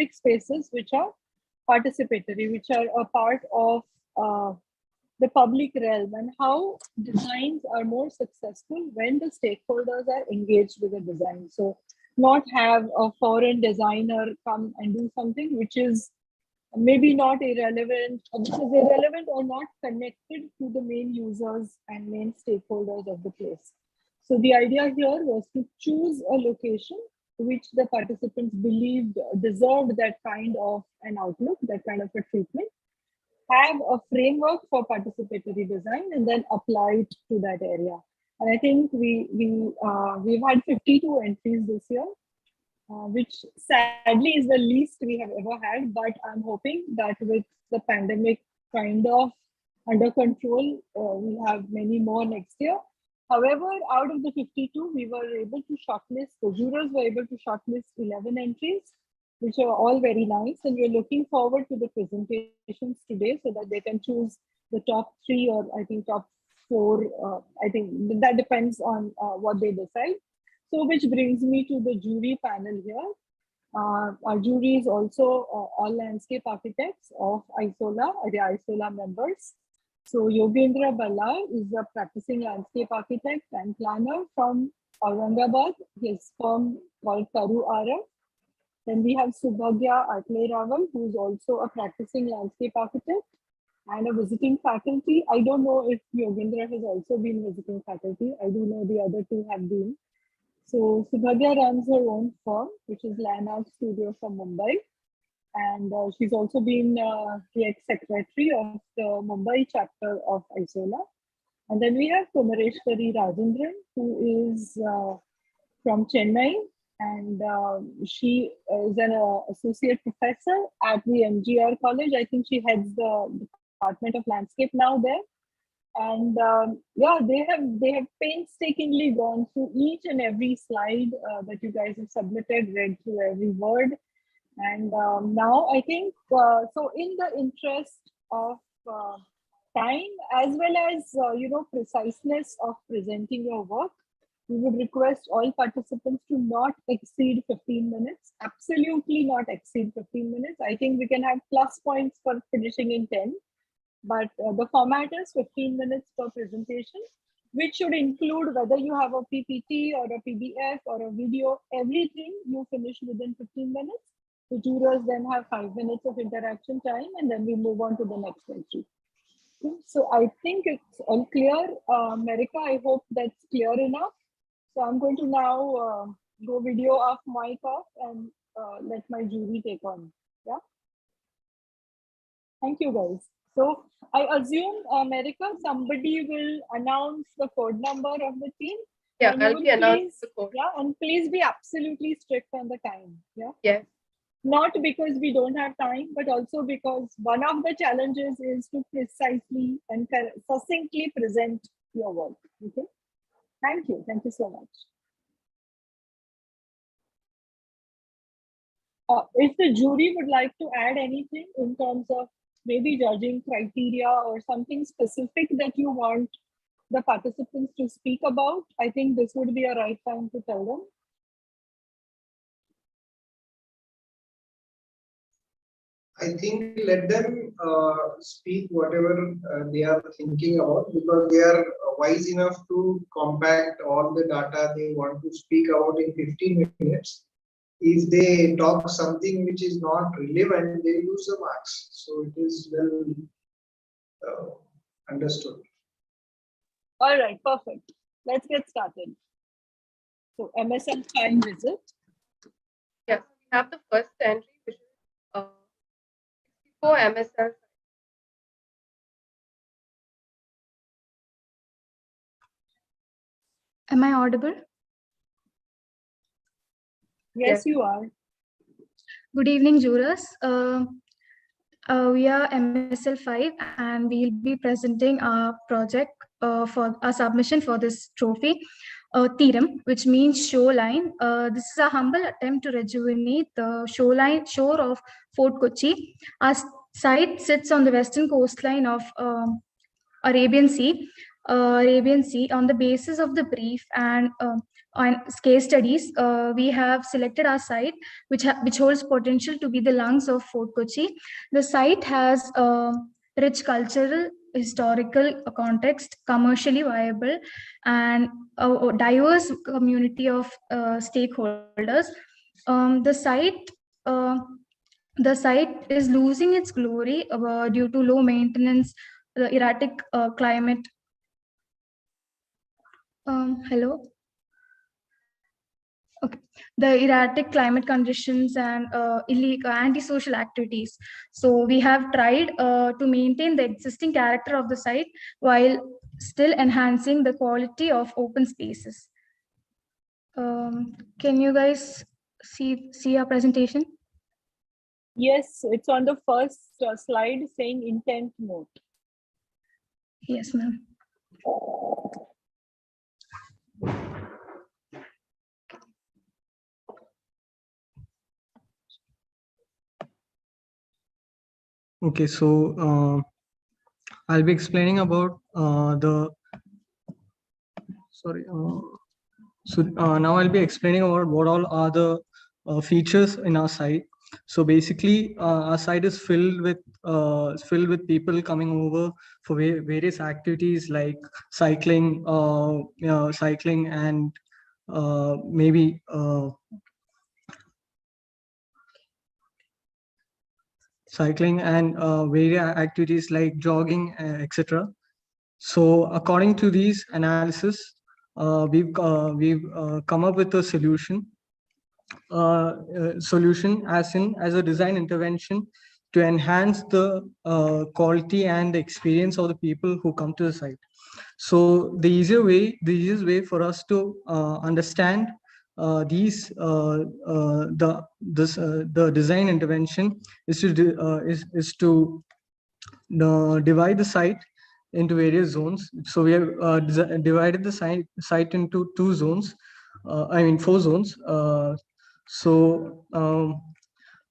public spaces which are participatory, which are a part of the public realm, and how designs are more successful when the stakeholders are engaged with the design. So not have a foreign designer come and do something which is maybe not irrelevant, which is irrelevant or not connected to the main users and main stakeholders of the place. So the idea here was to choose a location which the participants believed deserved that kind of an outlook, that kind of a treatment, have a framework for participatory design, and then apply it to that area. And I think we've had 52 entries this year, which sadly is the least we have ever had. But I'm hoping that with the pandemic kind of under control, we have many more next year. However, out of the 52, we were able to shortlist, the jurors were able to shortlist 11 entries, which are all very nice. And we're looking forward to the presentations today so that they can choose the top 3 or I think top 4. I think that depends on what they decide. So which brings me to the jury panel here. Our jury is also all landscape architects of ISOLA, the ISOLA members. So Yogendra Bala is a practicing landscape architect and planner from Aurangabad, his firm called Karu Ara. Then we have Subhagya Atle Raval, who is also a practicing landscape architect and a visiting faculty. I don't know if Yogendra has also been visiting faculty. I do know the other 2 have been. So Subhagya runs her own firm, which is Land Art Studio from Mumbai. And she's also been the ex-secretary of the Mumbai chapter of ISOLA. And then we have Kumareshwari Rajendran, who is from Chennai. And she is an associate professor at the MGR College. I think she heads the Department of Landscape now there. And yeah, they have painstakingly gone through each and every slide that you guys have submitted, read through every word. And now I think, so in the interest of time, as well as, preciseness of presenting your work, we would request all participants to not exceed 15 minutes, absolutely not exceed 15 minutes. I think we can have plus points for finishing in 10, but the format is 15 minutes per presentation, which should include whether you have a PPT or a PDF or a video, everything you finish within 15 minutes. The jurors then have 5 minutes of interaction time, and then we move on to the next entry. So I think it's all clear. America, I hope that's clear enough. So I'm going to now go video off, mic off, and let my jury take on. Yeah. Thank you, guys. So I assume, America, somebody will announce the code number of the team. Yeah, I'll be announcing the code. Yeah, and please be absolutely strict on the time. Yeah. Yes. Not because we don't have time, but also because one of the challenges is to precisely and succinctly present your work. Okay. Thank you. Thank you so much. If the jury would like to add anything in terms of maybe judging criteria or something specific that you want the participants to speak about, I think this would be a right time to tell them. I think let them speak whatever they are thinking about, because they are wise enough to compact all the data they want to speak about in 15 minutes. If they talk something which is not relevant, they lose the marks. So it is well understood. All right, perfect. Let's get started. So MSL 5 visit. Yes, we have the first entry, which is 64 MSL. Am I audible? Yes, you are. Good evening, jurors. We are MSL 5 and we'll be presenting our project for a submission for this trophy, Theorem, which means shoreline. This is a humble attempt to rejuvenate the shore of Fort Kochi. Our site sits on the western coastline of Arabian Sea on the basis of the brief and on case studies, we have selected our site, which holds potential to be the lungs of Fort Kochi. The site has rich cultural, historical context, commercially viable, and a diverse community of stakeholders. Um, the site. Uh, the site is losing its glory due to low maintenance, erratic climate. Hello. Okay. The erratic climate conditions and illegal antisocial activities. So we have tried to maintain the existing character of the site while still enhancing the quality of open spaces. Can you guys see our presentation? Yes, it's on the first slide saying intent note. Yes, ma'am. Okay, so I'll be explaining about now I'll be explaining about what all are the features in our site. So basically, our site is filled with people coming over for various activities like cycling, cycling, and maybe cycling and various activities like jogging, etc. So according to these analysis, we've come up with a solution as a design intervention to enhance the quality and the experience of the people who come to the site. So the easiest way for us to understand the design intervention is to divide the site into various zones. So we have divided the site into two zones. I mean 4 zones.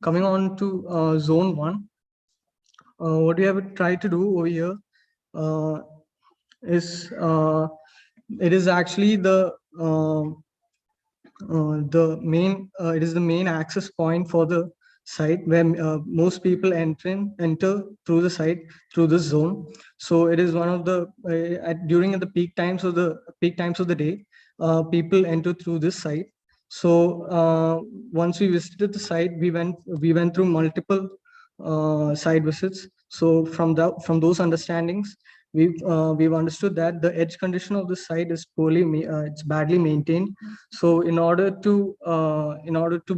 Coming on to zone 1, what we have tried to do over here is it is actually it is the main access point for the site where most people enter through the site through this zone. So it is one of the during the peak times of the day, people enter through this site. So once we visited the site, we went through multiple site visits. So from those understandings, we've understood that the edge condition of the site is it's badly maintained. So in order to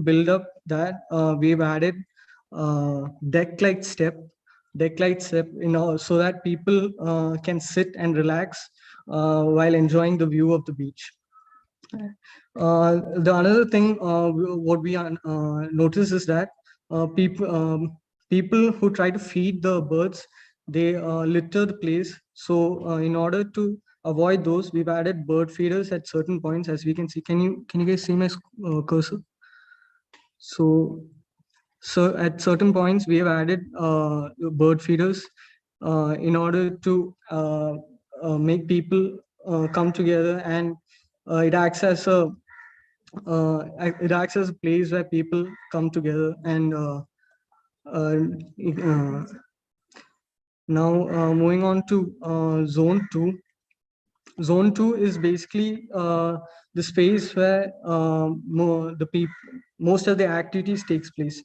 build up that, we've added deck-like step, so that people can sit and relax while enjoying the view of the beach. The another thing what we notice is that people who try to feed the birds, they litter the place. So in order to avoid those, we've added bird feeders at certain points, as we can see. Can you guys see my cursor? So at certain points we have added bird feeders in order to make people come together, and it acts as a place where people come together. And uh, uh, now moving on to zone 2. Zone 2 is basically the space where most of the activities takes place.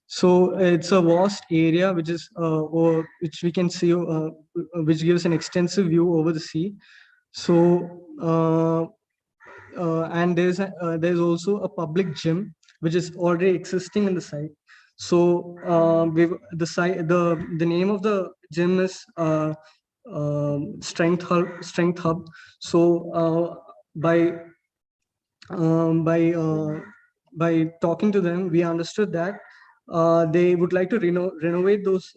So it's a vast area which we can see, which gives an extensive view over the sea. So and there's also a public gym which is already existing in the site. So the name of the gym is Strength Hub. So by um, by uh, by talking to them, we understood that they would like to renovate those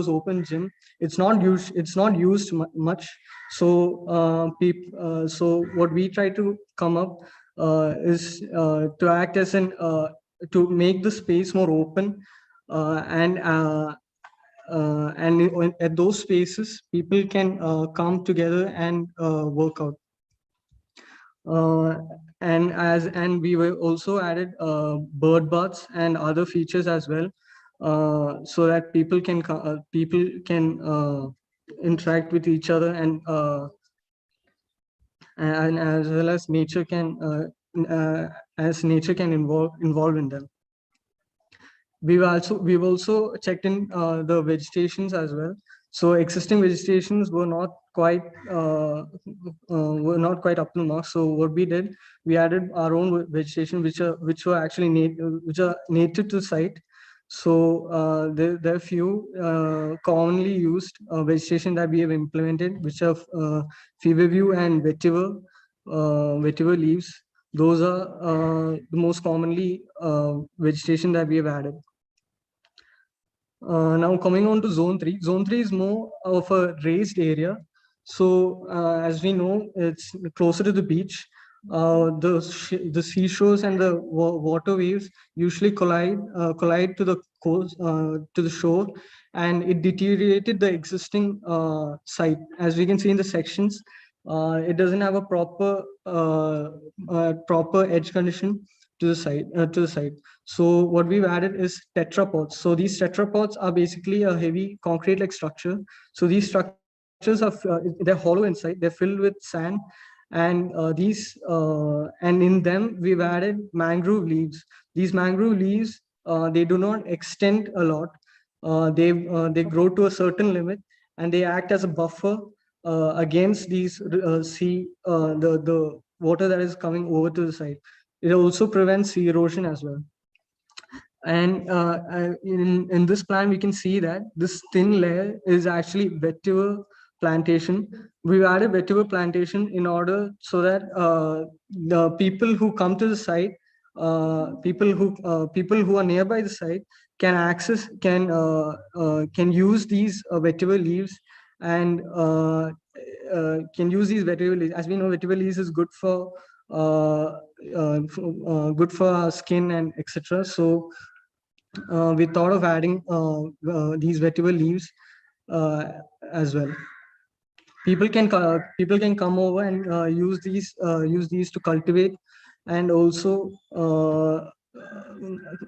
open gym. It's not used much. So so what we try to come up is to act as to make the space more open, and at those spaces people can come together and work out. and we were also added bird baths and other features as well, so that people can interact with each other, and as well as nature can involve in them. We've also checked in the vegetations as well. So existing vegetations were not quite up to mark. So what we did, we added our own vegetation, which were actually which are native to the site. So there are few commonly used vegetation that we have implemented, which are feverview and vetiver leaves. Those are the most commonly vegetation that we have added. Now coming on to zone 3. Zone 3 is more of a raised area. So as we know, it's closer to the beach. The seashores and the water waves usually collide to the coast, to the shore, and it deteriorated the existing site. As we can see in the sections, it doesn't have a proper edge condition to the site. So what we've added is tetrapods. So these tetrapods are basically a heavy concrete-like structure. So these structures are they're hollow inside. They're filled with sand, and and in them we've added mangrove leaves. These mangrove leaves, they do not extend a lot. They grow to a certain limit, and they act as a buffer against these the water that is coming over to the site. It also prevents sea erosion as well. And in this plan, we can see that this thin layer is actually vetiver plantation. We've added vetiver plantation in order so that the people who come to the site, people who are nearby the site can use these vetiver leaves, and can use these vetiver leaves. As we know, vetiver leaves is good for good for our skin and etc. So we thought of adding these vetiver leaves as well. People can come over and use these to cultivate, and also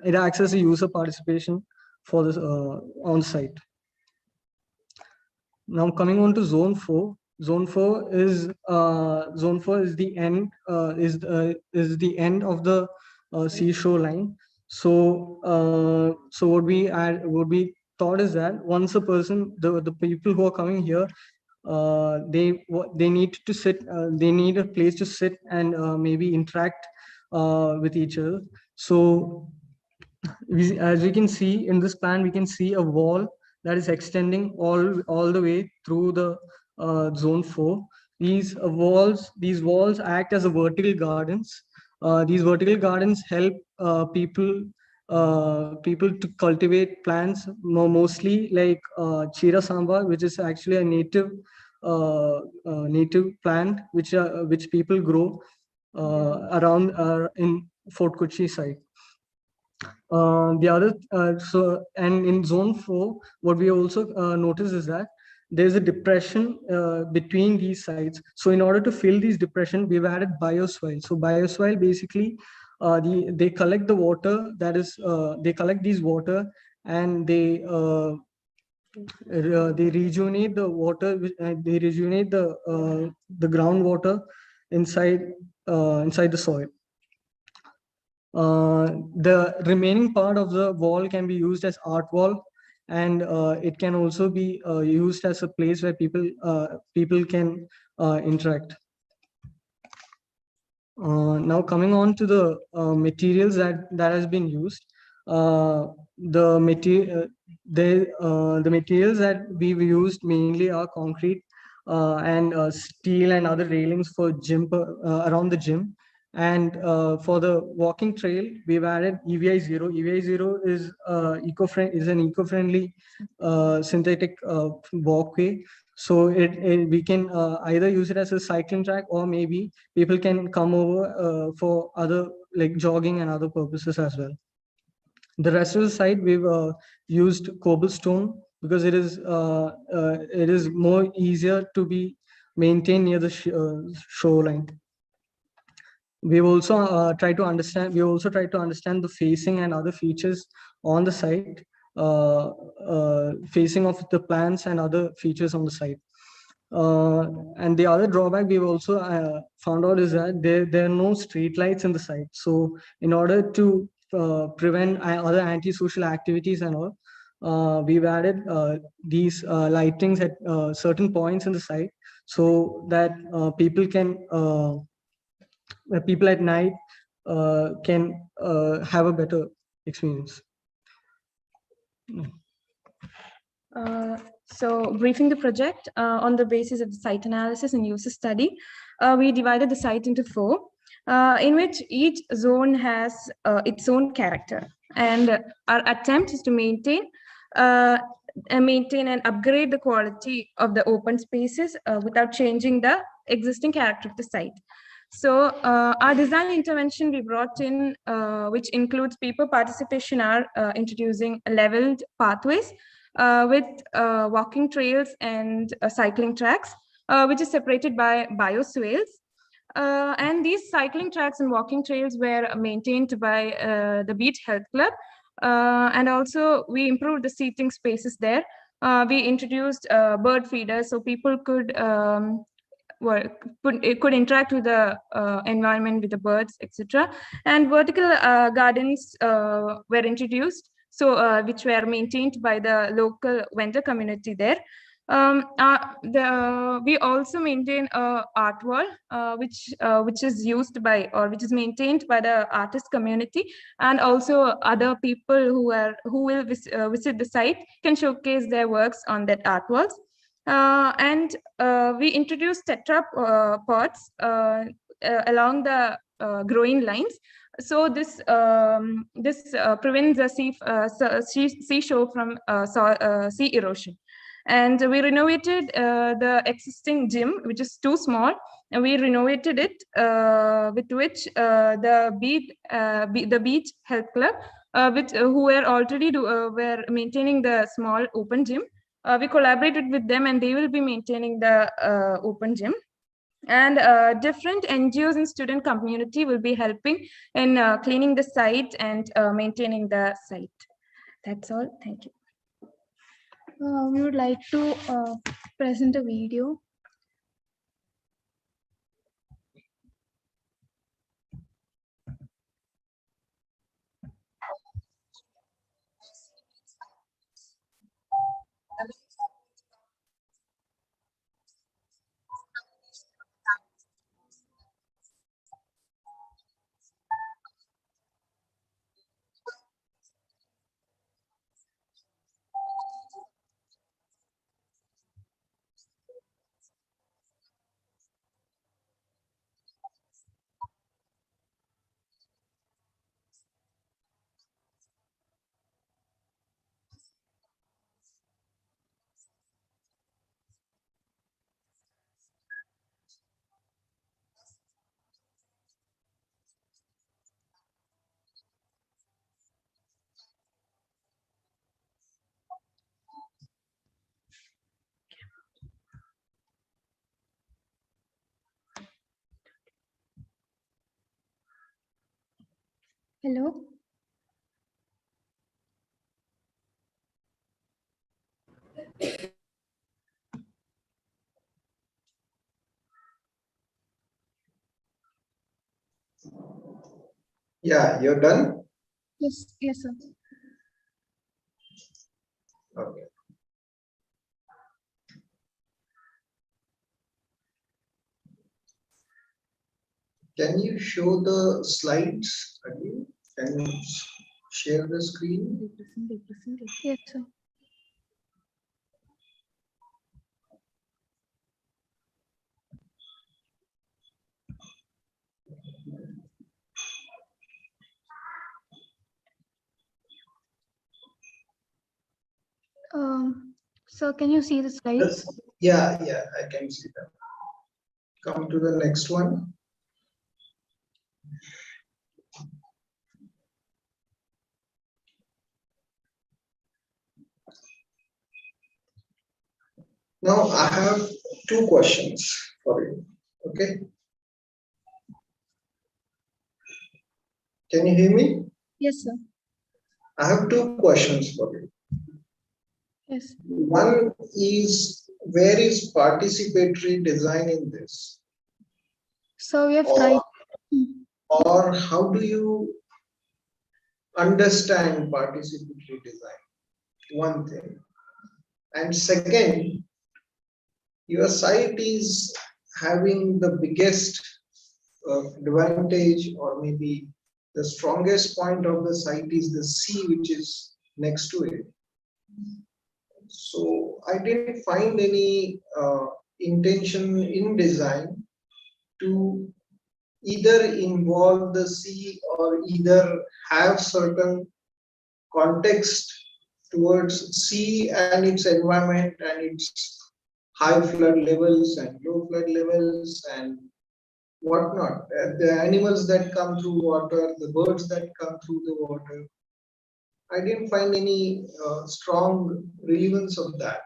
it acts as a user participation for this on site. Now coming on to zone 4. Zone 4 is the end is the end of the seashore line. So what we thought is that once a person, the people who are coming here, they need to sit, they need a place to sit and maybe interact with each other. So as we can see in this plan, we can see a wall that is extending all the way through the zone 4. These walls act as a vertical gardens. These vertical gardens help people to cultivate plants, mostly like chira samba, which is actually a native plant which people grow around in Fort Kochi site. The other and in zone 4, what we also notice is that there's a depression between these sites. So in order to fill these depression, we've added bioswale. So bioswale basically they collect the water, that is they collect these water, and they rejuvenate the water, they rejuvenate the groundwater inside the soil. The remaining part of the wall can be used as art wall, and it can also be used as a place where people can interact. Now coming on to the materials that has been used. The materials that we've used mainly are concrete and steel and other railings for gym around the gym. And for the walking trail, we've added EVI 0. EVI 0 is an eco-friendly synthetic walkway. So we can either use it as a cycling track, or maybe people can come over for other like jogging and other purposes as well. The rest of the site we've used cobblestone because it is more easier to be maintained near the shoreline. we've also tried to understand. We also tried to understand the facing and other features on the site, facing of the plants and other features on the site. And the other drawback we've also found out is that there are no street lights in the site. So in order to prevent other antisocial activities and all, we've added these lightings at certain points in the site, so that people at night can have a better experience. So briefing the project on the basis of the site analysis and user study, we divided the site into 4, in which each zone has its own character. And our attempt is to maintain and upgrade the quality of the open spaces without changing the existing character of the site. So our design intervention we brought in, which includes people participation, are introducing leveled pathways with walking trails and cycling tracks, which is separated by bioswales. And these cycling tracks and walking trails were maintained by the Beach Health Club. And also we improved the seating spaces there. We introduced bird feeders so people could could interact with the environment, with the birds, etc. And vertical gardens were introduced, so which were maintained by the local vendor community there. We also maintain a art wall, which is used by, or which is maintained by the artist community, and also other people who will visit the site can showcase their works on that art walls. And we introduced tetra pods along the growing lines. So this prevents the seashore from sea erosion. And we renovated the existing gym, which is too small, and we renovated it, with which the Beach Health Club, who were already were maintaining the small open gym. We collaborated with them, and they will be maintaining the open gym. And different NGOs and student community will be helping in cleaning the site and maintaining the site. That's all. Thank you. We would like to present a video. Hello. Yeah, you're done? Yes, yes, sir. Okay. Can you show the slides again? Can you share the screen? Yes, sir. So can you see the slides? Yeah, I can see that. Come to the next one. Now I have 2 questions for you. Okay. Can you hear me? Yes, sir. I have two questions for you. Yes. One is, where is participatory design in this? So we have tried. Or how do you understand participatory design? One thing. And second, your site is having the biggest advantage, or maybe the strongest point of the site is the sea which is next to it. So I didn't find any intention in design to either involve the sea or either have certain context towards sea and its environment and its high flood levels and low flood levels and whatnot. The animals that come through water, the birds that come through the water. I didn't find any strong relevance of that.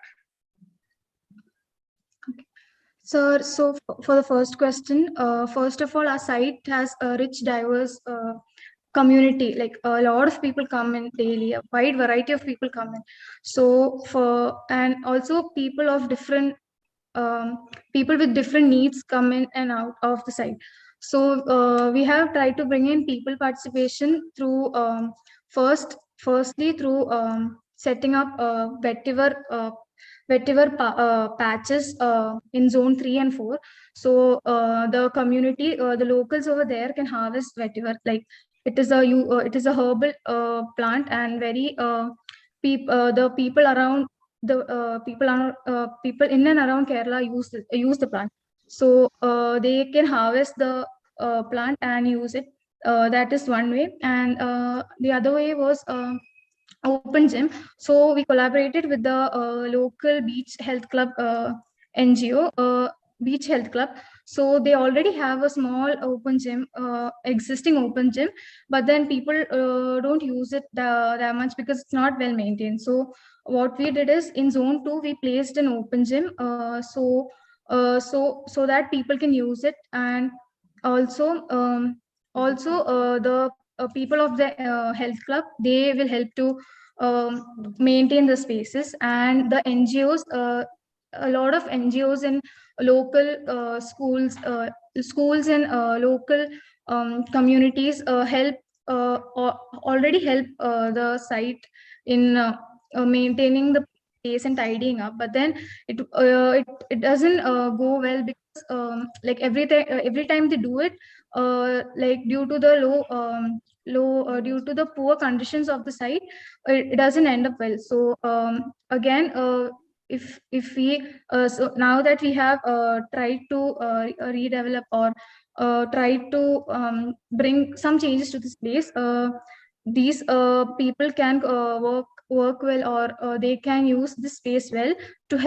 So for the first question, first of all, our site has a rich, diverse community. Like a lot of people come in daily, a wide variety of people come in. So and also people of different people with different needs come in and out of the site. So we have tried to bring in people participation through firstly through setting up patches in zone 3 and 4. So the community, the locals over there can harvest vetiver. Like it is a herbal plant, and very the people around people in and around Kerala use the plant. So they can harvest the plant and use it. That is one way, and the other way was open gym. So we collaborated with the local beach health club NGO, beach health club. So they already have a small open gym, existing open gym, but then people don't use it that much because it's not well maintained. So what we did is in zone 2 we placed an open gym, so that people can use it. And also the people of the health club, they will help to maintain the spaces. And the NGOs, a lot of NGOs in local schools and local communities already help the site in maintaining the space and tidying up. But then it doesn't go well, because like every time they do it, like due to the due to the poor conditions of the site, it doesn't end up well. So again, if we so now that we have tried to redevelop or tried to bring some changes to this place, these people can work well, or they can use this space well to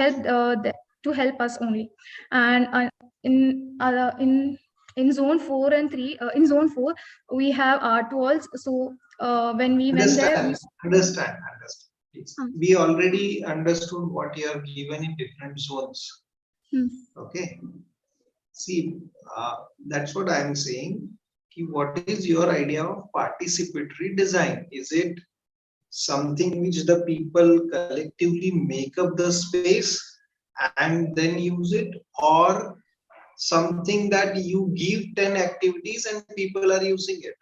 to help us only. And in zone 4 and 3, in zone 4 we have art walls. So when we went there, Understand. We already understood what you have given in different zones. Okay. See, that's what I am saying. What is your idea of participatory design? Is it something which the people collectively make up the space and then use it, or something that you give 10 activities and people are using it?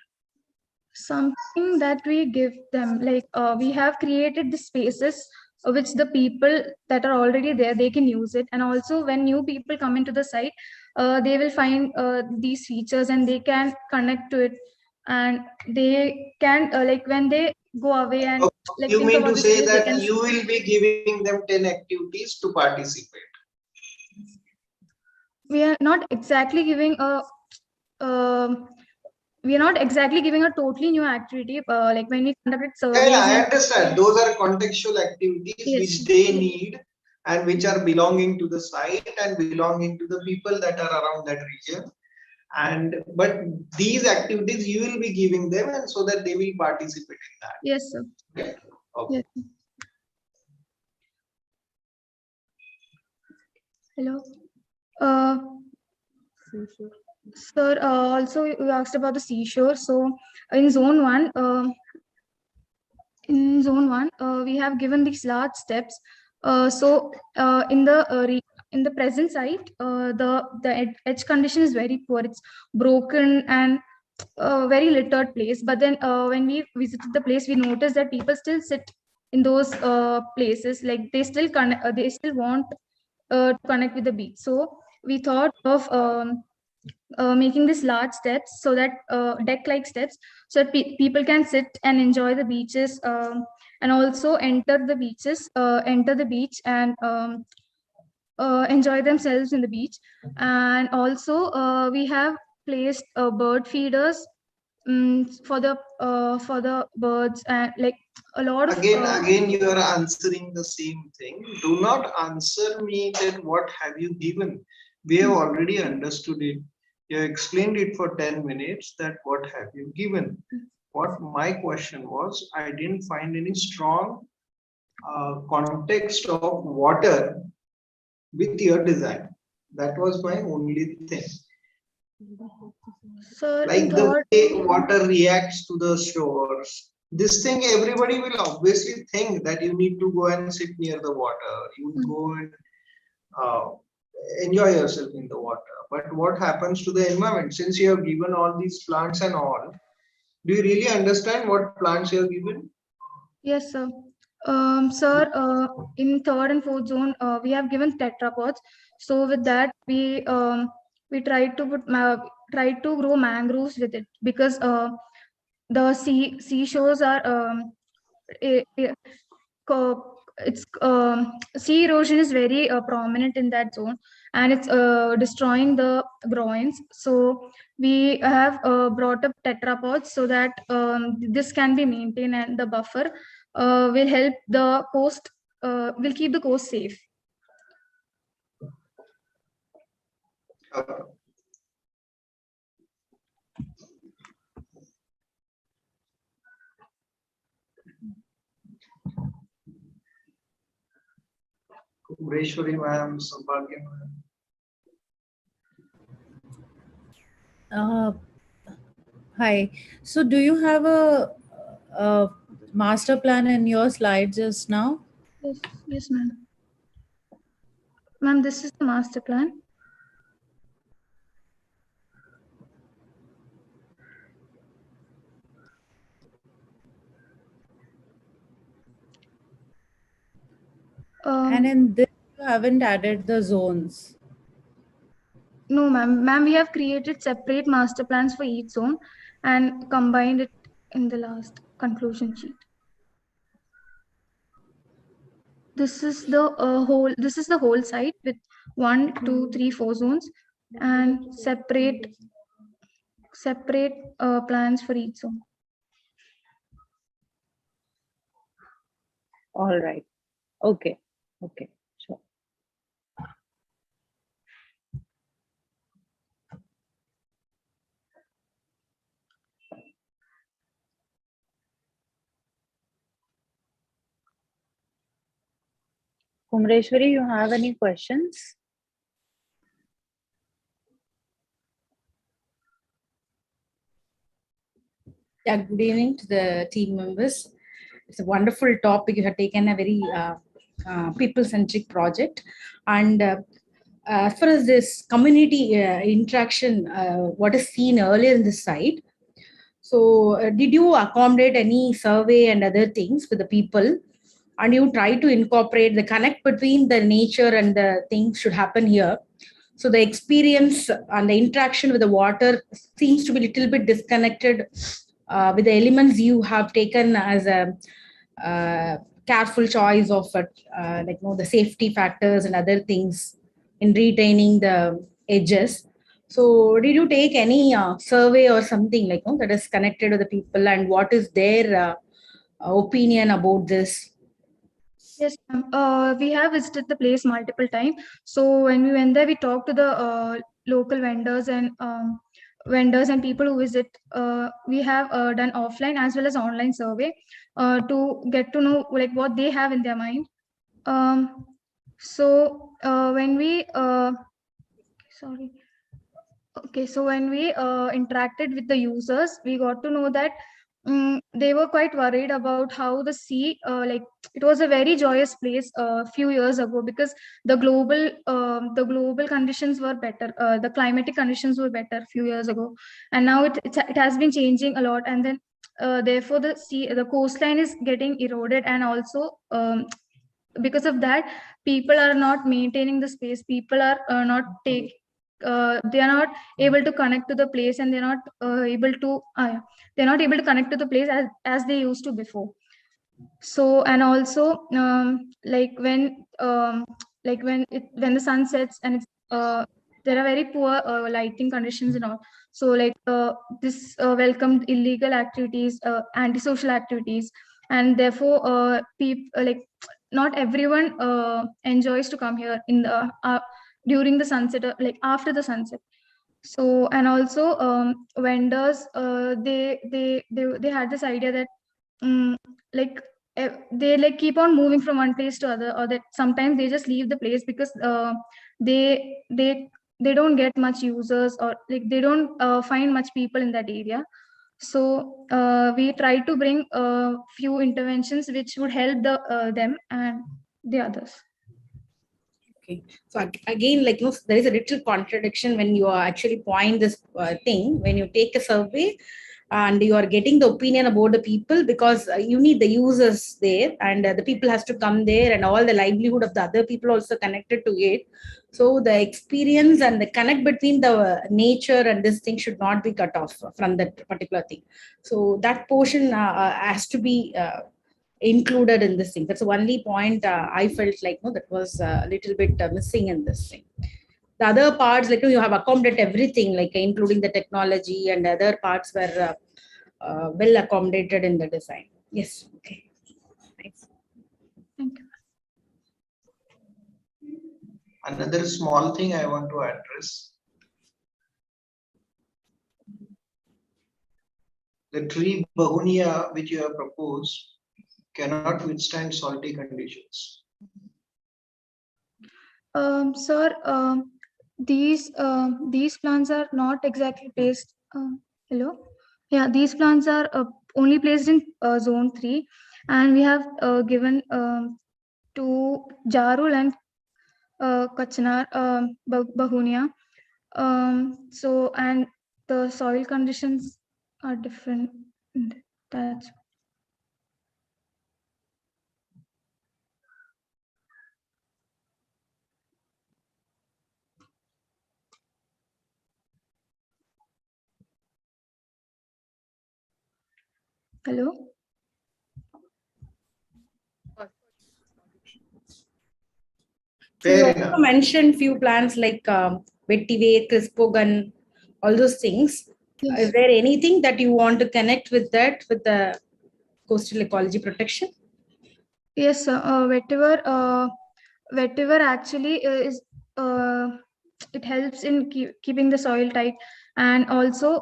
something that we give them, like we have created the spaces which the people that are already there, they can use it. And also when new people come into the site, they will find these features and they can connect to it, and they can like when they go away and like You think mean about to this say place, they that can you will be giving them 10 activities to participate? we are not exactly giving a we are not exactly giving a totally new activity, like when we conducted surveys. Yeah, I and understand. Those are contextual activities Yes. which they need and which are belonging to the site and belonging to the people that are around that region. But these activities you will be giving them, and so that they will participate in that. Yes, sir. Yeah. Okay. Yes. Hello. Sir, also you asked about the seashore. So in zone one, we have given these large steps. In the present site, the edge condition is very poor. It's broken and a very littered place. But then when we visited the place, we noticed that people still sit in those places. Like they still want to connect with the beach. So we thought of making these large steps, so that deck-like steps, so that people can sit and enjoy the beaches, and also enter the beach and enjoy themselves in the beach. And also we have placed bird feeders for the birds, and like a lot of Again, you are answering the same thing. Do not answer me that what have you given. We have already understood it. You explained it for 10 minutes that what have you given. What my question was, I didn't find any strong context of water with your design. That was my only thing. so Like the way water reacts to the shores. This thing everybody will obviously think that you need to go and sit near the water. You go and uh, enjoy yourself in the water. But what happens to the environment? Since you have given all these plants and all, do you really understand what plants you have given? Yes, sir. Sir, in third and fourth zone, we have given tetrapods. So with that, we try to grow mangroves with it, because the seashores are i- i- it's sea erosion is very prominent in that zone, and it's destroying the groins. So we have brought up tetrapods, so that this can be maintained, and the buffer will help the coast, will keep the coast safe. Kumreshwari ma'am, Saubhagya ma'am. Hi. So, do you have a master plan in your slides just now? Yes, yes, ma'am. Ma'am, this is the master plan. And in this, you haven't added the zones. No, ma'am. Ma'am, we have created separate master plans for each zone and combined it in the last conclusion sheet. This is the whole site with 1, 2, 3, 4 zones, and separate plans for each zone. All right. Okay. Okay. Sure. Kumreshwari, you have any questions? Yeah, good evening to the team members. It's a wonderful topic. You have taken a very people-centric project. And as far as this community interaction, what is seen earlier in the site, so did you accommodate any survey and other things with the people? And you try to incorporate the connect between the nature and the things should happen here. So the experience and the interaction with the water seems to be a little bit disconnected with the elements you have taken as a careful choice of the safety factors and other things in retaining the edges. So did you take any survey or something that is connected to the people, and what is their opinion about this? Yes, ma'am. We have visited the place multiple times. So when we went there, we talked to the local vendors and people who visit. We have done offline as well as online survey to get to know like what they have in their mind. So when we sorry. Okay, so when we interacted with the users, we got to know that they were quite worried about how the sea, like it was a very joyous place a few years ago, because the global conditions were better, the climatic conditions were better a few years ago, and now it has been changing a lot, and then therefore the coastline is getting eroded, and also because of that, people are not maintaining the space. People are not take they are not able to connect to the place, and they're not able to connect to the place as they used to before. So, and also when the sun sets, and it's there are very poor lighting conditions and all. So this welcomed illegal activities, antisocial activities, and therefore people not everyone enjoys to come here in the during the sunset, or like after the sunset. So, and also vendors, they had this idea that like they like keep on moving from one place to other, or that sometimes they just leave the place because they they they don't get much users, or like they don't find much people in that area. So we try to bring a few interventions which would help them and the others. Okay. So again, like, there is a little contradiction when you are actually point this thing, when you take a survey and you are getting the opinion about the people, because you need the users there, and the people has to come there, and all the livelihood of the other people also connected to it. So the experience and the connect between the nature and this thing should not be cut off from that particular thing. So that portion has to be included in this thing. That's the only point I felt like that was a little bit missing in this thing. The other parts, like you have accommodated everything, like including the technology, and other parts were well accommodated in the design. Yes. Okay. Thanks. Thank you. Another small thing I want to address. The tree Bahunia which you have proposed cannot withstand salty conditions. Sir, these plants are not exactly placed. Hello, yeah, these plants are only placed in zone 3, and we have given to Jarul and Kachanar, Bahunia. So, and the soil conditions are different. That's hello. So you Fair also enough. mentioned few plants like vetiver, crispogun, all those things. Yes. Is there anything that you want to connect with that, with the coastal ecology protection? Yes, sir. Vetiver actually is it helps in keeping the soil tight, and also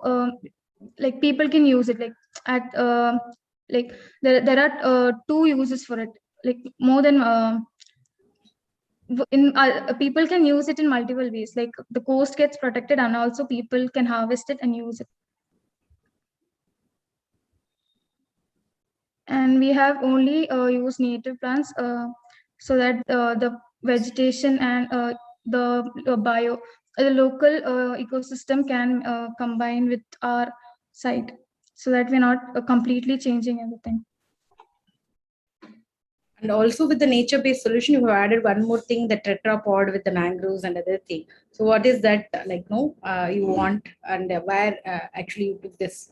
like people can use it at like there are two uses for it, like more than people can use it in multiple ways. Like the coast gets protected, and also people can harvest it and use it. And we have only used native plants so that the vegetation and the local ecosystem can combine with our site, so that we're not completely changing everything. And also with the nature-based solution, you have added one more thing, the tetrapod with the mangroves and other thing. So what is that you want, and where actually you took this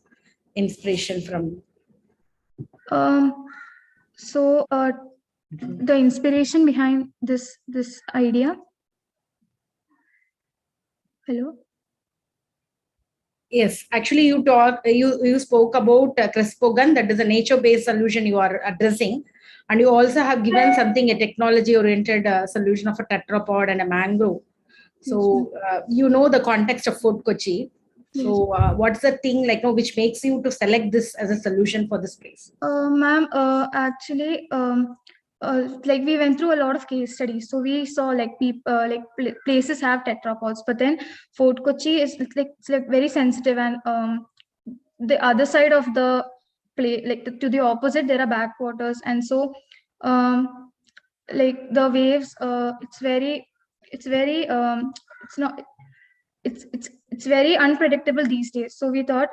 inspiration from? So the inspiration behind this idea. Hello. Yes, actually you spoke about crispogun, that is a nature-based solution you are addressing, and you also have given something, a technology-oriented solution of a tetrapod and a mangrove. So the context of Fort Kochi. So what's the thing which makes you to select this as a solution for this place? Ma'am, actually, like we went through a lot of case studies. So we saw like people places have tetrapods, but then Fort Kochi is it's like very sensitive, and the other side of the play, like to the opposite, there are backwaters, and so like the waves, it's very it's not it's very unpredictable these days. So we thought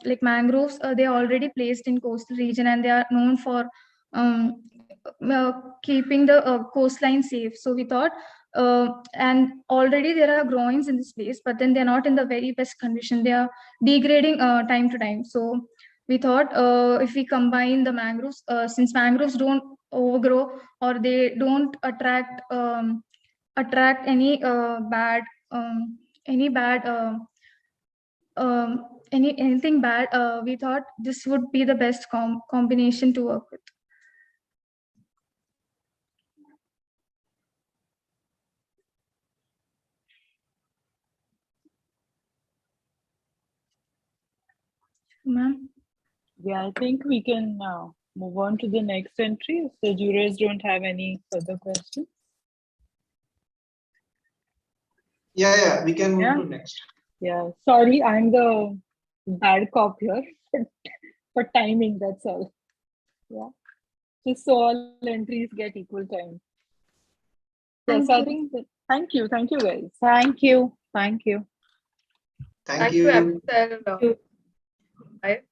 like mangroves, they're already placed in coastal region, and they are known for um, keeping the coastline safe. So we thought, and already there are groins in this place, but then they're not in the very best condition. They are degrading time to time. So we thought, if we combine the mangroves, since mangroves don't overgrow, or they don't attract any bad anything bad, we thought this would be the best combination to work with. Ma'am? Yeah, I think we can move on to the next entry if the jurors don't have any further questions. Yeah, we can move Yeah. to next. Yeah, sorry, I'm the bad cop here for timing, that's all. Yeah, just so all entries get equal time. Yes, I think thank you guys. Thank you. Thank you. Thank you, you. MSL. Right.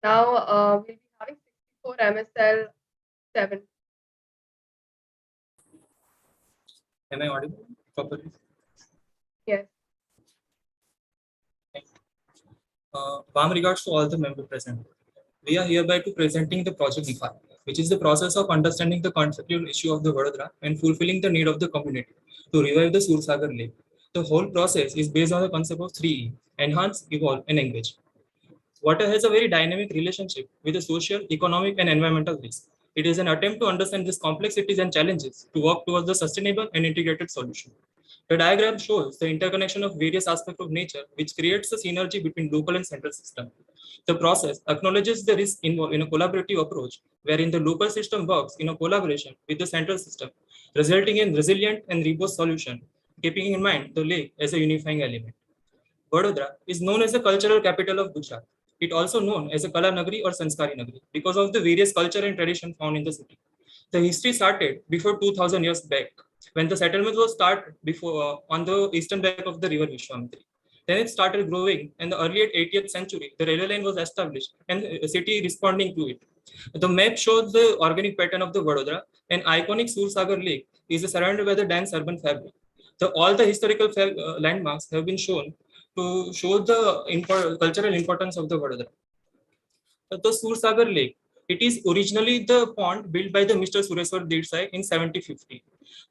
Now we'll be having 64 MSL 7. Am I audible properly? Yes. Warm regards to all the members present. We are hereby to presenting the project DeFi, which is the process of understanding the conceptual issue of the Vadodara and fulfilling the need of the community to revive the Sursagar lake. The whole process is based on the concept of 3E: enhance, evolve, and engage. Water has a very dynamic relationship with the social, economic, and environmental risk. It is an attempt to understand these complexities and challenges to work towards the sustainable and integrated solution. The diagram shows the interconnection of various aspects of nature, which creates a synergy between local and central system. The process acknowledges the risk involved in a collaborative approach, wherein the local system works in a collaboration with the central system, resulting in resilient and robust solution, keeping in mind the lake as a unifying element. Vadodara is known as the cultural capital of Gujarat. It also known as a Kala Nagari or Sanskari Nagari because of the various culture and tradition found in the city. The history started before 2000 years back when the settlement was started before on the eastern bank of the river Vishwamitra. Then it started growing. In the early 80th century, the railway line was established and the city responding to it. The map shows the organic pattern of the Vadodara. An iconic Sursagar lake is surrounded by the dense urban fabric. All the historical landmarks have been shown to show the cultural importance of the Vadodara. The Sursagar Lake. It is originally the pond built by the Mr. Sureshwar Desai in 1750.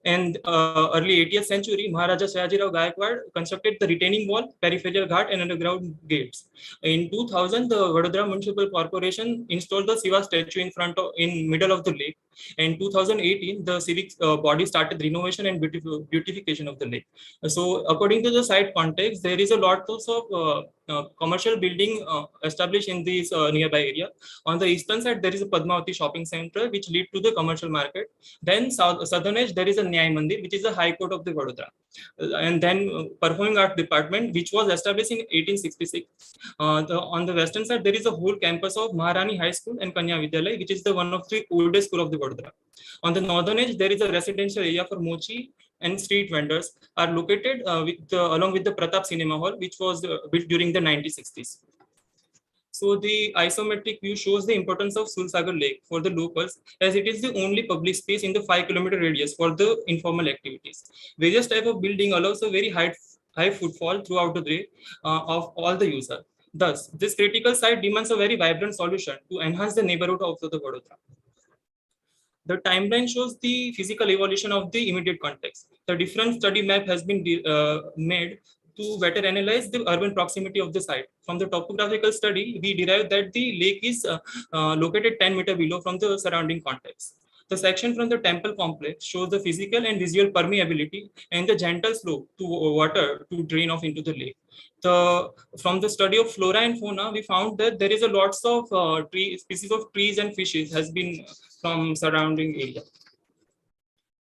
And early 80th century, Maharaja Shahajirao Gaikwad constructed the retaining wall, peripheral ghat, and underground gates. In 2000, the Vadodara Municipal Corporation installed the Shiva statue in middle of the lake. In 2018, the civic body started renovation and beautification of the lake. So, according to the site context, there is a lot of commercial building established in this nearby area. On the eastern side, there is a Padmavati shopping center, which lead to the commercial market. Then southern edge, there is a Nyay Mandir, which is the High Court of the Vadodara. And then Performing Art Department, which was established in 1866. On the western side, there is a whole campus of Maharani High School and Kanya Vidyalaya, which is the one of the oldest school of the Vadodara. On the northern edge, there is a residential area for mochi and street vendors are located along with the Pratap Cinema Hall, which was built during the 1960s. So the isometric view shows the importance of Sursagar Lake for the locals, as it is the only public space in the 5-kilometer radius for the informal activities. Various type of building allows a very high footfall throughout the day of all the users. Thus, this critical site demands a very vibrant solution to enhance the neighborhood of the Vadodara. The timeline shows the physical evolution of the immediate context. The different study map has been made to better analyze the urban proximity of the site. From the topographical study, we derived that the lake is located 10 meters below from the surrounding context. The section from the temple complex shows the physical and visual permeability and the gentle slope to water to drain off into the lake. From the study of flora and fauna, we found that there is a lots of species of trees and fishes has been from surrounding area.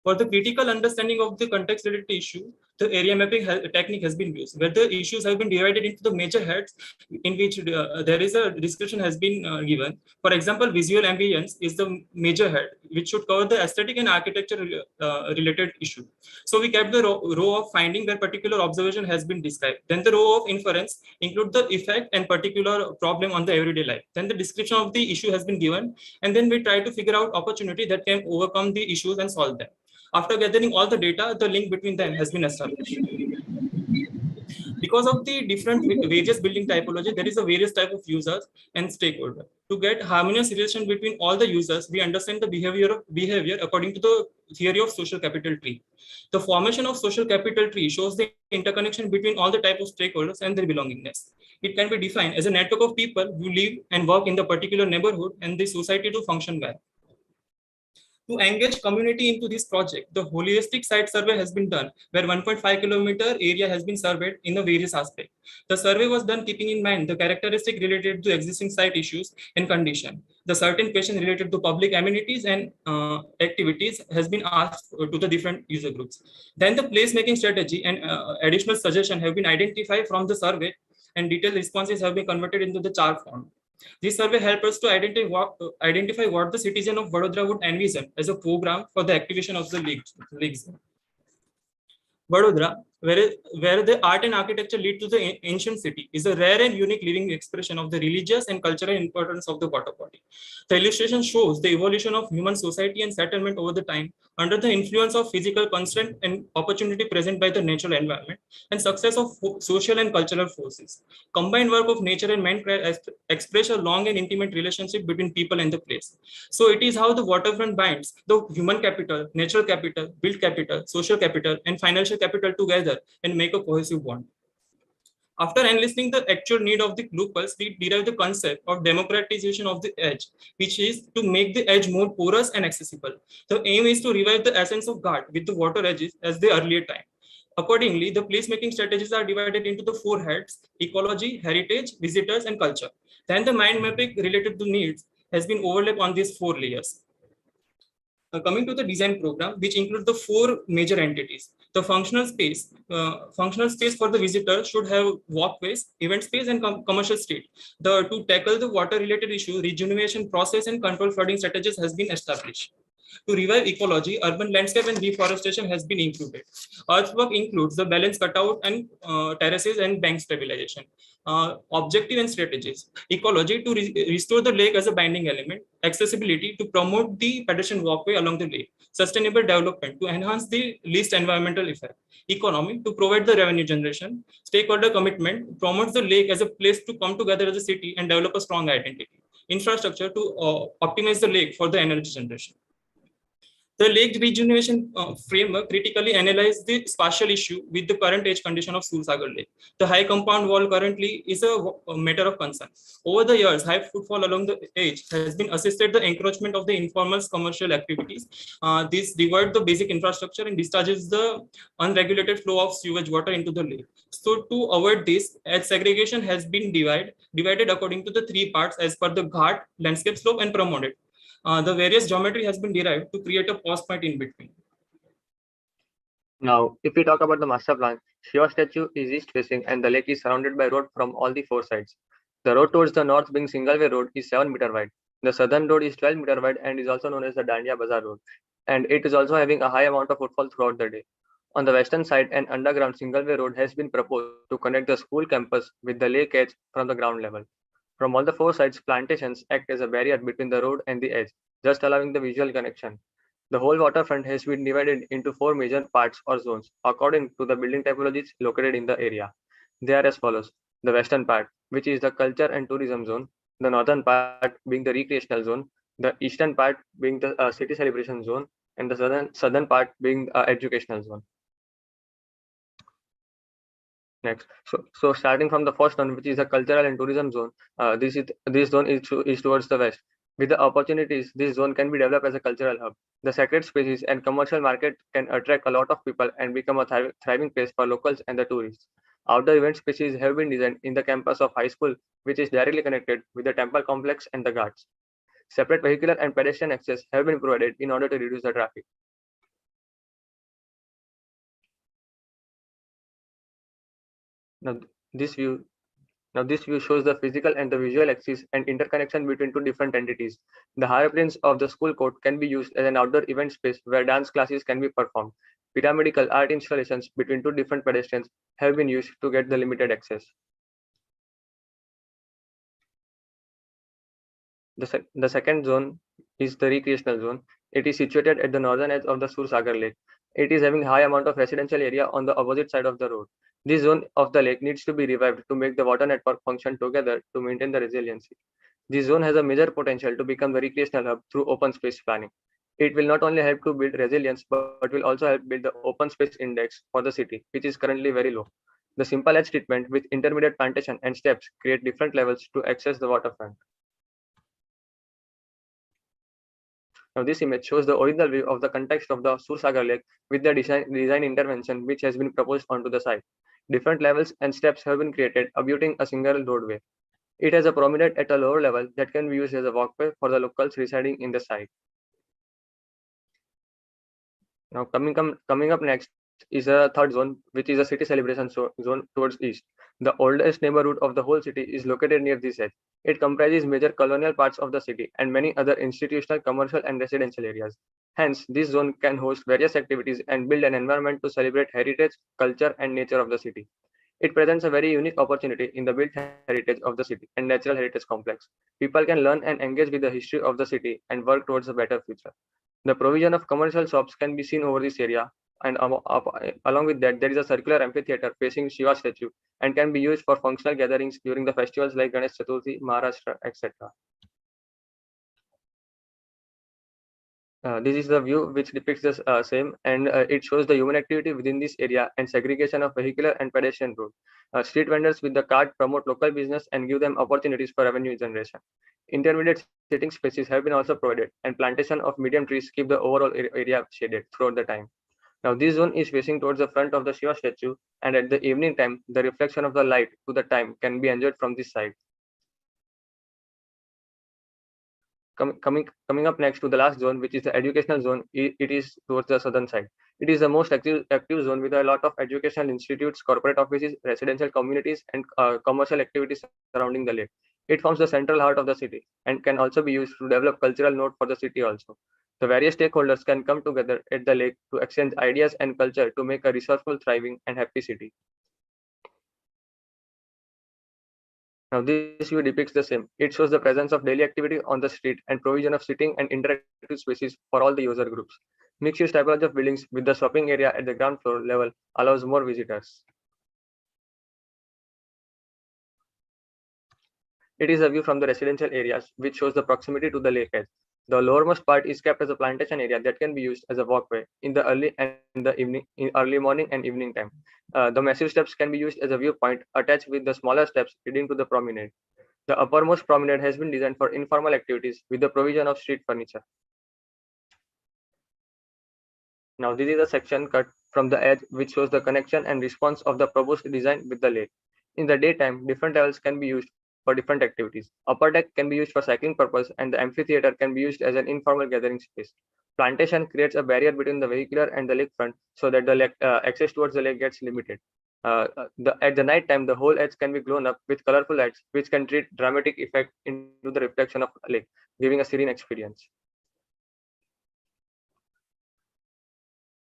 For the critical understanding of the context related issue, the area mapping technique has been used, where the issues have been divided into the major heads in which there is a description has been given. For example, visual ambience is the major head, which should cover the aesthetic and architecture related issue. So we kept the row of finding where particular observation has been described. Then the row of inference include the effect and particular problem on the everyday life. Then the description of the issue has been given, and then we try to figure out opportunity that can overcome the issues and solve them. After gathering all the data, the link between them has been established. Because of the different various building typology, there is a various type of users and stakeholder. To get harmonious relation between all the users, we understand the behavior according to the theory of social capital tree. The formation of social capital tree shows the interconnection between all the type of stakeholders and their belongingness. It can be defined as a network of people who live and work in the particular neighborhood and the society to function well. To engage community into this project, the holistic site survey has been done, where 1.5 kilometer area has been surveyed in the various aspects. The survey was done keeping in mind the characteristic related to existing site issues and condition. The certain question related to public amenities and activities has been asked to the different user groups. Then the placemaking strategy and additional suggestion have been identified from the survey, and detailed responses have been converted into the chart form. This survey helps us to identify what the citizen of Vadodara would envision as a program for the activation of the leagues. Vadodara, where the art and architecture lead to the ancient city, is a rare and unique living expression of the religious and cultural importance of the water body. The illustration shows the evolution of human society and settlement over the time under the influence of physical constraint and opportunity present by the natural environment and success of social and cultural forces. Combined work of nature and mankind express a long and intimate relationship between people and the place. So it is how the waterfront binds the human capital, natural capital, built capital, social capital, and financial capital together and make a cohesive bond. After enlisting the actual need of the locals, we derive the concept of democratization of the edge, which is to make the edge more porous and accessible. The aim is to revive the essence of Ghat with the water edges as the earlier time. Accordingly, the placemaking strategies are divided into the four heads: ecology, heritage, visitors, and culture. Then the mind mapping related to needs has been overlapped on these four layers. Coming to the design program, which includes the four major entities. The functional space for the visitor should have walkways, event space, and commercial street. To tackle the water-related issue, rejuvenation process and control flooding strategies has been established. To revive ecology, urban landscape and reforestation has been included. Earthwork includes the balance cutout and terraces and bank stabilization. Objective and strategies. Ecology, to restore the lake as a binding element. Accessibility, to promote the pedestrian walkway along the lake. Sustainable development, to enhance the least environmental effect. Economy, to provide the revenue generation. Stakeholder commitment, promotes the lake as a place to come together as a city and develop a strong identity. Infrastructure, to optimize the lake for the energy generation. The lake rejuvenation framework critically analyzed the spatial issue with the current age condition of Sursagar Lake. The high compound wall currently is a matter of concern. Over the years, high footfall along the edge has been assisted the encroachment of the informal commercial activities. This divert the basic infrastructure and discharges the unregulated flow of sewage water into the lake. So to avoid this, edge segregation has been divided according to the three parts as per the Ghat, landscape slope, and promoted. The various geometry has been derived to create a pause point in between. Now, if we talk about the master plan, Shiva statue is east facing and the lake is surrounded by road from all the four sides. The road towards the north, being single way road, is 7 meter wide. The southern road is 12 meter wide and is also known as the Dandiya Bazaar Road. And it is also having a high amount of footfall throughout the day. On the western side, an underground single way road has been proposed to connect the school campus with the lake edge from the ground level. From all the four sides, plantations act as a barrier between the road and the edge, just allowing the visual connection. The whole waterfront has been divided into four major parts or zones, according to the building typologies located in the area. They are as follows: the western part, which is the culture and tourism zone, the northern part being the recreational zone, the eastern part being the city celebration zone, and the southern part being educational zone. Next, so starting from the first one, which is the cultural and tourism zone, this zone is towards the west. With the opportunities, this zone can be developed as a cultural hub. The sacred spaces and commercial market can attract a lot of people and become a thriving place for locals and the tourists. Outdoor event spaces have been designed in the campus of high school, which is directly connected with the temple complex and the ghats. Separate vehicular and pedestrian access have been provided in order to reduce the traffic. Now this view shows the physical and the visual axis and interconnection between two different entities. The higher planes of the school court can be used as an outdoor event space where dance classes can be performed. Pyramidal art installations between two different pedestrians have been used to get the limited access. The second zone is the recreational zone. It is situated at the northern edge of the Sursagar Lake. It is having high amount of residential area on the opposite side of the road. This zone of the lake needs to be revived to make the water network function together to maintain the resiliency. This zone has a major potential to become the recreational hub through open space planning. It will not only help to build resilience, but will also help build the open space index for the city, which is currently very low. The simple edge treatment with intermediate plantation and steps create different levels to access the waterfront. Now this image shows the original view of the context of the Sursagar Lake with the design intervention which has been proposed onto the site. Different levels and steps have been created, abutting a single roadway. It has a promenade at a lower level that can be used as a walkway for the locals residing in the site. Now coming up next is a third zone, which is a city celebration zone towards east. The oldest neighborhood of the whole city is located near this edge. It comprises major colonial parts of the city and many other institutional, commercial, and residential areas. Hence, this zone can host various activities and build an environment to celebrate heritage, culture, and nature of the city. It presents a very unique opportunity in the built heritage of the city and natural heritage complex. People can learn and engage with the history of the city and work towards a better future. The provision of commercial shops can be seen over this area, and along with that, there is a circular amphitheater facing Shiva statue and can be used for functional gatherings during the festivals like Ganesh Chaturthi, Maharashtra, etc. This is the view which depicts the same, and it shows the human activity within this area and segregation of vehicular and pedestrian road. Street vendors with the cart promote local business and give them opportunities for revenue generation. Intermediate sitting spaces have been also provided, and plantation of medium trees keep the overall area shaded throughout the time. Now, this zone is facing towards the front of the Shiva statue, and at the evening time, the reflection of the light to the time can be enjoyed from this side. Coming up next to the last zone, which is the educational zone, it is towards the southern side. It is the most active zone with a lot of educational institutes, corporate offices, residential communities, and commercial activities surrounding the lake. It forms the central heart of the city and can also be used to develop cultural node for the city also. The various stakeholders can come together at the lake to exchange ideas and culture to make a resourceful, thriving, and happy city. Now, this view depicts the same. It shows the presence of daily activity on the street and provision of sitting and interactive spaces for all the user groups. Mixed-use typology of buildings with the shopping area at the ground floor level allows more visitors. It is a view from the residential areas, which shows the proximity to the lake edge. The lowermost part is kept as a plantation area that can be used as a walkway in the early morning and evening time. The massive steps can be used as a viewpoint attached with the smaller steps leading to the promenade. The uppermost promenade has been designed for informal activities with the provision of street furniture. Now, this is a section cut from the edge which shows the connection and response of the proposed design with the lake. In the daytime, different levels can be used for different activities. Upper deck can be used for cycling purpose, and the amphitheater can be used as an informal gathering space. Plantation creates a barrier between the vehicular and the lakefront so that the lake, access towards the lake gets limited. At the night time, the whole edge can be blown up with colorful lights, which can create dramatic effect into the reflection of the lake, giving a serene experience.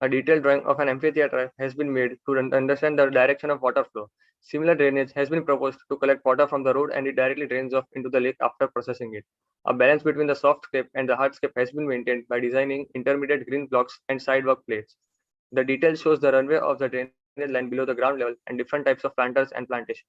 A detailed drawing of an amphitheater has been made to understand the direction of water flow. Similar drainage has been proposed to collect water from the road, and it directly drains off into the lake after processing it. A balance between the soft scape and the hard scape has been maintained by designing intermediate green blocks and sidewalk plates. The detail shows the runway of the drainage line below the ground level and different types of planters and plantation.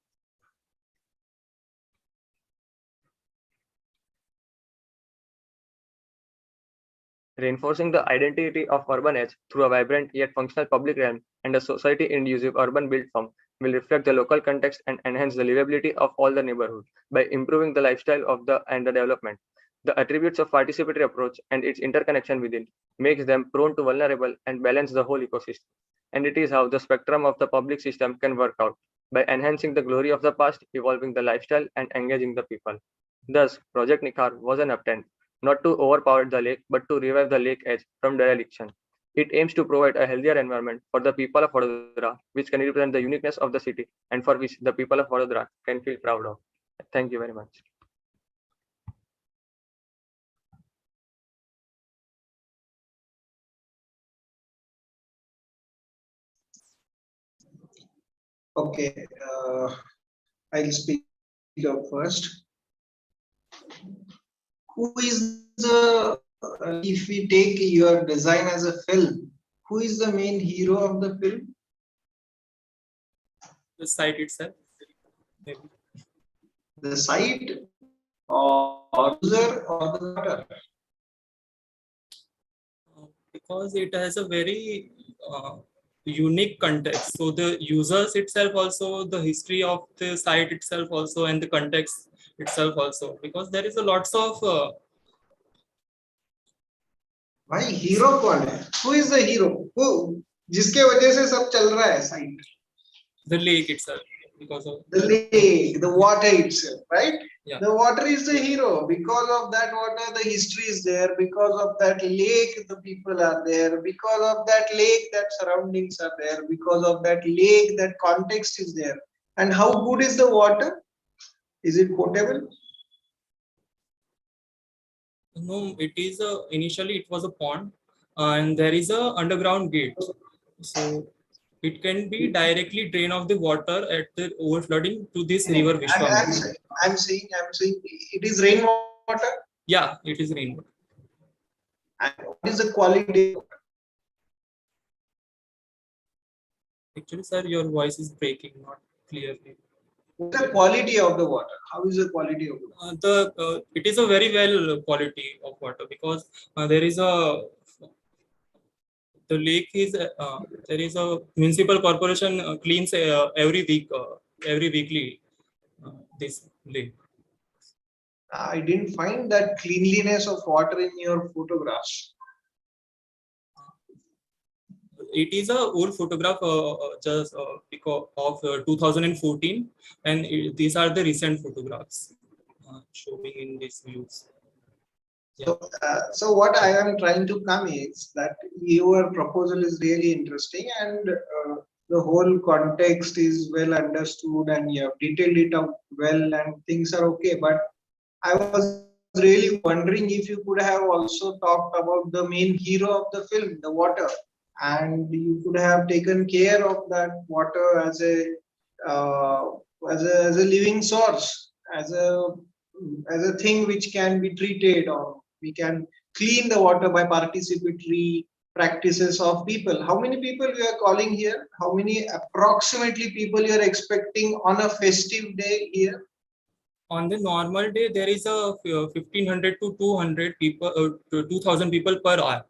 Reinforcing the identity of urban edge through a vibrant yet functional public realm and a society-inclusive urban built form will reflect the local context and enhance the livability of all the neighborhood by improving the lifestyle of the development. The attributes of participatory approach and its interconnection within makes them prone to vulnerable and balance the whole ecosystem. And it is how the spectrum of the public system can work out by enhancing the glory of the past, evolving the lifestyle, and engaging the people. Thus, Project Nikhar was an attempt not to overpower the lake, but to revive the lake edge from dereliction. It aims to provide a healthier environment for the people of Vadodara, which can represent the uniqueness of the city and for which the people of Vadodara can feel proud of. Thank you very much. Okay, I'll speak up first. Who is the, if we take your design as a film, who is the main hero of the film? The site itself. Maybe. The site or user or the water? Because it has a very unique context. So the users itself also, the history of the site itself also, and the context itself also. Because there is a lots of भाई hero कौन है? Who is the hero? Who जिसके वजह से सब चल रहा है site? the lake itself, because of The lake, the water itself, right? Yeah. The water is the hero. Because of that water, the history is there. Because of that lake, the people are there. Because of that lake, that surroundings are there. Because of that lake, that context is there. And how good is the water? Is it potable? No, it is initially it was a pond, and there is a underground gate. So it can be directly drain off the water at the overflooding to this river Vishwamitra. I'm saying it is rainwater. Yeah, it is rainwater. And what is the quality? Actually, sir, your voice is breaking, not clearly. What's the quality of the water? How is the quality of the water? It is a very well quality of water, because there is a the lake is there is a municipal corporation cleans every week, every weekly this lake. I didn't find that cleanliness of water in your photographs. It is a old photograph just because of 2014, and these are the recent photographs showing in these views. Yeah. So what I am trying to come is that your proposal is really interesting, and the whole context is well understood, and you have detailed it out well, and things are okay. But I was really wondering if you could have also talked about the main hero of the film, the water, and you could have taken care of that water as a living source, as a thing which can be treated, or we can clean the water by participatory practices of people. How many people we are calling here? How many approximately people you are expecting on a festive day here? On the normal day, there is a 1500 to 200 people, 2000 people per hour.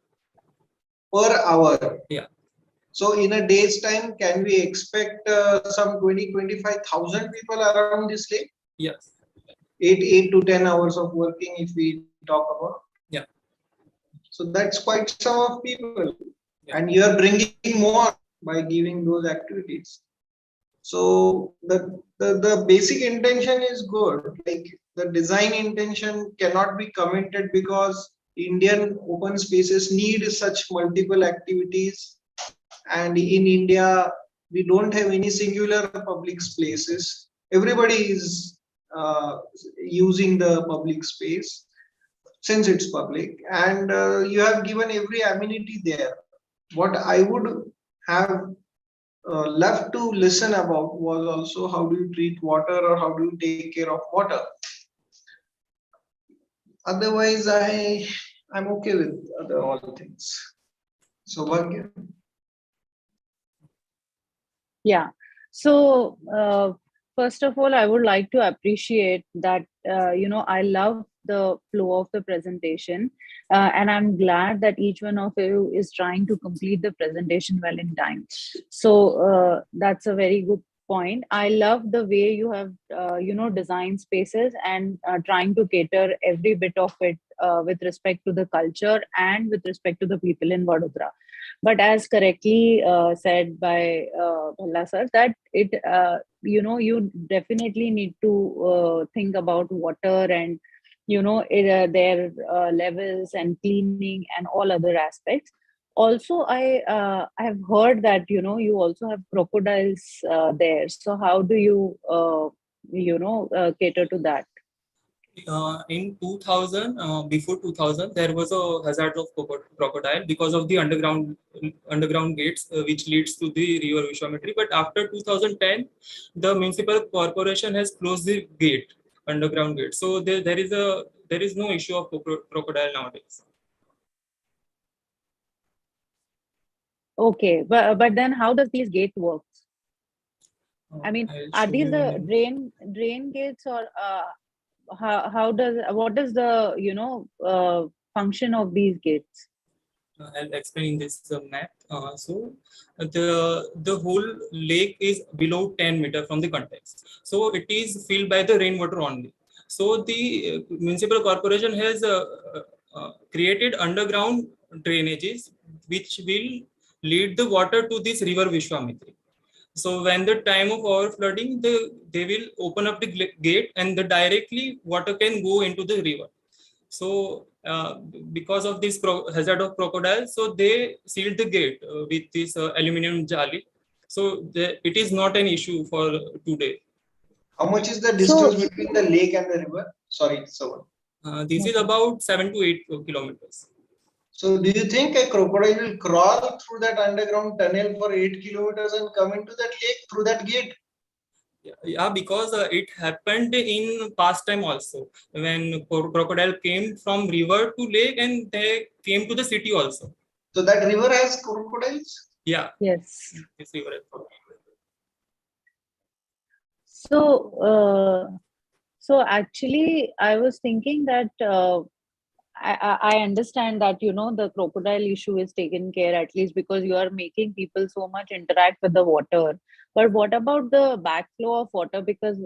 Per hour? Yeah. So in a day's time, can we expect some 20-25,000 people around this lake? Yes. 8 to 10 hours of working, if we talk about. Yeah. So that's quite some of people. Yeah. And you are bringing more by giving those activities. So the basic intention is good. Like the design intention cannot be commented, because Indian open spaces need such multiple activities. And in India, we don't have any singular public spaces. Everybody is using the public space since it's public, and you have given every amenity there. What I would have loved to listen about was also how do you treat water, or how do you take care of water. Otherwise, I'm okay with all things. So Bhagya. Yeah. So, first of all, I would like to appreciate that, I love the flow of the presentation. And I'm glad that each one of you is trying to complete the presentation well in time. So that's a very good point. I love the way you have, designed spaces and trying to cater every bit of it with respect to the culture and with respect to the people in Vadodara. But as correctly said by Bhalla sir, that you definitely need to think about water and their levels and cleaning and all other aspects. Also, I have heard that you also have crocodiles there. So how do you cater to that? In 2000, before 2000, there was a hazard of crocodile because of the underground gates which leads to the river Vishwamitri. But after 2010, the municipal corporation has closed the gate, underground gate. So there is no issue of crocodile nowadays. Okay, but then how does these gates work? I mean, I'll are show these you the in- drain gates, or what is the function of these gates? I'll explain in this map. The whole lake is below 10 meter from the context. So it is filled by the rainwater only. So the municipal corporation has created underground drainages which will lead the water to this river Vishwamitri. So when the time of overflooding, they will open up the gate and the directly water can go into the river. So because of this hazard of crocodile, so they sealed the gate with this aluminum jali. So it is not an issue for today. How much is the distance between the lake and the river? Sorry, so this is about 7 to 8 kilometers. So do you think a crocodile will crawl through that underground tunnel for 8 kilometers and come into that lake through that gate? Yeah, because it happened in past time also, when crocodile came from river to lake and they came to the city also. So that river has crocodiles? Yeah. Yes. This river has crocodiles. So actually, I was thinking that I understand that the crocodile issue is taken care, at least because you are making people so much interact with the water. But what about the backflow of water? Because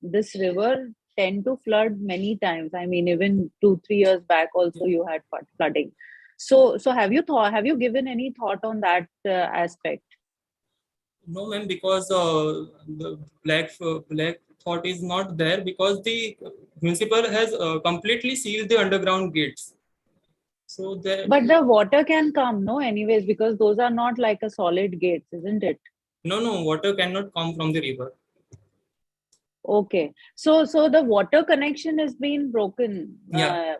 this river tend to flood many times. I mean, even 2-3 years back, also you had flooding. So have you given any thought on that aspect? No, ma'am, because the black thought is not there because the municipal has completely sealed the underground gates. So But the water can come, no, anyways, because those are not like a solid gates, isn't it? no, water cannot come from the river. Okay, so the water connection has been broken. Yeah.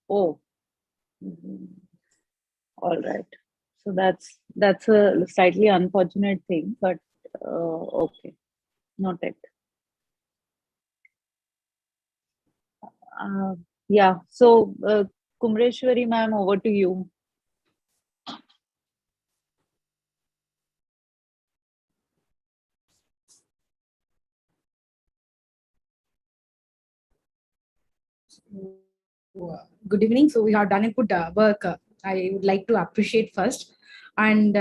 Oh, mhm. All right. So that's a slightly unfortunate thing, but okay, noted. Yeah. So Kumreshwari ma'am, over to you. Good evening. So we have done a good work. I would like to appreciate first. And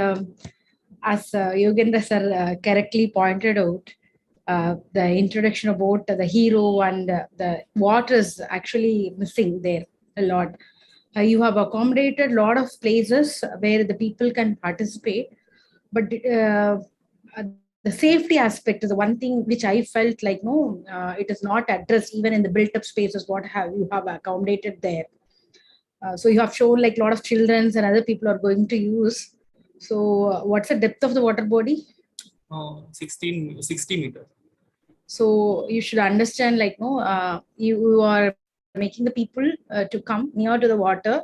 as Yogendra sir correctly pointed out, the introduction about the hero and the what is actually missing there a lot. You have accommodated a lot of places where the people can participate, but the safety aspect is the one thing which I felt like it is not addressed even in the built-up spaces. What have you have accommodated there? So you have shown like a lot of childrens and other people are going to use. So what's the depth of the water body? 60 meters. So you should understand like you are making the people to come near to the water.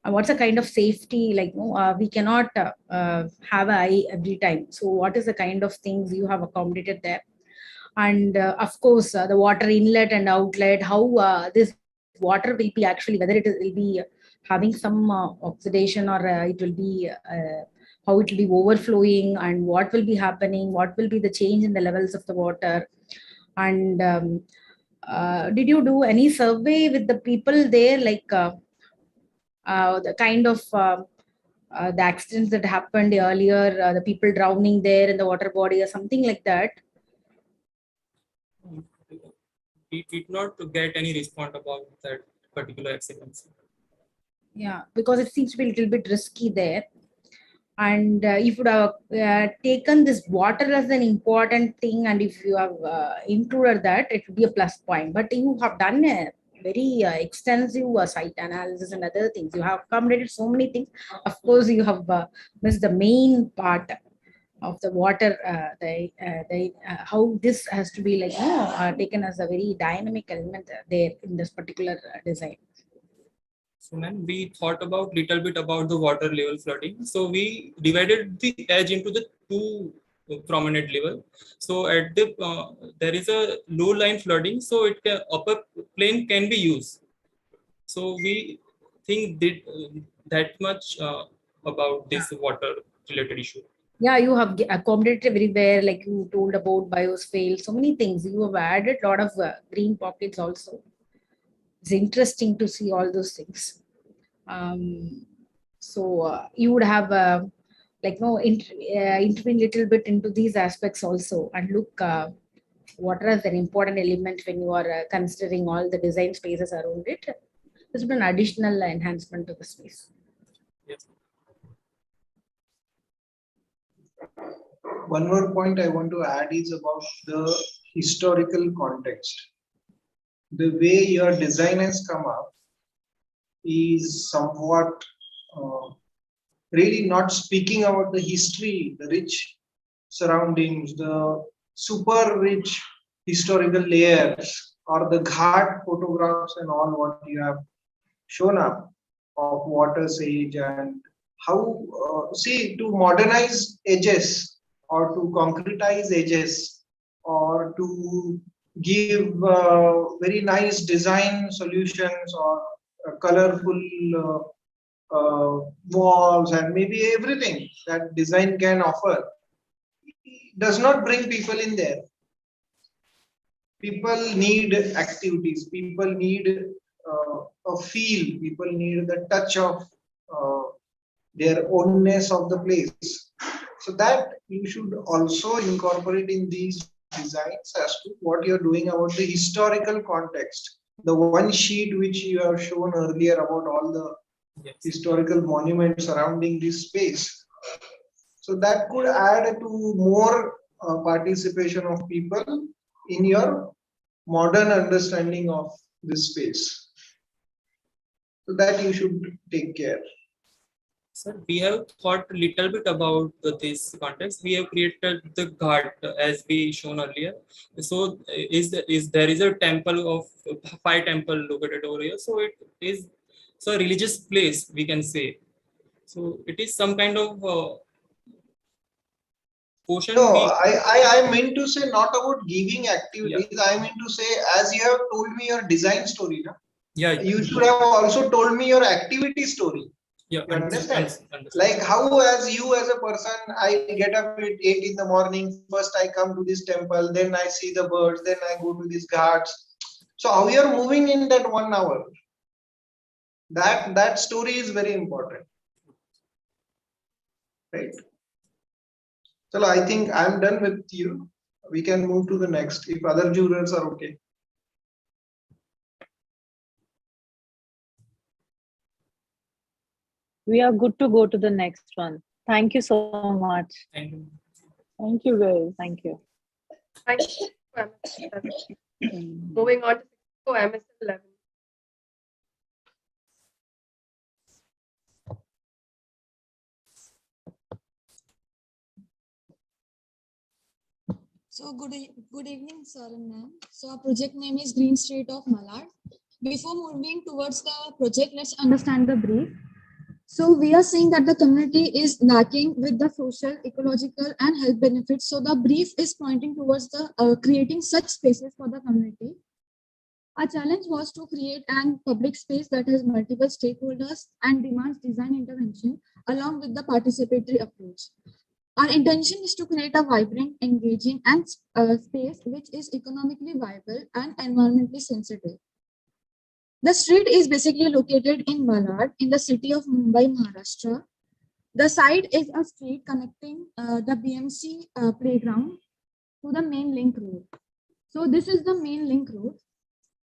What's the kind of safety like we cannot have an eye every time. So what is the kind of things you have accommodated there? And of course the water inlet and outlet, how this water will be actually, whether will be having some oxidation or it will be how it will be overflowing, and what will be happening, what will be the change in the levels of the water. And did you do any survey with the people there, like the kind of the accidents that happened earlier, the people drowning there in the water body or something like that? We did not get any response about that particular accident. Yeah, because it seems to be a little bit risky there. And if you have taken this water as an important thing, and if you have included that, it would be a plus point. But you have done very extensive site analysis and other things. You have accommodated so many things. Of course, you have missed the main part of the water, how this has to be like, taken as a very dynamic element there in this particular design. So ma'am, we thought about little bit about the water level flooding. So we divided the edge into the two prominent level. So at the there is a low line flooding, so it can, upper plane can be used. So we think that much about this water related issue. Yeah, you have accommodated everywhere, like you told about biosphere, so many things. You have added a lot of green pockets also. It's interesting to see all those things. So you would have like intervene little bit into these aspects also, and look what are the important element when you are considering all the design spaces around it. This would be an additional enhancement to the space. Yes. One more point I want to add is about the historical context. The way your design has come up is somewhat really not speaking about the history, the rich surroundings, the super rich historical layers, or the ghat photographs and all what you have shown up of water's age and how, see, to modernize edges or to concretize edges or to give very nice design solutions or colorful walls and maybe everything that design can offer does not bring people in there. People need activities, people need a feel, people need the touch of their ownness of the place. So that you should also incorporate in these designs as to what you're doing about the historical context. The one sheet which you have shown earlier about all the historical monuments surrounding this space. So that could add to more participation of people in your modern understanding of this space. So that you should take care. Sir, we have thought a little bit about this context. We have created the ghat as we shown earlier. So there is a temple of 5 temple located over here. So it is a religious place, we can say. So it is some kind of portion. No, I meant to say not about giving activities. Yeah. I meant to say, as you have told me your design story, no? Yeah. You should have also told me your activity story. Yeah, you understand? Understand. Like how, as you as a person, I get up at 8 in the morning. First, I come to this temple, then I see the birds, then I go to these ghats. So how you are moving in that 1 hour? That story is very important, right? So I think I'm done with you. We can move to the next if other jurors are okay. We are good to go to the next one. Thank you so much. Thank you. Thank you, guys. Thank you. Thank you. Moving on to MSL 11. So good evening, sir and ma'am. So our project name is Green Street of Malad. Before moving towards the project, let's understand the brief. So we are seeing that the community is lacking with the social, ecological, and health benefits. So the brief is pointing towards the creating such spaces for the community. Our challenge was to create an public space that has multiple stakeholders and demands design intervention along with the participatory approach. Our intention is to create a vibrant, engaging, and space which is economically viable and environmentally sensitive. The street is basically located in Malad in the city of Mumbai, Maharashtra. The site is a street connecting the BMC playground to the main link road. So this is the main link road,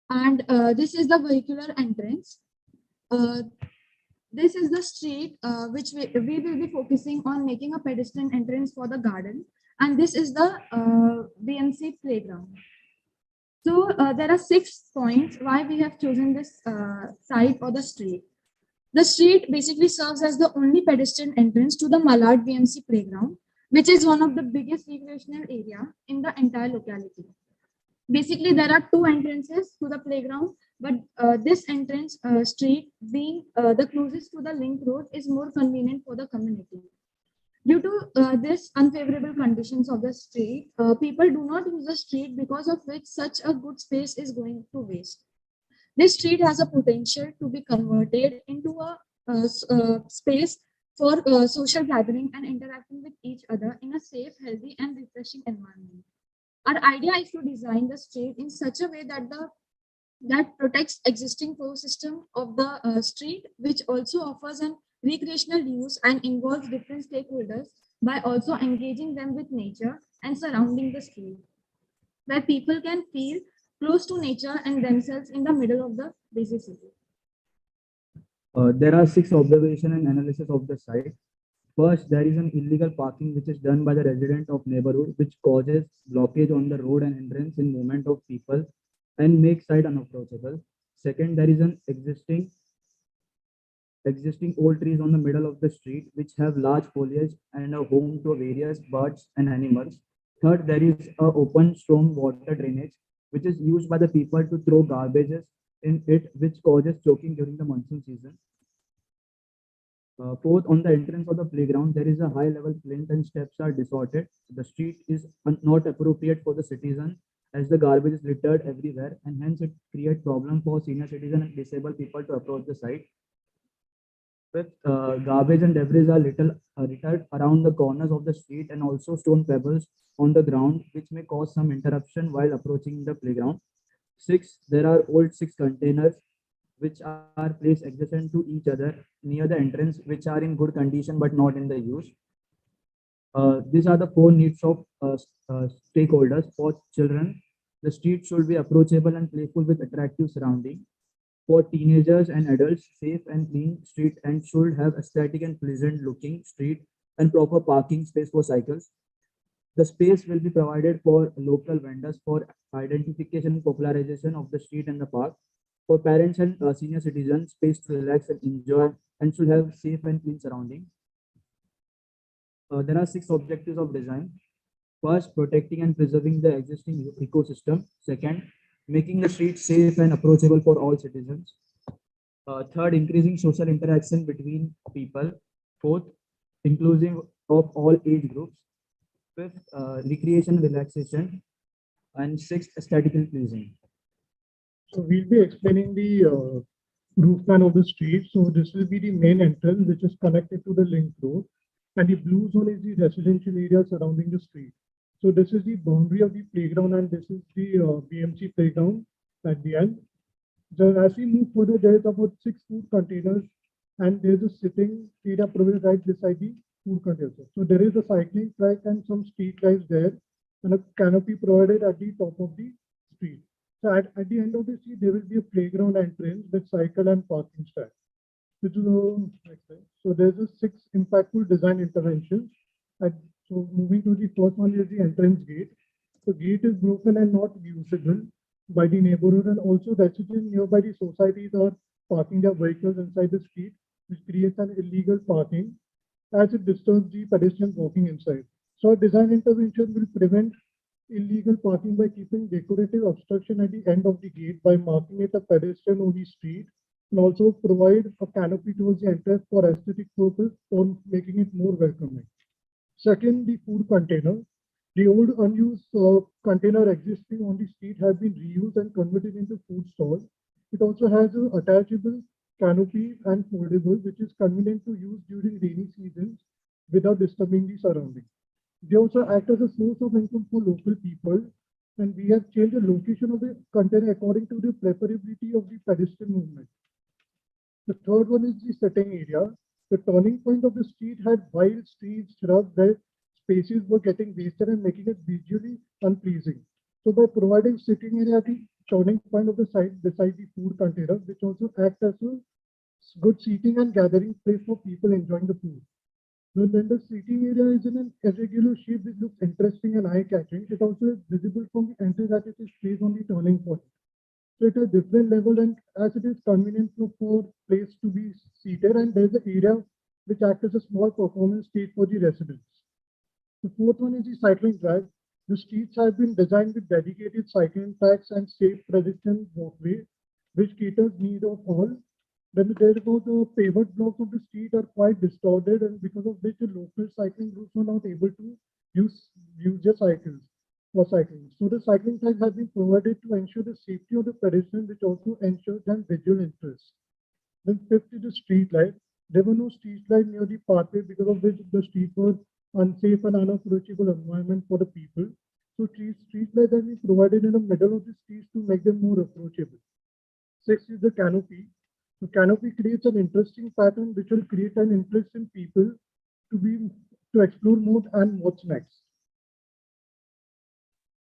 and this is the vehicular entrance. This is the street which we will be focusing on making a pedestrian entrance for the garden, and this is the BMC playground. So there are 6 points why we have chosen this site or the street. The street basically serves as the only pedestrian entrance to the Malad VMC playground, which is one of the biggest recreational area in the entire locality. Basically, there are two entrances to the playground, but this entrance street being the closest to the link road is more convenient for the community. Due to this unfavorable conditions of the street, people do not use the street, because of which such a good space is going to waste. This street has a potential to be converted into a space for social gathering and interacting with each other in a safe, healthy, and refreshing environment. Our idea is to design the street in such a way that protects existing flow system of the street, which also offers an recreational use and involves different stakeholders by also engaging them with nature and surrounding the street, where people can feel close to nature and themselves in the middle of the busy city. There are 6 observation and analysis of the site. First, there is an illegal parking which is done by the resident of neighborhood, which causes blockage on the road and entrance in movement of people and makes site unapproachable. Second, there is an existing old trees on the middle of the street, which have large foliage and a home to various birds and animals. Third, there is a open storm water drainage, which is used by the people to throw garbages in it, which causes choking during the monsoon season. Fourth, on the entrance of the playground, there is a high level plinth and steps are distorted. The street is not appropriate for the citizen, as the garbage is littered everywhere, and hence it creates problem for senior citizen and disabled people to approach the site. Fifth, garbage and debris are littered around the corners of the street, and also stone pebbles on the ground, which may cause some interruption while approaching the playground. Six, there are old six containers which are placed adjacent to each other near the entrance, which are in good condition but not in the use. These are the 4 needs of stakeholders. For children, the street should be approachable and playful with attractive surrounding. For teenagers and adults, safe and clean street and should have aesthetic and pleasant looking street and proper parking space for cycles. The space will be provided for local vendors for identification and popularization of the street and the park. For parents and senior citizens, space to relax and enjoy and should have safe and clean surroundings. There are 6 objectives of design. First, protecting and preserving the existing ecosystem. Second, making the street safe and approachable for all citizens. Third, increasing social interaction between people. Fourth, inclusive of all age groups. Fifth, recreation and relaxation. And sixth, aesthetical pleasing. So we'll be explaining the roof plan of the street. So this will be the main entrance, which is connected to the link road. And the blue zone is the residential area surrounding the street. So this is the boundary of the playground, and this is the BMC playground at the end. Then as we move further, there is about 6 food containers, and there's a sitting area provided right beside the food containers. So there is a cycling track and some street lights there, and a canopy provided at the top of the street. So at the end of the street, there will be a playground entrance with cycle and parking stand. So there's a 6 impactful design interventions. So moving to the first one is the entrance gate. The gate is broken and not usable by the neighborhood, and also residents nearby the societies are parking their vehicles inside the street, which creates an illegal parking as it disturbs the pedestrians walking inside. So a design intervention will prevent illegal parking by keeping decorative obstruction at the end of the gate by marking it a pedestrian-only street, and also provide a canopy towards the entrance for aesthetic purpose or making it more welcoming. Second, the food container. The old unused container existing on the street have been reused and converted into food stall. It also has an attachable canopy and foldable, which is convenient to use during rainy seasons without disturbing the surroundings. They also act as a source of income for local people, and we have changed the location of the container according to the preferability of the pedestrian movement. The third one is the sitting area. The turning point of the street had wild trees, shrubs where spaces were getting wasted and making it visually unpleasing. So by providing sitting area at the turning point of the site beside the food container, which also acts as a good seating and gathering place for people enjoying the food. When the seating area is in an irregular shape, it looks interesting and eye-catching. It also is visible from the entry that it is placed on the turning point. So it has different level, and as it is convenient for place to be seated, and there's an area which acts as a small performance stage for the residents. The fourth one is the cycling track. The streets have been designed with dedicated cycling tracks and safe pedestrian walkway, which caters need of all. Then therefore the pavement blocks of the street are quite distorted, and because of which the local cycling groups are not able to use their cycles for cycling. So the cycling tracks have been provided to ensure the safety of the pedestrian, which also ensures them visual interest. Then fifth is the street light. There were no street light near the pathway, because of which the street was unsafe and unapproachable environment for the people. So street lights have been provided in the middle of the streets to make them more approachable. Sixth is the canopy. The canopy creates an interesting pattern which will create an interest in people to explore more and what's next.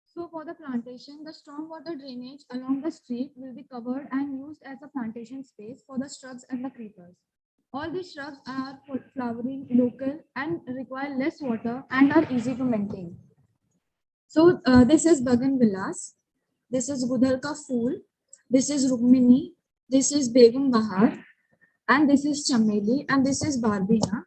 So for the plantation, the stormwater drainage along the street will be covered and used as a plantation space for the shrubs and the creepers. All these shrubs are flowering, local, and require less water and are easy to maintain. So this is Bougainvillas, this is Gudal ka Phool, this is Rukmini, this is Begum Bahar, and this is Chameli, and this is Barbina.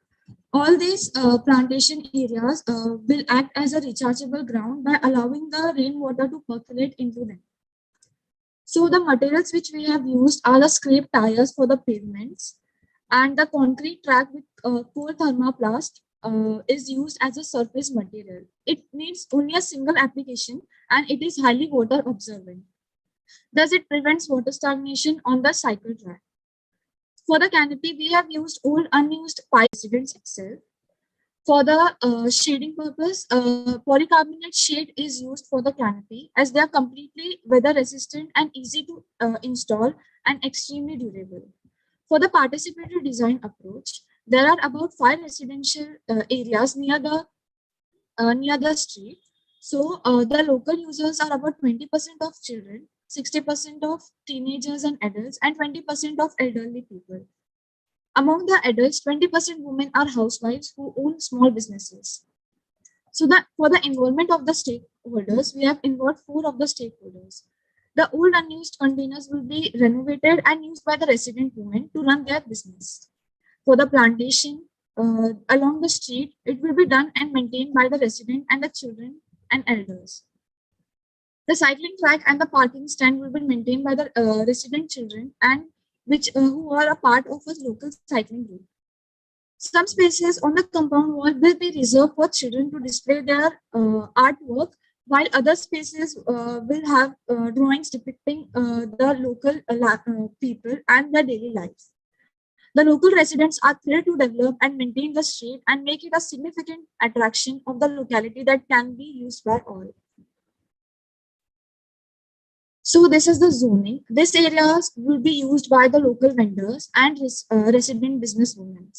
All these plantation areas will act as a rechargeable ground by allowing the rainwater to percolate into them. So the materials which we have used are the scraped tires for the pavements, and the concrete track with coal thermoplast is used as a surface material. It needs only a single application, and it is highly water absorbent. Thus, it prevents water stagnation on the cycle track. For the canopy, we have used old unused pipe residents itself. For the shading purpose, polycarbonate shade is used for the canopy, as they are completely weather resistant and easy to install and extremely durable. For the participatory design approach, there are about 5 residential areas near the street. So the local users are about 20% of children, 60% of teenagers and adults, and 20% of elderly people. Among the adults, 20% women are housewives who own small businesses. So for the involvement of the stakeholders, we have involved 4 of the stakeholders. The old unused containers will be renovated and used by the resident women to run their business. For the plantation along the street, it will be done and maintained by the resident and the children and elders. The cycling track and the parking stand will be maintained by the resident children and who are a part of a local cycling group. Some spaces on the compound wall will be reserved for children to display their artwork, while other spaces will have drawings depicting the local people and their daily lives. The local residents are thrilled to develop and maintain the street and make it a significant attraction of the locality that can be used by all. So this is the zoning. These areas will be used by the local vendors and resident businesswomen.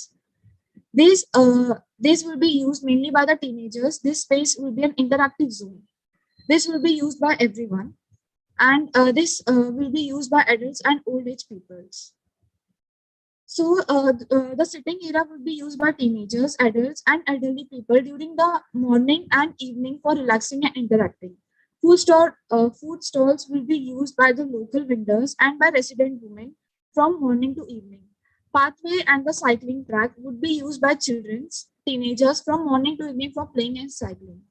These will be used mainly by the teenagers. This space will be an interactive zone. This will be used by everyone, and this will be used by adults and old age peoples. So the sitting area will be used by teenagers, adults, and elderly people during the morning and evening for relaxing and interacting. Food stalls will be used by the local vendors and by resident women from morning to evening. Pathway and the cycling track would be used by children, teenagers from morning to evening for playing and cycling.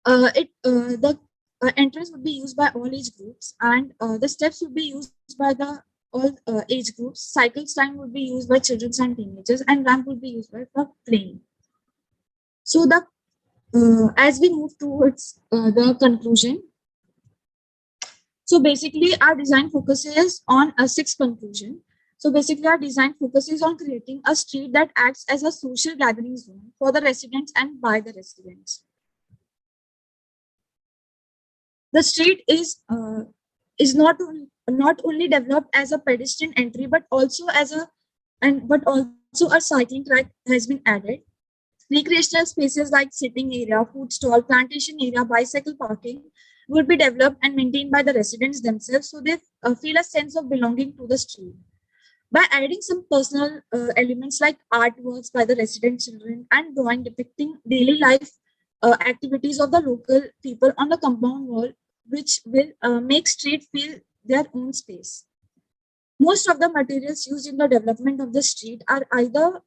The entrance would be used by all age groups, and the steps would be used by the all age groups. Cycle stand would be used by children and teenagers, and ramp would be used for playing. So as we move towards the conclusion, so basically our design focuses on a 6 conclusion. So basically our design focuses on creating a street that acts as a social gathering zone for the residents and by the residents. The street is not only developed as a pedestrian entry, but also a cycling track has been added. Recreational spaces like sitting area, food stall, plantation area, bicycle parking would be developed and maintained by the residents themselves, so they feel a sense of belonging to the street. By adding some personal elements like artworks by the resident children and drawing depicting daily life activities of the local people on the compound wall, which will make street feel their own space. Most of the materials used in the development of the street are either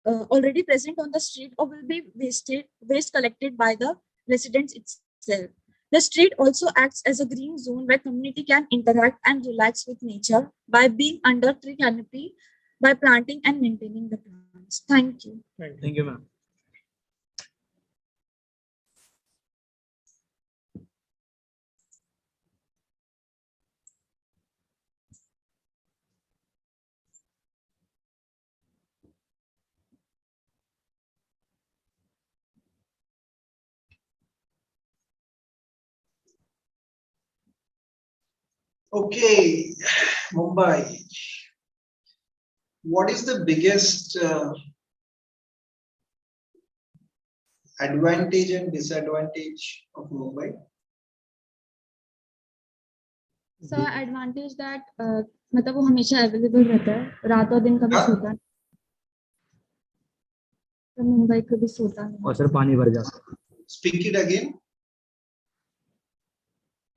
already present on the street or will be waste collected by the residents itself. The street also acts as a green zone where community can interact and relax with nature by being under tree canopy by planting and maintaining the plants. Thank you. Thank you, ma'am. Okay, Mumbai. What is the biggest advantage and disadvantage of Mumbai? So advantage that मतलब वो हमेशा available रहता है, रात और दिन कभी सोता नहीं, तो मुंबई कभी सोता नहीं. और सर पानी भर जाता है. Speak it again.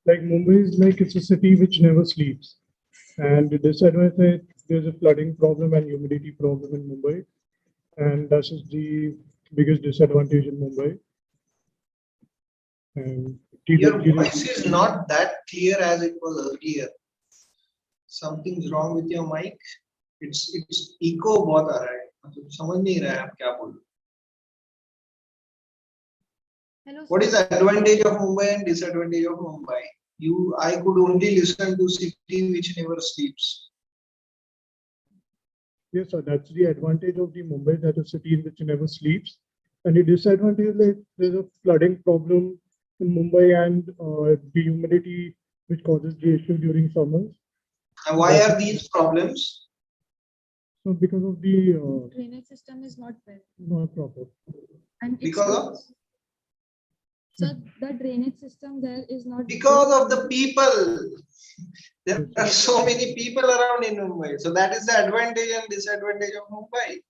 Like Mumbai is like it's a city which never sleeps, and the disadvantage there's a flooding problem and humidity problem in Mumbai, and that is the biggest disadvantage in Mumbai. And your voice is not that clear as it was earlier. Something's wrong with your mic. It's echo बहुत आ रहा है. मतलब समझ नहीं रहा है आप क्या बोल रहे हो. Hello. What is the advantage of Mumbai and disadvantage of Mumbai? I could only listen to city which never sleeps. Yes, sir. That's the advantage of the Mumbai, that is a city in which never sleeps. And the disadvantage is like there's a flooding problem in Mumbai and the humidity which causes the issue during summers. And why are these problems? So because of the Drainage system is not well. not proper. And Because of? So the drainage system there is not. Because of the people. There are so many people around in Mumbai. So that is the advantage and disadvantage of Mumbai.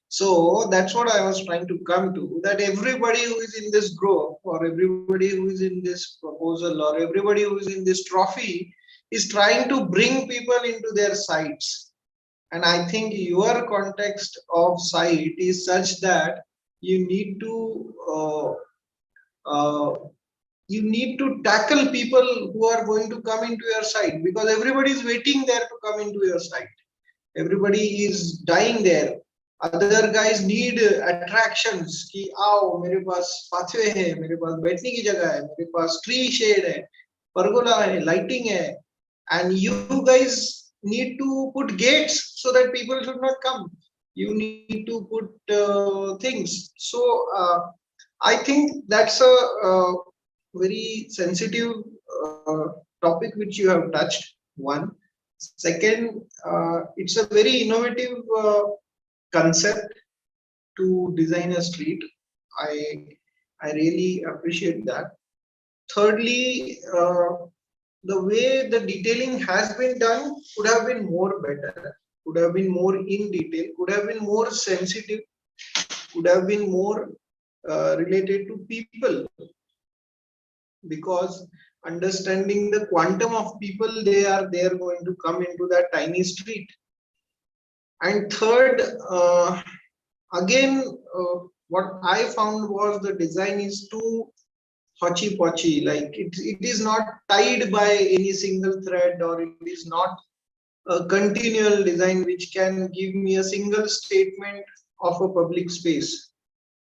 So that's what I was trying to come to, that everybody who is in this group or everybody who is in this proposal or everybody who is in this trophy is trying to bring people into their sites. And I think your context of site is such that you need to tackle people who are going to come into your site, because everybody is waiting there to come into your site. Everybody is dying there. Other guys need attractions कि आओ मेरे पास pathway है, मेरे पास बैठने की जगह है, मेरे पास tree shade है, pergola है, lighting है, and you guys need to put gates so that people should not come. You need to put things. So I think that's a very sensitive topic which you have touched. One. Second, it's a very innovative concept to design a street. I really appreciate that. Thirdly, the way the detailing has been done could have been more better, could have been more in detail, could have been more sensitive, could have been more related to people, because understanding the quantum of people they are going to come into that tiny street. And third, again, what I found was the design is too hotchy-potchy, like it is not tied by any single thread, or it is not a continual design which can give me a single statement of a public space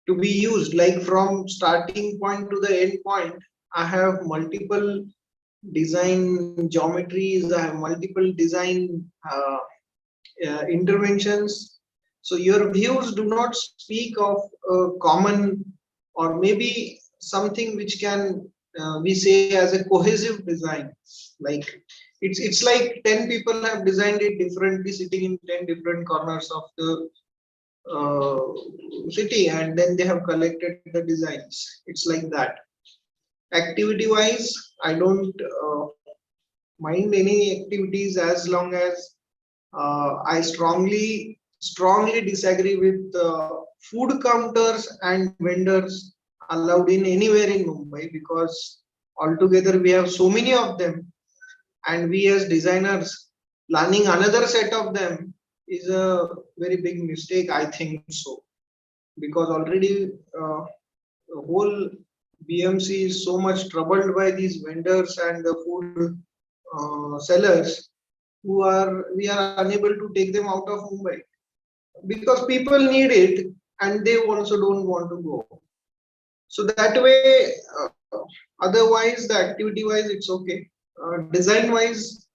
to be used. Like from starting point to the end point, I have multiple design geometries, I have multiple design interventions. So your views do not speak of a common, or maybe something which can we say as a cohesive design. Like it's like 10 people have designed it differently, sitting in 10 different corners of the city, and then they have collected the designs. It's like that. Activity wise, I don't mind any activities as long as I strongly disagree with food counters and vendors allowed in anywhere in Mumbai, because altogether we have so many of them, and we as designers planning another set of them is a very big mistake, I think so, because already the whole BMC is so much troubled by these vendors and the food sellers, we are unable to take them out of Mumbai because people need it and they also don't want to go. So that way, otherwise the activity wise it's okay. Design wise,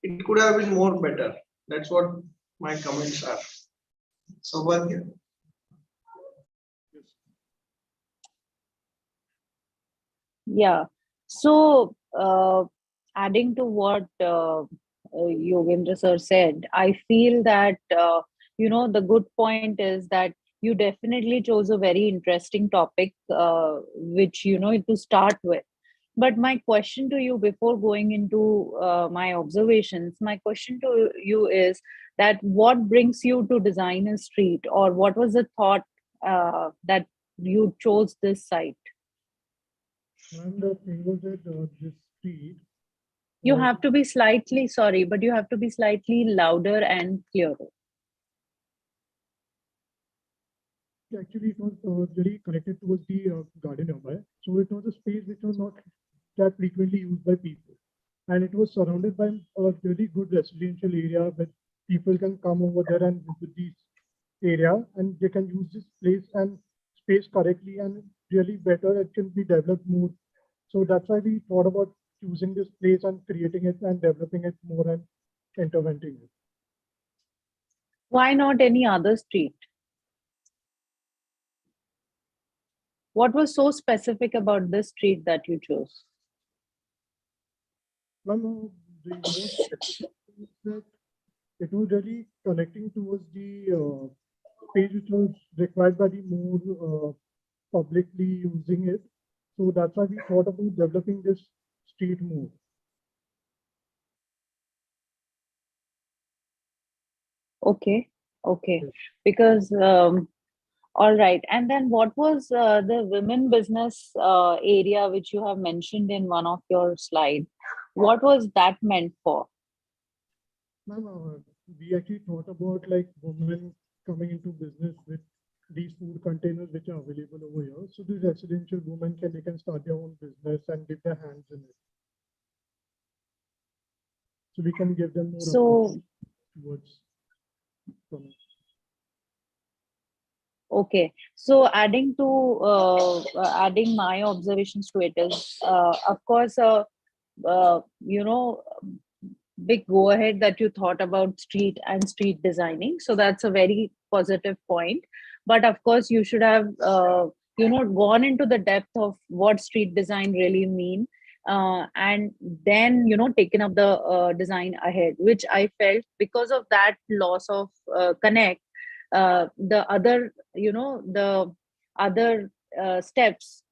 it could have been more better. That's what my comments are. So one here. Yeah. So, adding to what Yogendra sir said, I feel that, the good point is that you definitely chose a very interesting topic, which, to start with. But my question to you before going into my observations, my question to you is that what brings you to design a street, or what was the thought that you chose this site? And the thing was that this street, You have to be slightly, sorry, but you have to be slightly louder and clearer. actually it was really connected towards the garden nearby. So it was a space which was not that frequently used by people. And it was surrounded by a really good residential area where people can come over there and visit this area, and they can use this place and space correctly, and really better it can be developed more. So that's why we thought about choosing this place and creating it and developing it more and interventing it. Why not any other street? What was so specific about this street that you chose? Well, the most specific thing is that it was really connecting towards the page which was required by the more publicly using it. So that's why we thought about developing this street more. Okay, okay. Because, all right. And then what was the women business area which you have mentioned in one of your slides? What was that meant for? Ma'am, we actually thought about like women coming into business with these food containers which are available over here. So the residential women they can start their own business and dip their hands in it. So we can give them more So, towards from it. okay. So adding my observations to it is, of course, big go ahead that you thought about street and street designing. So that's a very positive point. But of course, you should have gone into the depth of what street design really mean, and then taken up the design ahead, which I felt because of that loss of connect. The other steps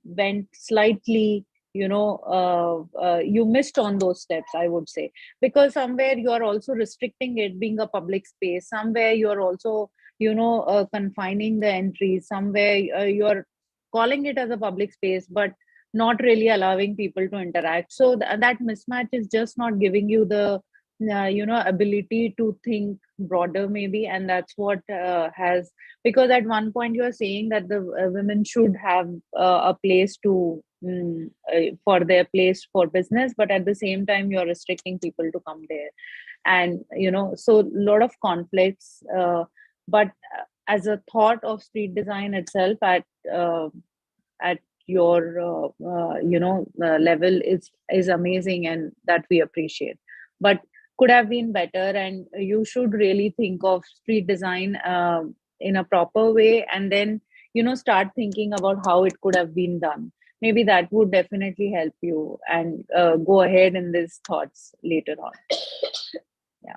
went slightly, you missed on those steps, I would say, because somewhere you are also restricting it being a public space, somewhere you are also confining the entries, somewhere you're calling it as a public space but not really allowing people to interact. So that mismatch is just not giving you the ability to think broader maybe, and that's what has, because at one point you are saying that the women should have a place to for their place for business, but at the same time you're restricting people to come there, and so a lot of conflicts, but as a thought of street design itself at your level is amazing, and that we appreciate, but could have been better, and you should really think of street design in a proper way, and then start thinking about how it could have been done. Maybe that would definitely help you, and go ahead in these thoughts later on. Yeah.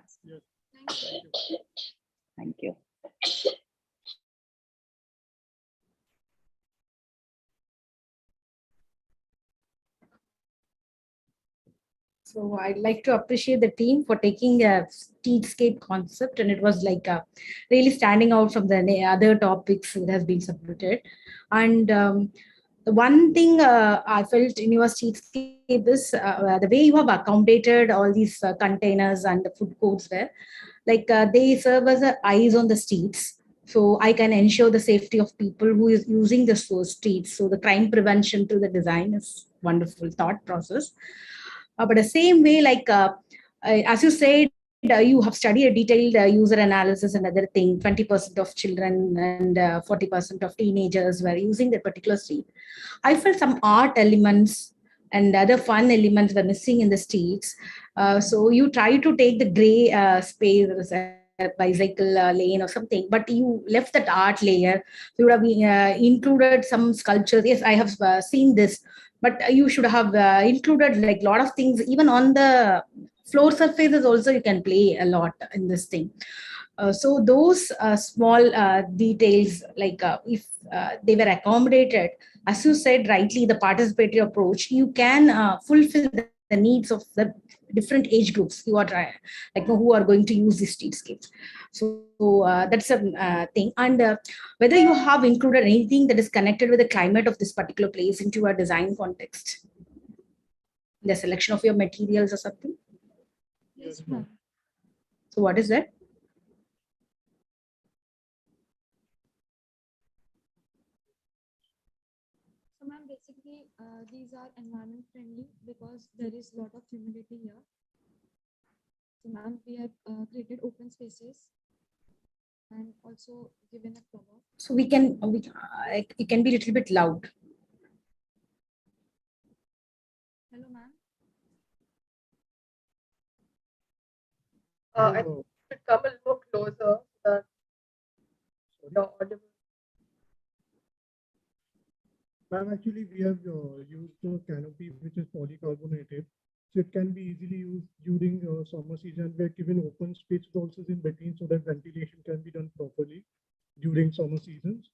Thank you. So I'd like to appreciate the team for taking a streetscape concept, and it was like really standing out from the other topics that has been submitted. And the one thing I felt in your streetscape is the way you have accommodated all these containers and the food courts there. Like they serve as eyes on the streets. So I can ensure the safety of people who is using the streets. So the crime prevention through the design is wonderful thought process. But the same way, like as you said, you have studied a detailed user analysis and other thing. 20% of children and 40% of teenagers were using that particular street. I felt some art elements and other fun elements were missing in the streets. So you try to take the gray space, a bicycle lane or something, but you left that art layer. You would have included some sculptures. Yes, I have seen this, but you should have included like a lot of things, even on the floor surfaces also you can play a lot in this thing. So those small details, like if they were accommodated, as you said rightly, the participatory approach, you can fulfill the needs of the different age groups who are like who are going to use these streetscapes. So that's a thing. And whether you have included anything that is connected with the climate of this particular place into a design context, the selection of your materials or something. Yes, ma'am. So what is that? So, ma'am, basically, these are environment friendly because there is a lot of humidity here. So, ma'am, we have created open spaces and also given a cover. So it can be a little bit loud. Hello, ma'am. I think you should come a little closer so that you're audible. Ma'am, actually, we have used a canopy which is polycarbonated, so it can be easily used during summer season. We are given open spaces also in between so that ventilation can be done properly during summer seasons.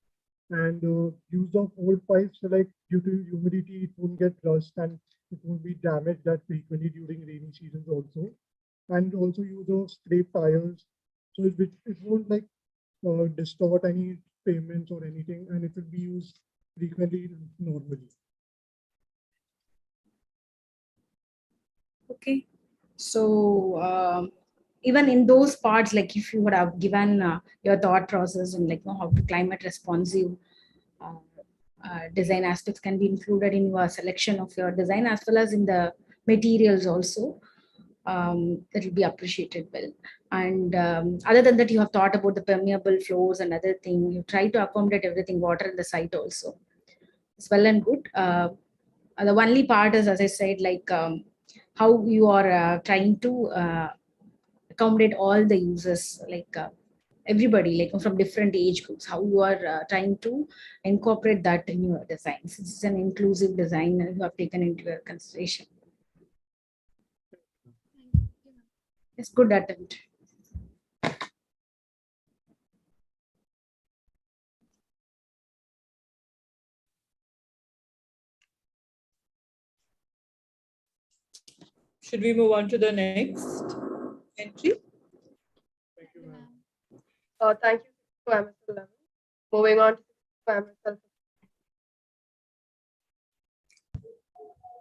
And use of old pipes, like due to humidity, it won't get rust and it won't be damaged that frequently during rainy seasons also. And also use of scrape tires, so it won't like distort any payments or anything, and it will be used frequently normally. Okay. So even in those parts, like if you would have given your thought process and like how to climate responsive design aspects can be included in your selection of your design as well as in the materials also, that will be appreciated well. And other than that, you have thought about the permeable floors and other thing. You try to accommodate everything, water in the site also. It's well and good. The only part is, as I said, like how you are trying to accommodate all the users, like everybody, like from different age groups, how you are trying to incorporate that in your designs. It's an inclusive design that you have taken into your consideration. It's good attempt. Should we move on to the next entry? Thank you, ma'am. Thank you to MSL 11. Moving on to MSL.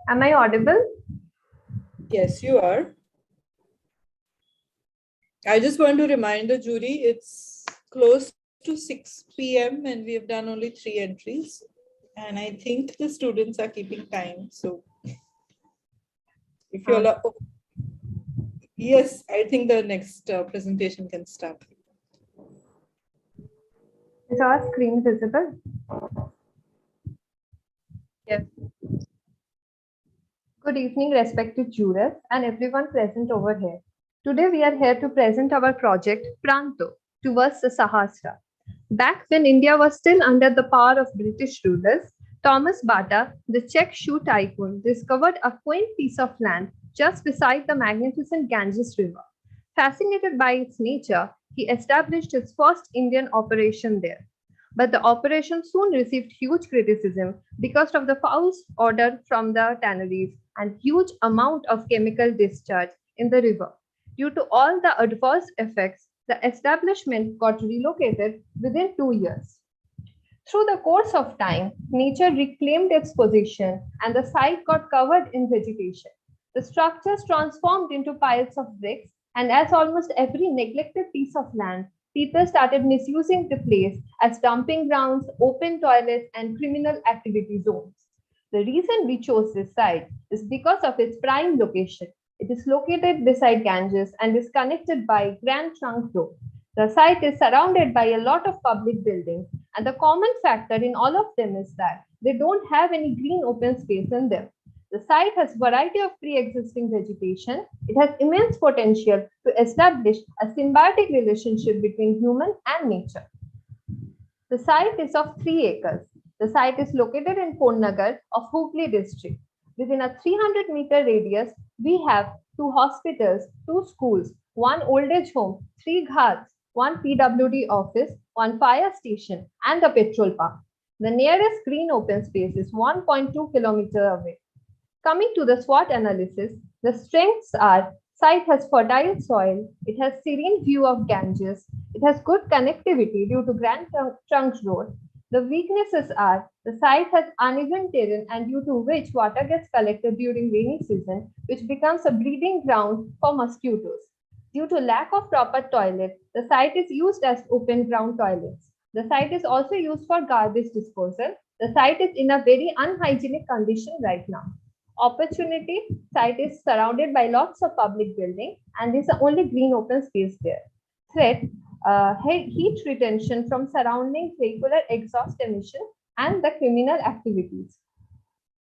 Am I audible? Yes, you are. I just want to remind the jury it's close to 6 p.m. and we have done only 3 entries. And I think the students are keeping time. So if you're yes, I think the next presentation can start. Is our screen visible? Yes. Good evening, respected jurors and everyone present over here. Today we are here to present our project Pranto towards the Sahasra. Back when India was still under the power of British rulers, Thomas Bata, the Czech shoe tycoon, discovered a quaint piece of land just beside the magnificent Ganges River. Fascinated by its nature, he established his first Indian operation there. But the operation soon received huge criticism because of the foul odor from the tanneries and huge amount of chemical discharge in the river. Due to all the adverse effects, the establishment got relocated within 2 years. Through the course of time, nature reclaimed its position and the site got covered in vegetation. The structures transformed into piles of bricks, and as almost every neglected piece of land, people started misusing the place as dumping grounds, open toilets, and criminal activity zones. The reason we chose this site is because of its prime location. It is located beside Ganges and is connected by Grand Trunk Road. The site is surrounded by a lot of public buildings, and the common factor in all of them is that they don't have any green open space in them. The site has variety of pre-existing vegetation. It has immense potential to establish a symbiotic relationship between human and nature. The site is of 3 acres. The site is located in Konnagar of Hooghly district. Within a 300-meter radius, we have 2 hospitals, 2 schools, 1 old age home, 3 ghats, 1 PWD office, 1 fire station, and a petrol pump. The nearest green open space is 1.2 kilometers away. Coming to the SWOT analysis, the strengths are site has fertile soil, it has serene view of Ganges, it has good connectivity due to Grand Trunk Road. The weaknesses are the site has uneven terrain and due to which water gets collected during rainy season, which becomes a breeding ground for mosquitoes. Due to lack of proper toilet, the site is used as open ground toilets. The site is also used for garbage disposal. The site is in a very unhygienic condition right now. Opportunity, site is surrounded by lots of public building and there's only green open space there. Threat, heat retention from surrounding vehicular exhaust emission and the criminal activities.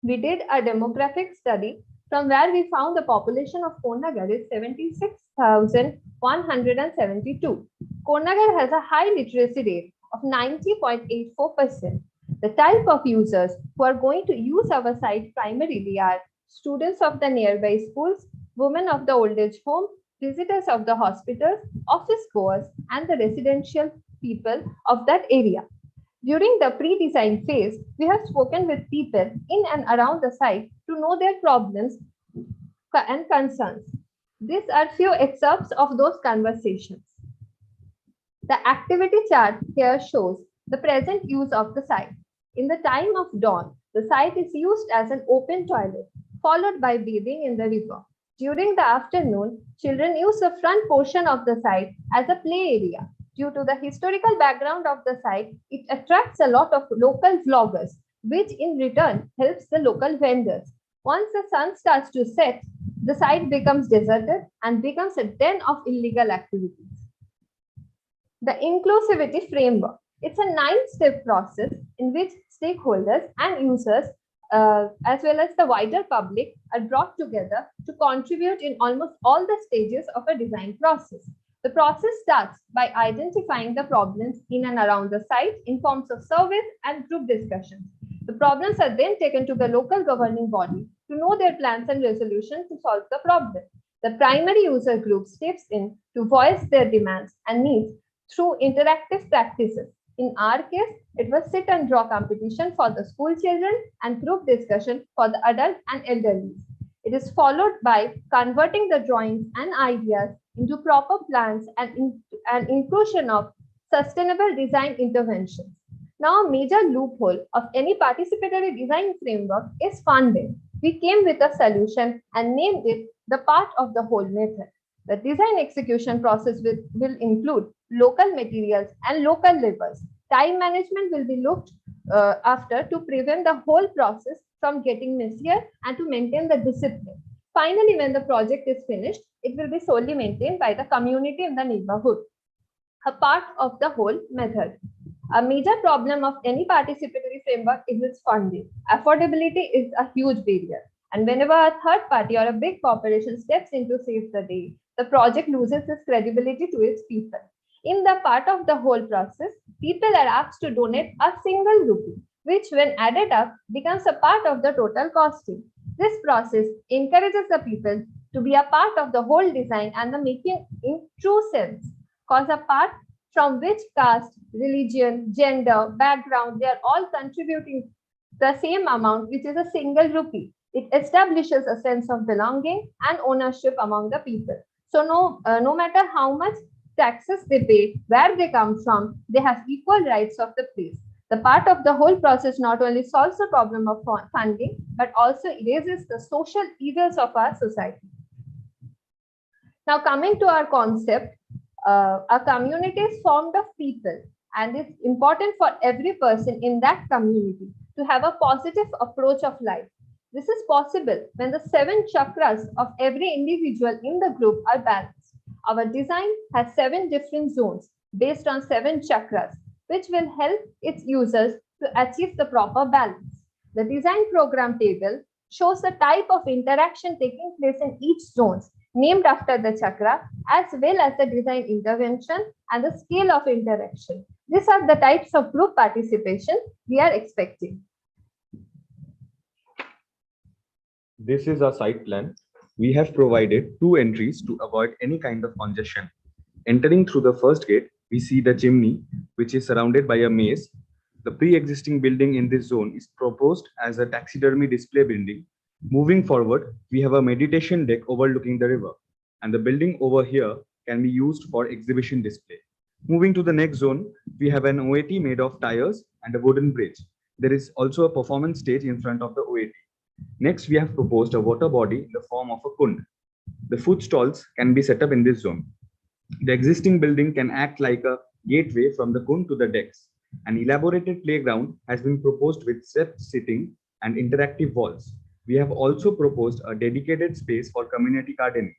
We did a demographic study from where we found the population of Konnagar is 76,172. Konnagar has a high literacy rate of 90.84%. The type of users who are going to use our site primarily are students of the nearby schools, women of the old age home, visitors of the hospitals, office goers, and the residential people of that area. During the pre-design phase, we have spoken with people in and around the site to know their problems and concerns. These are few excerpts of those conversations. The activity chart here shows the present use of the site. In the time of dawn, the site is used as an open toilet, followed by bathing in the river. During the afternoon, children use the front portion of the site as a play area. Due to the historical background of the site, it attracts a lot of local vloggers, which in return helps the local vendors. Once the sun starts to set, the site becomes deserted and becomes a den of illegal activities. The inclusivity framework. It's a 9-step process in which stakeholders and users, as well as the wider public, are brought together to contribute in almost all the stages of a design process. The process starts by identifying the problems in and around the site in forms of surveys and group discussions. The problems are then taken to the local governing body to know their plans and resolutions to solve the problem. The primary user group steps in to voice their demands and needs through interactive practices. In our case, it was sit and draw competition for the school children and group discussion for the adult and elderly. It is followed by converting the drawings and ideas into proper plans and inclusion of sustainable design interventions. Now, a major loophole of any participatory design framework is funding. We came with a solution and named it the part of the whole method. The design execution process will include local materials and local labors. Time management will be looked after to prevent the whole process from getting messier and to maintain the discipline. Finally, when the project is finished, it will be solely maintained by the community in the neighborhood. A part of the whole method. A major problem of any participatory framework is its funding. Affordability is a huge barrier. And whenever a third party or a big corporation steps in to save the day, the project loses its credibility to its people. In the part of the whole process, people are asked to donate a single rupee, which when added up becomes a part of the total costing. This process encourages the people to be a part of the whole design and the making in true sense. Cause a part from which caste, religion, gender, background, they are all contributing the same amount, which is a single rupee. It establishes a sense of belonging and ownership among the people. So no matter how much taxes they pay, where they come from, they have equal rights of the place. The part of the whole process not only solves the problem of funding, but also erases the social evils of our society. Now coming to our concept, a community is formed of people, and it's important for every person in that community to have a positive approach of life. This is possible when the 7 chakras of every individual in the group are balanced. Our design has 7 different zones based on 7 chakras, which will help its users to achieve the proper balance. The design program table shows the type of interaction taking place in each zone, named after the chakra, as well as the design intervention and the scale of interaction. These are the types of group participation we are expecting. This is our site plan. We have provided 2 entries to avoid any kind of congestion. Entering through the first gate, we see the chimney, which is surrounded by a maze. The pre-existing building in this zone is proposed as a taxidermy display building. Moving forward, we have a meditation deck overlooking the river, and the building over here can be used for exhibition display. Moving to the next zone, we have an OAT made of tires and a wooden bridge. There is also a performance stage in front of the OAT. Next, we have proposed a water body in the form of a kund. The food stalls can be set up in this zone. The existing building can act like a gateway from the kund to the decks. An elaborated playground has been proposed with stepped sitting and interactive walls. We have also proposed a dedicated space for community gardening.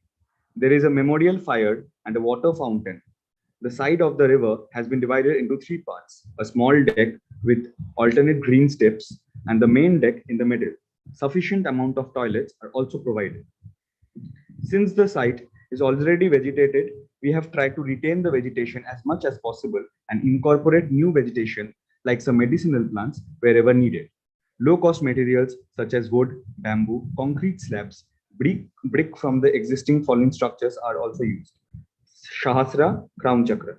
There is a memorial fire and a water fountain. The side of the river has been divided into 3 parts: a small deck with alternate green steps and the main deck in the middle. Sufficient amount of toilets are also provided. Since the site is already vegetated, we have tried to retain the vegetation as much as possible and incorporate new vegetation like some medicinal plants wherever needed. Low-cost materials such as wood, bamboo, concrete slabs, brick from the existing fallen structures are also used. Shahasra, Crown Chakra.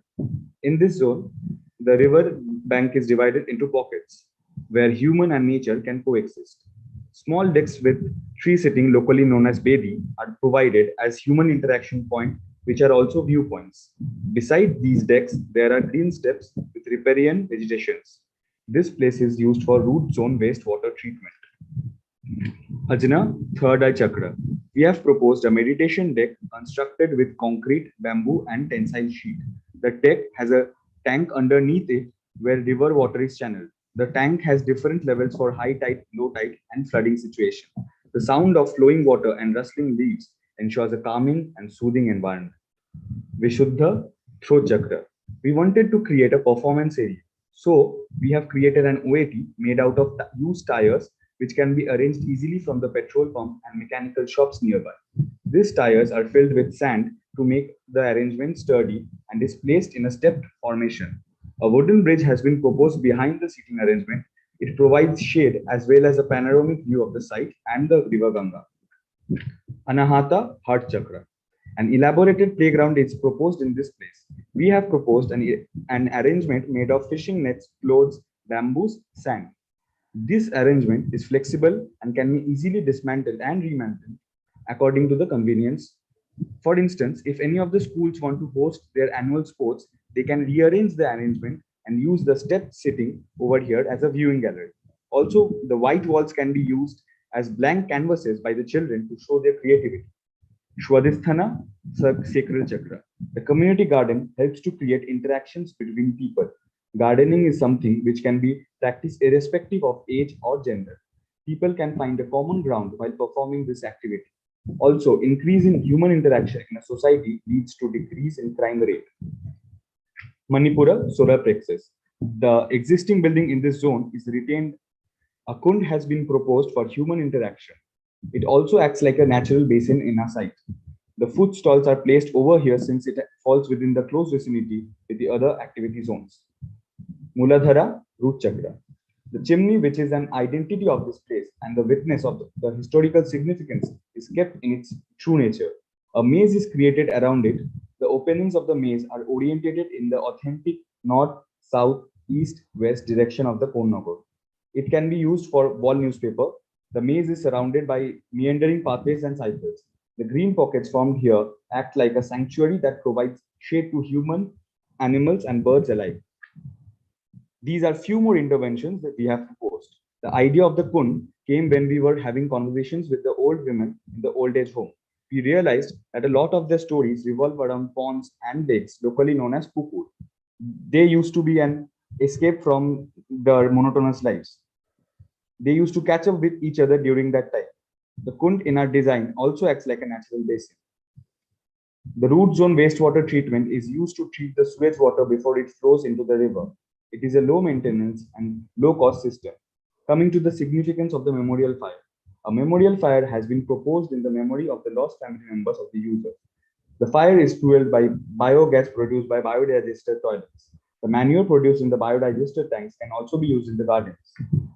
In this zone, the river bank is divided into pockets where human and nature can coexist. Small decks with tree sitting, locally known as Bedi, are provided as human interaction point, which are also viewpoints. Beside these decks, there are green steps with riparian vegetations. This place is used for root zone wastewater treatment. Ajna, third eye chakra. We have proposed a meditation deck constructed with concrete, bamboo, and tensile sheet. The deck has a tank underneath it where river water is channeled. The tank has different levels for high tide, low tide, and flooding situation. The sound of flowing water and rustling leaves ensures a calming and soothing environment. Vishuddha, throat chakra. We wanted to create a performance area. So we have created an OAT made out of used tires, which can be arranged easily from the petrol pump and mechanical shops nearby. These tires are filled with sand to make the arrangement sturdy and is placed in a stepped formation. A wooden bridge has been proposed behind the seating arrangement. It provides shade as well as a panoramic view of the site and the river Ganga. Anahata, heart chakra. An elaborated playground is proposed in this place. We have proposed an arrangement made of fishing nets, clothes, bamboos, sand. This arrangement is flexible and can be easily dismantled and remantled according to the convenience. For instance, if any of the schools want to host their annual sports, they can rearrange the arrangement and use the stepped sitting over here as a viewing gallery. Also, the white walls can be used as blank canvases by the children to show their creativity. Shwadhisthana, sacral chakra. The community garden helps to create interactions between people. Gardening is something which can be practiced irrespective of age or gender. People can find a common ground while performing this activity. Also, increase in human interaction in a society leads to decrease in crime rate. Manipura, solar plexus. The existing building in this zone is retained. A kund has been proposed for human interaction. It also acts like a natural basin in our site. The food stalls are placed over here since it falls within the close vicinity with the other activity zones. Muladhara, root chakra. The chimney, which is an identity of this place and the witness of the historical significance, is kept in its true nature. A maze is created around it. The openings of the maze are orientated in the authentic north, south, east, west direction of the cone. It can be used for wall newspaper. The maze is surrounded by meandering pathways and cycles. The green pockets formed here act like a sanctuary that provides shade to human, animals, and birds alike. These are few more interventions that we have proposed. The idea of the Kund came when we were having conversations with the old women in the old age home. We realized that a lot of their stories revolve around ponds and lakes, locally known as pukur. They used to be an escape from their monotonous lives. They used to catch up with each other during that time. The Kund in our design also acts like a natural basin. The root zone wastewater treatment is used to treat the sewage water before it flows into the river. It is a low maintenance and low cost system. Coming to the significance of the memorial fire. A memorial fire has been proposed in the memory of the lost family members of the user. The fire is fueled by biogas produced by biodigester toilets. The manure produced in the biodigester tanks can also be used in the gardens.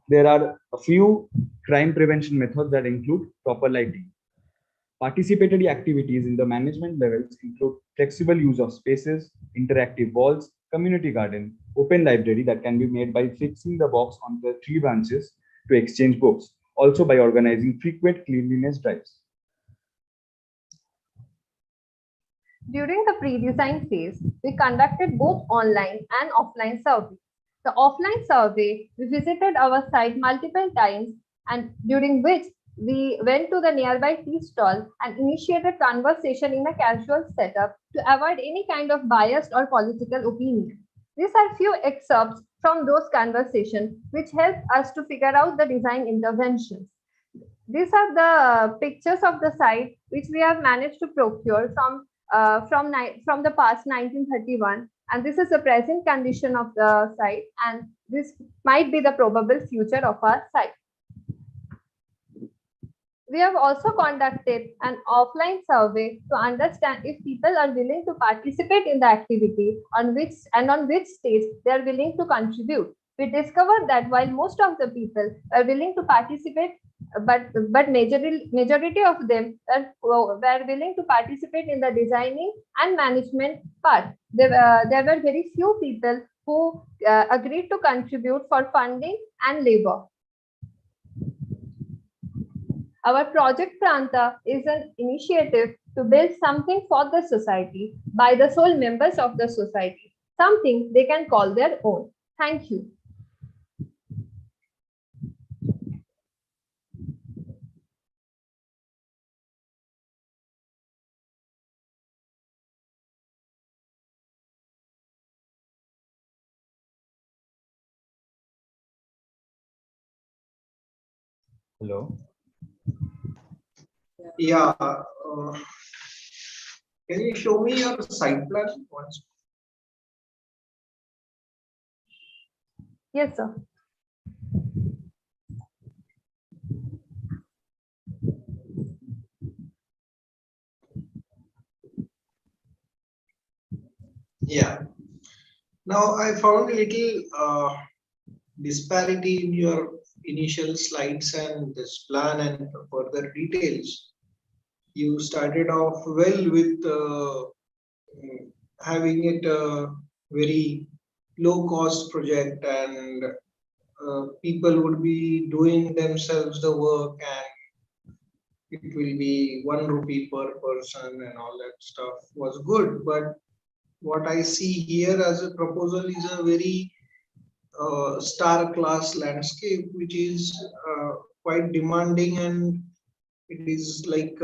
There are a few crime prevention methods that include proper lighting. Participatory activities in the management levels include flexible use of spaces, interactive walls, community garden, open library that can be made by fixing the box on the tree branches to exchange books, also by organizing frequent cleanliness drives. During the pre-design phase, we conducted both online and offline survey. The offline survey, we visited our site multiple times, and during which we went to the nearby tea stall and initiated conversation in a casual setup to avoid any kind of biased or political opinion. These are few excerpts from those conversations which helped us to figure out the design interventions. These are the pictures of the site which we have managed to procure from the past 1931, and this is the present condition of the site, and this might be the probable future of our site. We have also conducted an offline survey to understand if people are willing to participate in the activity on which stage they are willing to contribute. We discovered that while most of the people are willing to participate, but majority of them were willing to participate in the designing and management part. There were very few people who agreed to contribute for funding and labor. Our Project Pranta is an initiative to build something for the society by the sole members of the society, something they can call their own. Thank you. Hello. Yeah. Can you show me your site plan once? Yes, sir. Yeah. Now I found a little disparity in your initial slides and this plan and further details. You started off well with having it a very low cost project, and people would be doing themselves the work, and it will be 1 rupee per person and all that stuff was good. But what I see here as a proposal is a very star class landscape, which is quite demanding, and it is like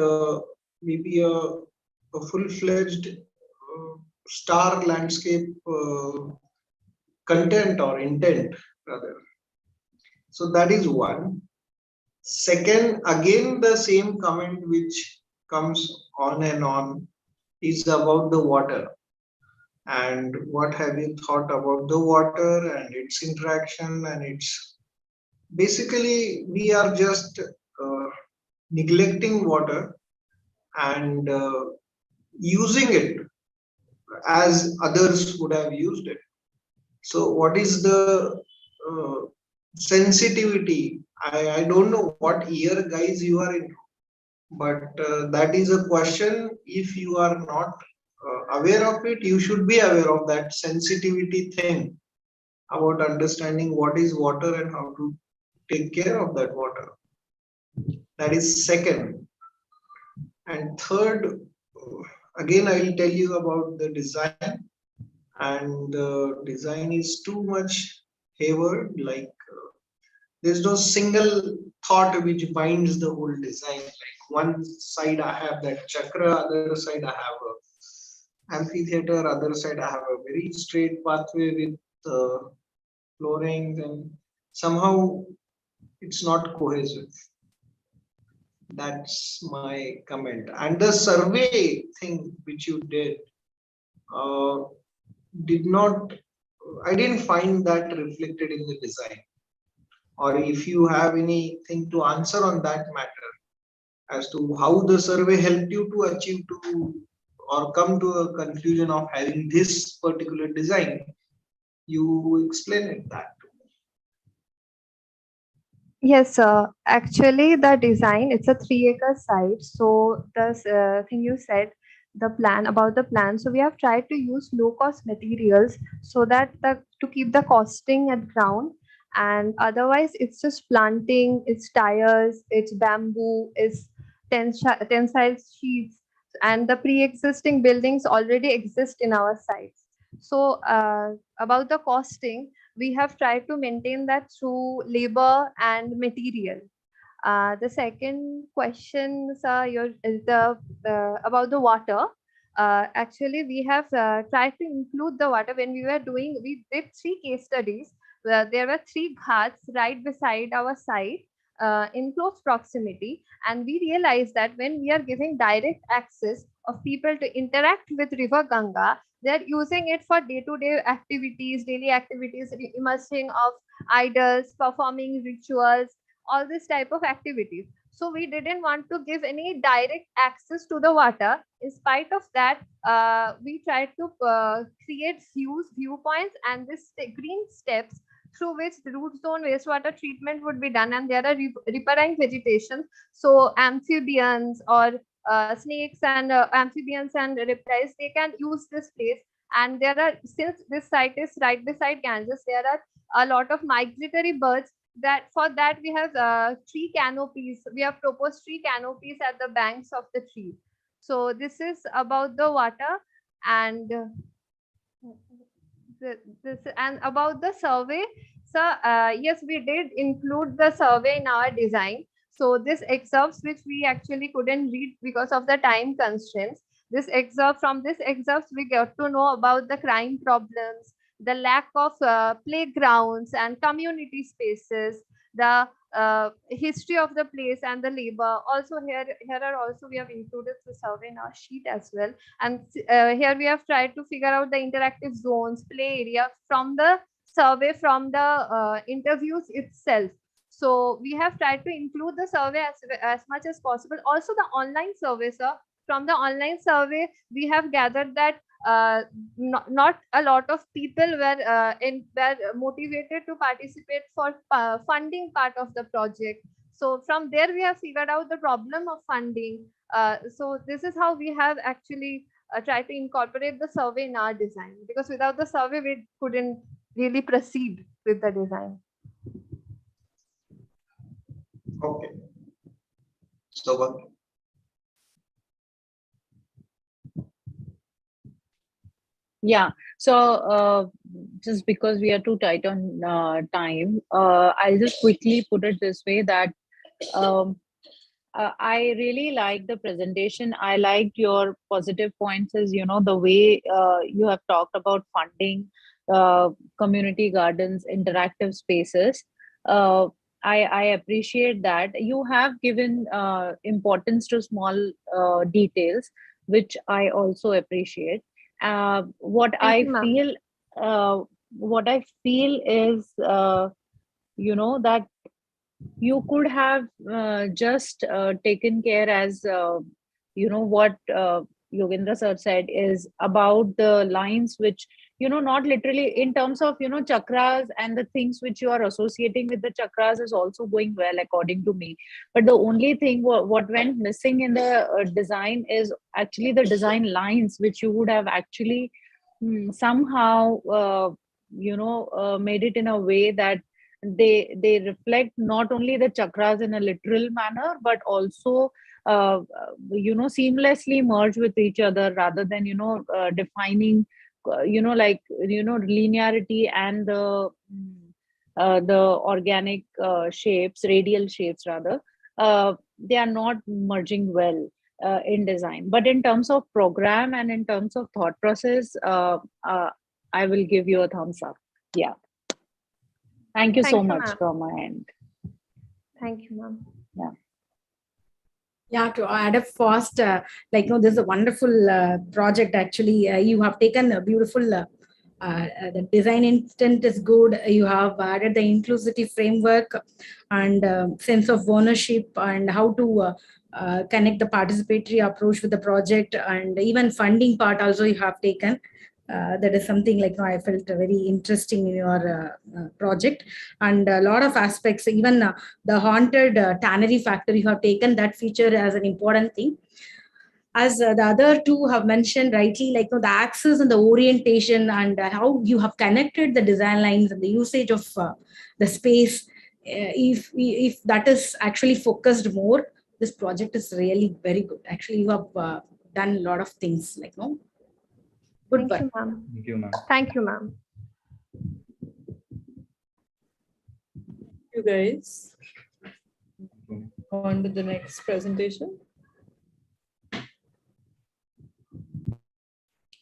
maybe a full-fledged star landscape content or intent rather. So that is one. Second, again the same comment which comes on and on is about the water. And what have you thought about the water and its interaction, and its basically we are just neglecting water and using it as others would have used it. So what is the sensitivity? I don't know what year guys you are in, but that is a question. If you are not aware of it, you should be aware of that sensitivity thing about understanding what is water and how to take care of that water. That is second. And third, again, I'll tell you about the design. And the design is too much hayward, like there's no single thought which binds the whole design. Like one side I have that chakra, other side I have a amphitheater, other side I have a very straight pathway with floorings, and somehow it's not cohesive. That's my comment. And the survey thing which you uh, did not, I didn't find that reflected in the design. Or if you have anything to answer on that matter as to how the survey helped you to achieve to or come to a conclusion of having this particular design, you explain it that. Yes, actually the design, it's a 3 acre site. So the thing you said, the plan about the plan. So we have tried to use low cost materials so that to keep the costing at ground. And otherwise it's just planting, it's tires, it's bamboo, it's tensile sheets, and the pre-existing buildings already exist in our sites. So about the costing, we have tried to maintain that through labor and material. The second question, sir, is the about the water. Actually, we have tried to include the water when we were doing. We did 3 case studies. Where there were 3 ghats right beside our site in close proximity, and we realized that when we are giving direct access of people to interact with River Ganga, they're using it for day-to-day activities, daily activities, immersing of idols, performing rituals, all this type of activities. So we didn't want to give any direct access to the water. In spite of that, we tried to create viewpoints and this green steps through which the root zone wastewater treatment would be done, and there are riparian vegetation. So amphibians or snakes and amphibians and reptiles, they can use this place. And there are, since this site is right beside Ganges, there are a lot of migratory birds. That for that we have tree canopies. We have proposed tree canopies at the banks of the tree. So this is about the water. And this and about the survey. So yes, we did include the survey in our design. So this excerpts which we actually couldn't read because of the time constraints, this excerpt, from this excerpts we get to know about the crime problems, the lack of playgrounds and community spaces, the history of the place and the labor. Also here are also we have included the survey in our sheet as well. And here we have tried to figure out the interactive zones, play area from the survey, from the interviews itself. So we have tried to include the survey as much as possible. Also the online survey, sir. From the online survey, we have gathered that not a lot of people were motivated to participate for funding part of the project. So from there we have figured out the problem of funding. So this is how we have actually tried to incorporate the survey in our design, because without the survey we couldn't really proceed with the design. Okay. So Yeah. So just because we are too tight on time, I'll just quickly put it this way that um, I really like the presentation. I liked your positive points, is the way you have talked about funding, community gardens, interactive spaces. I appreciate that you have given importance to small details, which I also appreciate. What Thank I you, ma'am. feel, what I feel is, that you could have just taken care, as what Yogendra sir said, is about the lines which, not literally in terms of, chakras, and the things which you are associating with the chakras is also going well according to me. But the only thing what went missing in the design is actually the design lines, which you would have actually somehow made it in a way that they reflect not only the chakras in a literal manner, but also seamlessly merge with each other, rather than defining linearity and the organic shapes, radial shapes rather. They are not merging well in design. But in terms of program and in terms of thought process, I will give you a thumbs up. Yeah. Thank you so much ma'am. from my end. Thank you, ma'am. Yeah. Yeah, to add up fast, this is a wonderful project. Actually, you have taken a beautiful, the design intent is good. You have added the inclusivity framework and sense of ownership, and how to connect the participatory approach with the project, and even funding part also you have taken. That is something I felt very interesting in your project, and a lot of aspects, even the haunted tannery factory, you have taken that feature as an important thing. As the other two have mentioned rightly, the access and the orientation, and how you have connected the design lines and the usage of the space. If that is actually focused more, this project is really very good. Actually, you have done a lot of things good. Thank you, ma'am. Thank you, ma'am. Thank you, ma'am. You guys. On to the next presentation.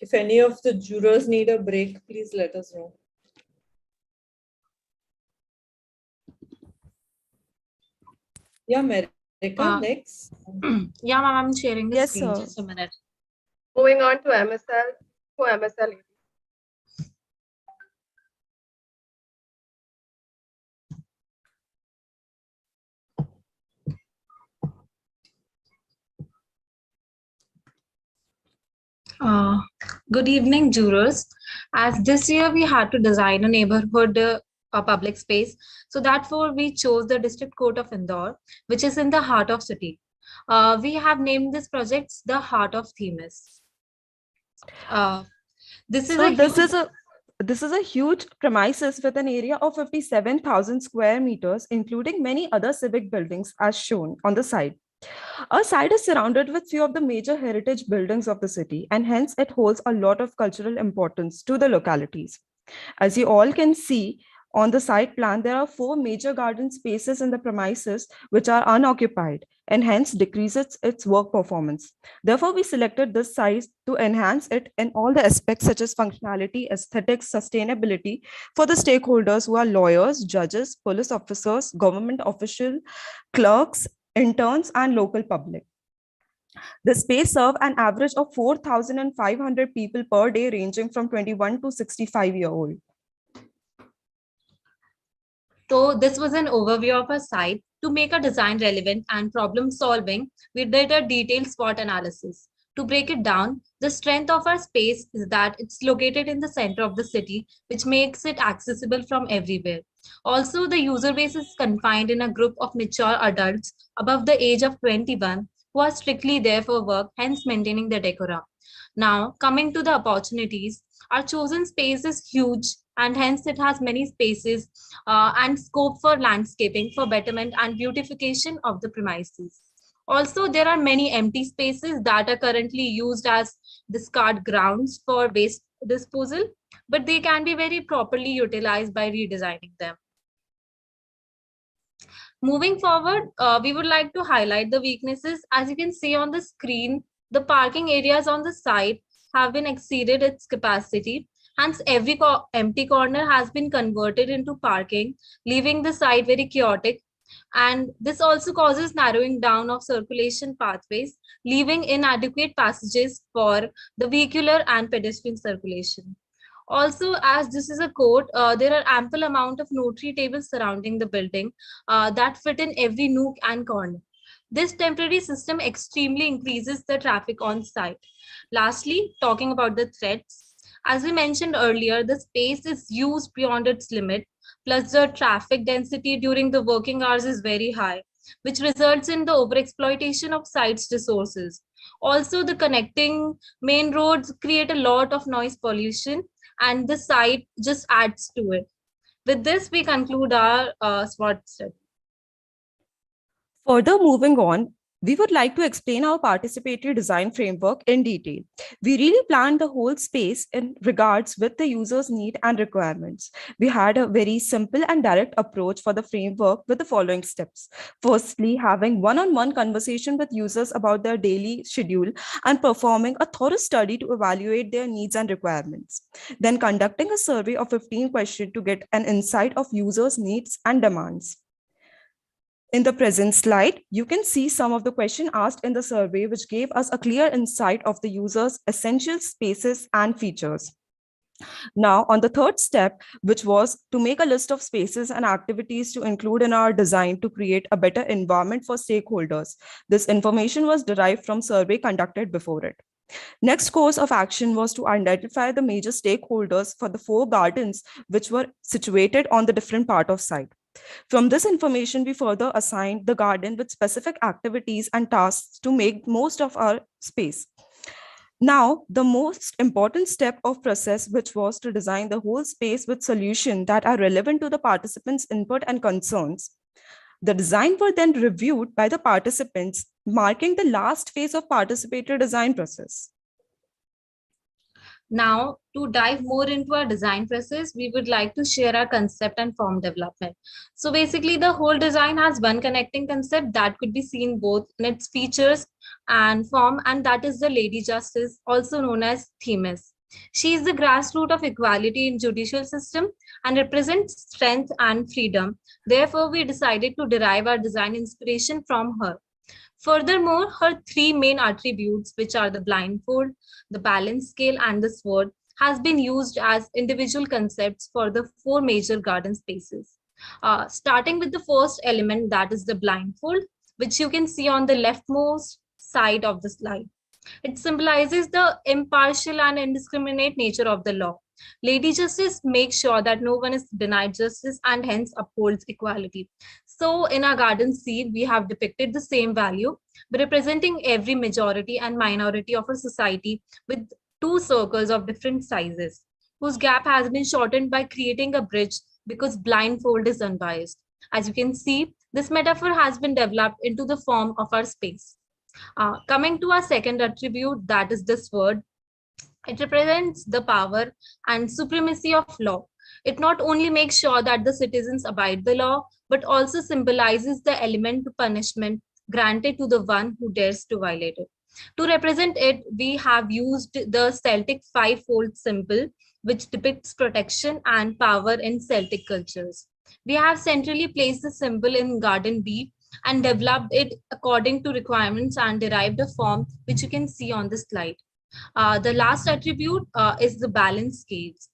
If any of the jurors need a break, please let us know. Yeah, America, next. Yeah, ma'am, I'm sharing the Yes, screen. sir. Just a minute. Moving on to MSL. Good evening, jurors. As this year we had to design a neighborhood a public space, so therefore we chose the District Court of Indore, which is in the heart of city. We have named this project the Heart of Themis. This is So a this is a huge premises with an area of 57,000 square meters, including many other civic buildings as shown on the side. Our site is surrounded with few of the major heritage buildings of the city, and hence it holds a lot of cultural importance to the localities. As you all can see on the site plan, there are 4 major garden spaces in the premises which are unoccupied, and hence decreases its work performance. Therefore, we selected this site to enhance it in all the aspects such as functionality, aesthetics, sustainability for the stakeholders who are lawyers, judges, police officers, government officials, clerks, interns, and local public. The space serves an average of 4,500 people per day, ranging from 21 to 65-year-old. So this was an overview of our site. To make a design relevant and problem solving, we did a detailed SWOT analysis. To break it down, the strength of our space is that it's located in the center of the city, which makes it accessible from everywhere. Also, the user base is confined in a group of mature adults above the age of 21 who are strictly there for work, hence maintaining the decorum. Now, coming to the opportunities, our chosen space is huge, and hence it has many spaces and scope for landscaping for betterment and beautification of the premises. Also, there are many empty spaces that are currently used as discard grounds for waste disposal, but they can be very properly utilized by redesigning them. Moving forward, we would like to highlight the weaknesses. As you can see on the screen, the parking areas on the site have been exceeded its capacity. Hence, every empty corner has been converted into parking, leaving the site very chaotic. And this also causes narrowing down of circulation pathways, leaving inadequate passages for the vehicular and pedestrian circulation. Also, as this is a court, there are ample amount of notary tables surrounding the building that fit in every nook and corner. This temporary system extremely increases the traffic on site. Lastly, talking about the threats, as we mentioned earlier, the space is used beyond its limit, plus the traffic density during the working hours is very high, which results in the overexploitation of site's resources. Also, the connecting main roads create a lot of noise pollution, and the site just adds to it. With this, we conclude our SWOT study. Further moving on, we would like to explain our participatory design framework in detail. We really planned the whole space in regards with the user's need and requirements. We had a very simple and direct approach for the framework with the following steps. Firstly, having one-on-one conversation with users about their daily schedule and performing a thorough study to evaluate their needs and requirements. Then conducting a survey of 15 questions to get an insight of users' needs and demands. In the present slide, you can see some of the questions asked in the survey, which gave us a clear insight of the user's essential spaces and features. Now, on the third step, which was to make a list of spaces and activities to include in our design to create a better environment for stakeholders. This information was derived from survey conducted before it. Next course of action was to identify the major stakeholders for the 4 gardens, which were situated on the different part of site. From this information, we further assigned the garden with specific activities and tasks to make most of our space. Now, the most important step of process, which was to design the whole space with solutions that are relevant to the participants' input and concerns. The design were then reviewed by the participants, marking the last phase of participatory design process. Now, to dive more into our design process, we would like to share our concept and form development. So basically, the whole design has one connecting concept that could be seen both in its features and form, and that is the Lady Justice, also known as Themis. She is the grassroots of equality in judicial system and represents strength and freedom. Therefore, we decided to derive our design inspiration from her. Furthermore, her 3 main attributes, which are the blindfold, the balance scale, and the sword, has been used as individual concepts for the 4 major garden spaces. Starting with the first element, that is the blindfold, which you can see on the leftmost side of the slide. It symbolizes the impartial and indiscriminate nature of the law. Lady Justice makes sure that no one is denied justice and hence upholds equality. So in our garden scene, we have depicted the same value, representing every majority and minority of a society with 2 circles of different sizes, whose gap has been shortened by creating a bridge because blindfold is unbiased. As you can see, this metaphor has been developed into the form of our space. Coming to our second attribute, that is the sword. It represents the power and supremacy of law. It not only makes sure that the citizens abide the law, but also symbolizes the element to punishment granted to the one who dares to violate it. To represent it, we have used the Celtic 5-fold symbol, which depicts protection and power in Celtic cultures. We have centrally placed the symbol in Garden B and developed it according to requirements and derived a form, which you can see on the slide. The last attribute is the balance scales.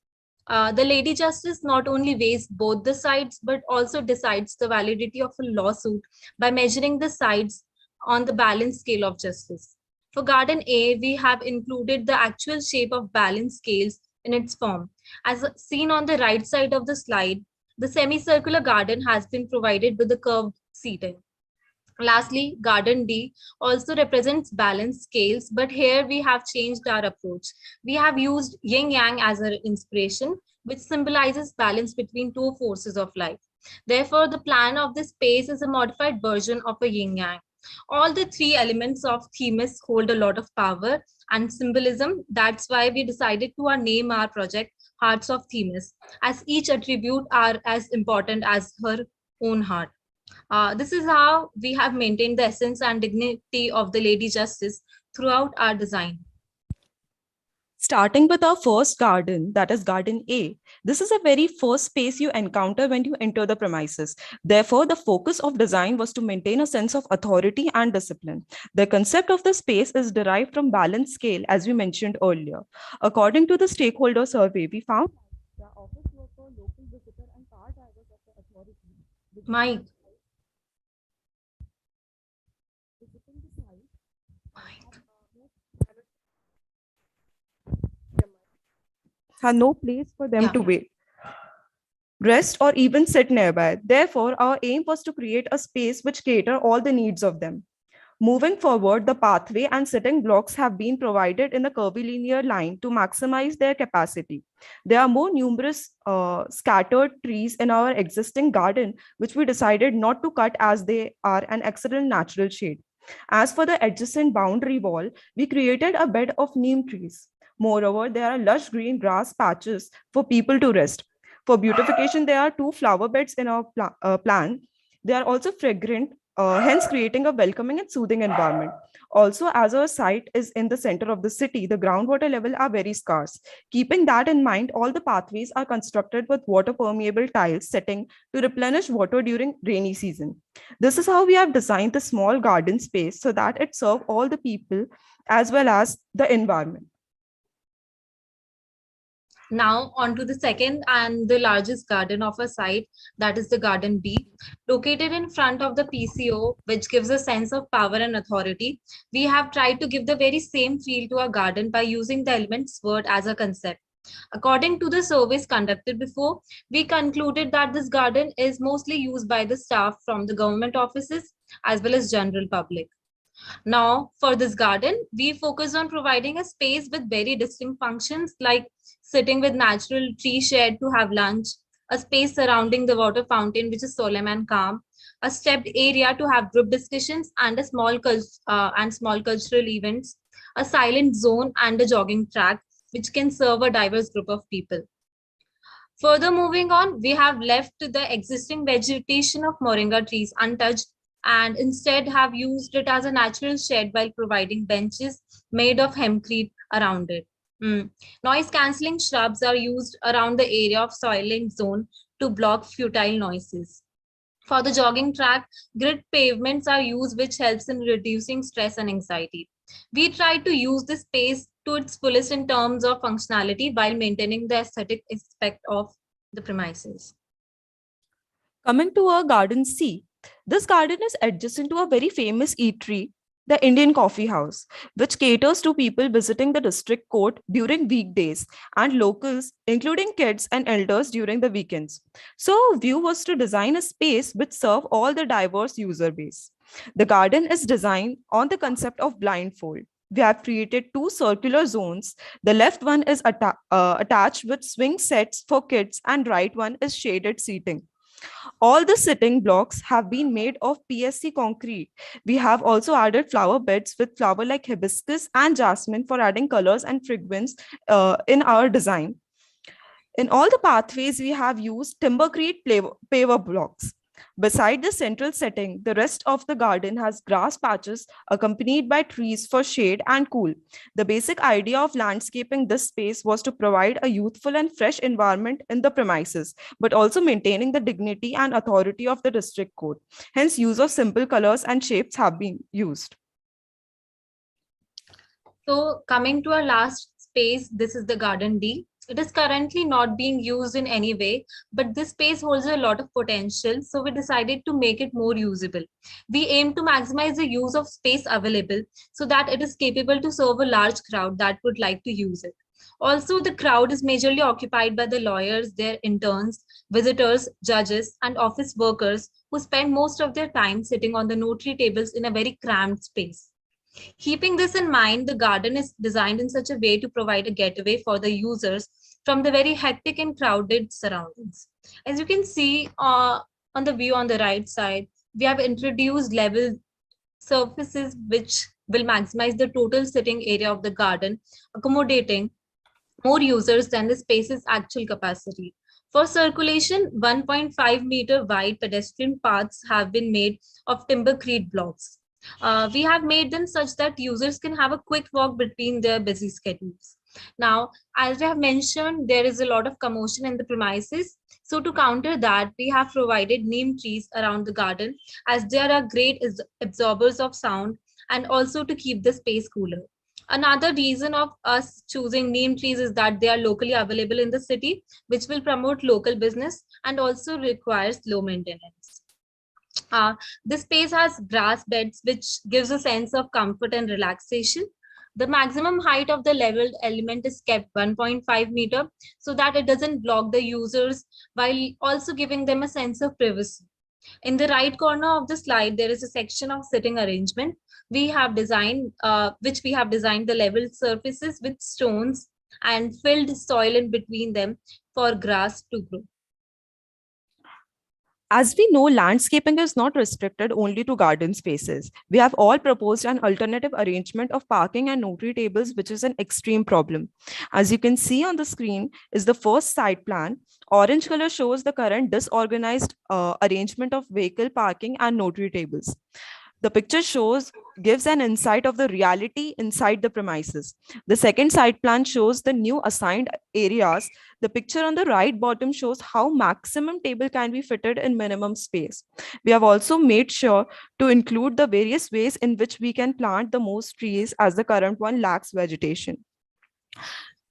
The Lady Justice not only weighs both the sides, but also decides the validity of a lawsuit by measuring the sides on the balance scale of justice. For Garden A, we have included the actual shape of balance scales in its form. As seen on the right side of the slide, the semicircular garden has been provided with the curved seating. Lastly, Garden D also represents balance scales, but here we have changed our approach. We have used yin yang as an inspiration, which symbolizes balance between 2 forces of life. Therefore, the plan of this space is a modified version of a yin yang. All the 3 elements of Themis hold a lot of power and symbolism. That's why we decided to name our project Hearts of Themis, as each attribute are as important as her own heart. This is how we have maintained the essence and dignity of the Lady Justice throughout our design. Starting with our first garden, that is Garden A, this is a very first space you encounter when you enter the premises. Therefore, the focus of design was to maintain a sense of authority and discipline. The concept of the space is derived from balance scale, as we mentioned earlier. According to the stakeholder survey, we found the office worker, local visitor, and car drivers of the authority. Mike. Had no place for them to wait, rest, or even sit nearby. Therefore, our aim was to create a space which cater all the needs of them. Moving forward, the pathway and sitting blocks have been provided in a curvilinear line to maximize their capacity. There are more numerous scattered trees in our existing garden, which we decided not to cut as they are an excellent natural shade. As for the adjacent boundary wall, we created a bed of neem trees. Moreover, there are lush green grass patches for people to rest. For beautification, there are two flower beds in our plan. They are also fragrant, hence creating a welcoming and soothing environment. Also, as our site is in the center of the city, the groundwater level are very scarce. Keeping that in mind, all the pathways are constructed with water permeable tiles setting to replenish water during rainy season. This is how we have designed the small garden space so that it serves all the people as well as the environment. Now on to the second and the largest garden of our site, that is the Garden B. Located in front of the PCO, which gives a sense of power and authority, we have tried to give the very same feel to our garden by using the element sword as a concept. According to the surveys conducted before, we concluded that this garden is mostly used by the staff from the government offices as well as general public. Now, for this garden, we focus on providing a space with very distinct functions like sitting with natural tree shade to have lunch, a space surrounding the water fountain, which is solemn and calm, a stepped area to have group discussions and a small cultural events, a silent zone and a jogging track, which can serve a diverse group of people. Further moving on, we have left the existing vegetation of moringa trees untouched and instead have used it as a natural shed while providing benches made of hempcrete around it. Noise cancelling shrubs are used around the area of soiling zone to block futile noises. For the jogging track, grid pavements are used, which helps in reducing stress and anxiety. We try to use the space to its fullest in terms of functionality while maintaining the aesthetic aspect of the premises. Coming to our garden C, this garden is adjacent to a very famous eatery, the Indian Coffee House, which caters to people visiting the district court during weekdays and locals, including kids and elders during the weekends. So our view was to design a space which serve all the diverse user base. The garden is designed on the concept of blindfold. We have created two circular zones. The left one is attached with swing sets for kids and right one is shaded seating. All the sitting blocks have been made of PSC concrete. We have also added flower beds with flower like hibiscus and jasmine for adding colors and fragrance in our design. In all the pathways, we have used timbercrete paver blocks. Beside the central setting, the rest of the garden has grass patches accompanied by trees for shade and cool. The basic idea of landscaping this space was to provide a youthful and fresh environment in the premises, but also maintaining the dignity and authority of the district court. Hence, use of simple colors and shapes have been used. So coming to our last space, this is the Garden D. It is currently not being used in any way, but this space holds a lot of potential, so we decided to make it more usable. We aim to maximize the use of space available so that it is capable to serve a large crowd that would like to use it. Also, the crowd is majorly occupied by the lawyers, their interns, visitors, judges, and office workers who spend most of their time sitting on the notary tables in a very cramped space. Keeping this in mind, the garden is designed in such a way to provide a getaway for the users from the very hectic and crowded surroundings. As you can see on the view on the right side, we have introduced level surfaces which will maximize the total sitting area of the garden, accommodating more users than the space's actual capacity. For circulation, 1.5 meter wide pedestrian paths have been made of timbercrete blocks. We have made them such that users can have a quick walk between their busy schedules. Now, as I have mentioned, there is a lot of commotion in the premises. So to counter that, we have provided neem trees around the garden as they are great absorbers of sound and also to keep the space cooler. Another reason of us choosing neem trees is that they are locally available in the city, which will promote local business and also requires low maintenance. This space has grass beds, which gives a sense of comfort and relaxation. The maximum height of the leveled element is kept 1.5 meter so that it doesn't block the users while also giving them a sense of privacy. In the right corner of the slide, there is a section of sitting arrangement. We have designed, which we have designed the level surfaces with stones and filled soil in between them for grass to grow. As we know, landscaping is not restricted only to garden spaces. We have all proposed an alternative arrangement of parking and notary tables, which is an extreme problem. As you can see on the screen is the first site plan. Orange color shows the current disorganized arrangement of vehicle parking and notary tables. The picture gives an insight of the reality inside the premises. The second site plan shows the new assigned areas. The picture on the right bottom shows how maximum table can be fitted in minimum space. We have also made sure to include the various ways in which we can plant the most trees, as the current one lacks vegetation.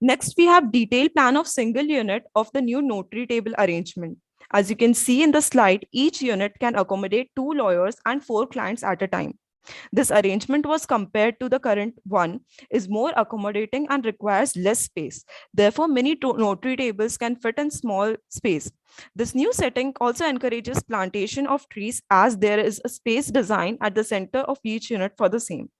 Next, we have detailed plan of single unit of the new notary table arrangement. As you can see in the slide, each unit can accommodate 2 lawyers and 4 clients at a time. This arrangement was compared to the current one, is more accommodating and requires less space. Therefore, many notary tables can fit in small space. This new setting also encourages plantation of trees, as there is a space design at the center of each unit for the same.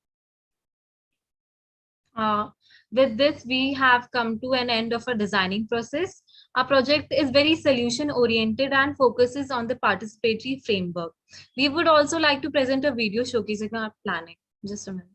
With this, we have come to an end of our designing process. Our project is very solution oriented and focuses on the participatory framework. We would also like to present a video showcasing our planning. Just a minute.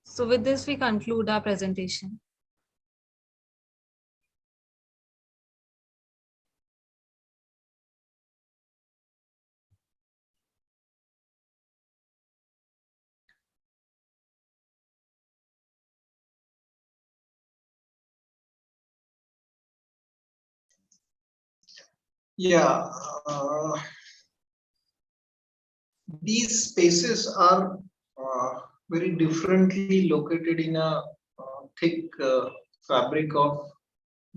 So with this, we conclude our presentation. Yeah, these spaces are very differently located in a thick fabric of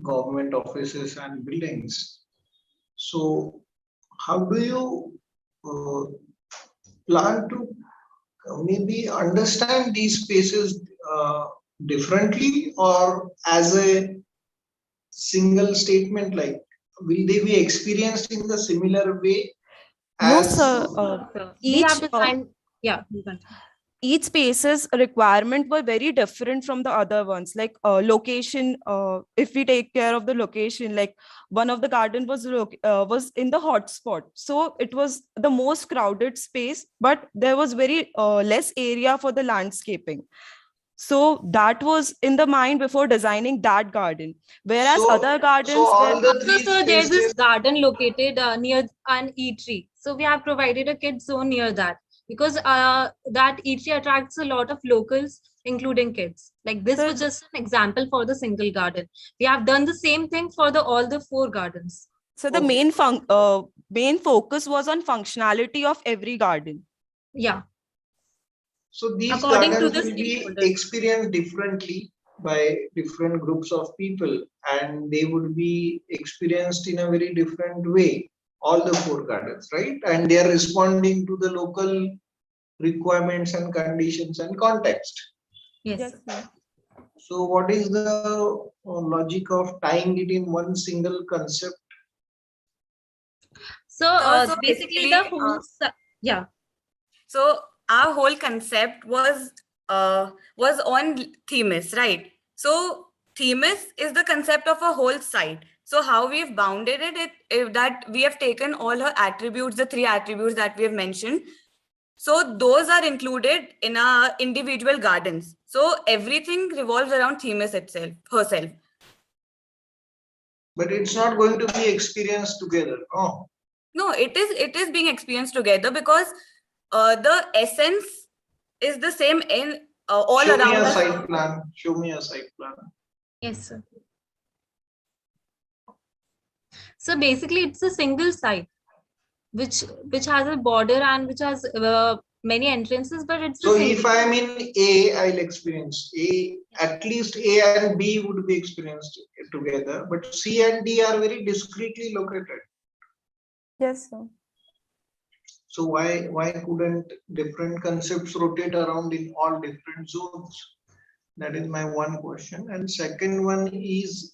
government offices and buildings. So, how do you plan to maybe understand these spaces differently, or as a single statement, like will they be experienced in the similar way No, as sir. We have designed, yeah, you continue. Each space's requirement were very different from the other ones, like location. If we take care of the location, like one of the garden was in the hotspot, so it was the most crowded space, but there was very less area for the landscaping. So that was in the mind before designing that garden, whereas other gardens all the Also, sir, there's this garden located near an eatery. So we have provided a kids zone near that, because that eatery attracts a lot of locals, including kids. Like this was just an example for the single garden. We have done the same thing for all the 4 gardens. So the main focus was on functionality of every garden. Yeah. So these According to gardens the will be stakeholders. experienced differently by different groups of people, and they would be experienced in a very different way. all the 4 gardens, right? And they are responding to the local requirements and conditions and context. Yes. So what is the logic of tying it in one single concept? So basically the whole yeah. So our whole concept was on Themis, right? So Themis is the concept of a whole site. So how we've bounded it that we have taken all her attributes, the 3 attributes that we have mentioned. So those are included in our individual gardens. So everything revolves around Themis herself. But it's not going to be experienced together. Oh. No, it is being experienced together because the essence is the same in all Show around me a us. site plan. Show me a site plan. Yes, sir. So basically, it's a single site, which has a border and which has many entrances, but it's So a single. if I am in A, I'll experience A. At least A and B would be experienced together, but C and D are very discreetly located. Yes, sir. So why couldn't different concepts rotate around in all different zones? That is my one question. And second one is,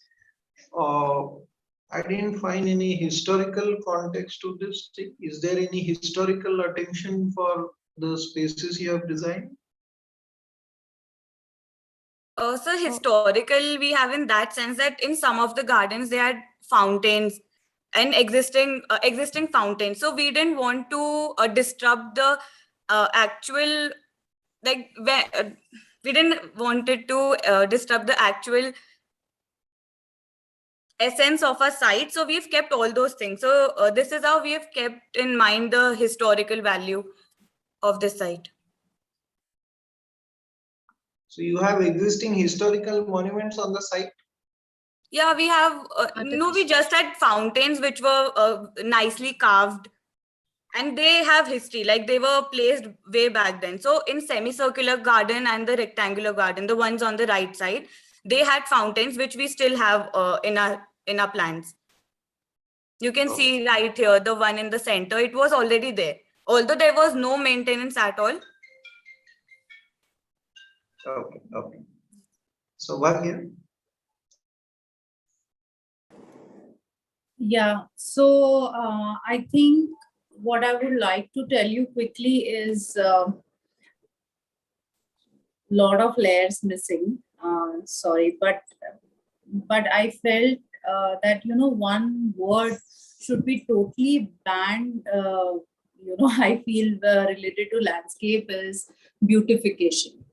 I didn't find any historical context to this thing. Is there any historical attention for the spaces you have designed? So historical, we have in that sense that in some of the gardens they had fountains and existing fountains. So we didn't want to disrupt the actual, like we didn't wanted to disrupt the actual essence of a site. So we've kept all those things. So this is how we have kept in mind the historical value of the site. So you have existing historical monuments on the site? Yeah, we have, we just had fountains which were nicely carved and they have history, like they were placed way back then. So in semicircular garden and the rectangular garden, the ones on the right side, they had fountains which we still have in our plans. You can see right here, the one in the center, it was already there. Although there was no maintenance at all. Okay. So Bhagya? Yeah, so I think what I would like to tell you quickly is lot of layers missing. Sorry, but I felt that one word should be totally banned. I feel related to landscape is beautification.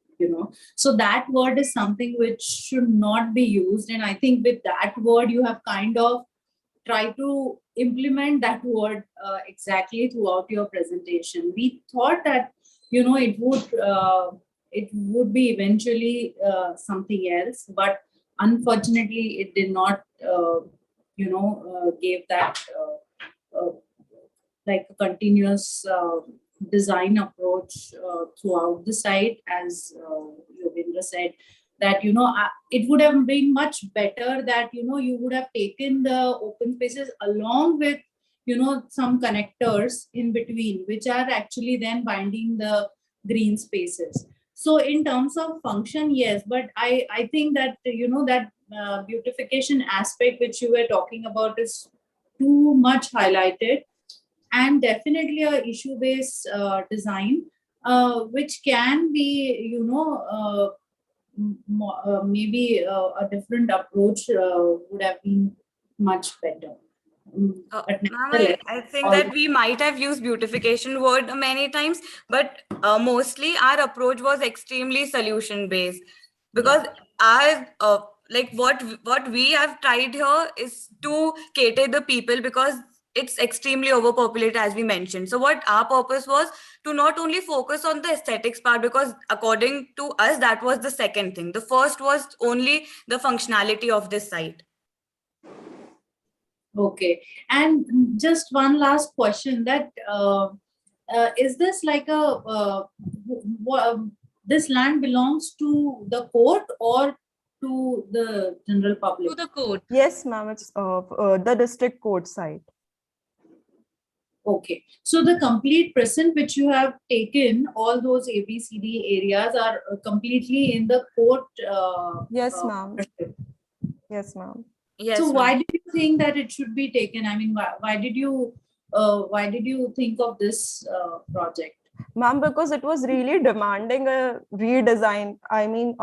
So that word is something which should not be used, and I think with that word you have kind of try to implement that word exactly throughout your presentation. We thought that it would be eventually something else, but unfortunately it did not give that like a continuous design approach throughout the site. As Yogindra said, that it would have been much better that you would have taken the open spaces along with some connectors in between, which are actually then binding the green spaces. So in terms of function, yes, but I think that that beautification aspect which you were talking about is too much highlighted, and definitely a issue-based design, which can be maybe a different approach would have been much better. But Ma'am, nevertheless, I think that we might have used beautification word many times, but mostly our approach was extremely solution based, because our like what we have tried here is to cater the people, because it's extremely overpopulated, as we mentioned. So what our purpose was to not only focus on the aesthetics part, because according to us that was the second thing. The first was only the functionality of this site. Okay, and just one last question: that is this like a this land belongs to the court or to the general public? To the court. Yes, ma'am. It's the district court site. Okay, so the complete present which you have taken, all those ABCD areas are completely in the court. Yes, ma'am. Yes, ma'am. Yes, So ma'am. why did you think that it should be taken? I mean, why did you think of this project? Ma'am, because it was really demanding a redesign. I mean,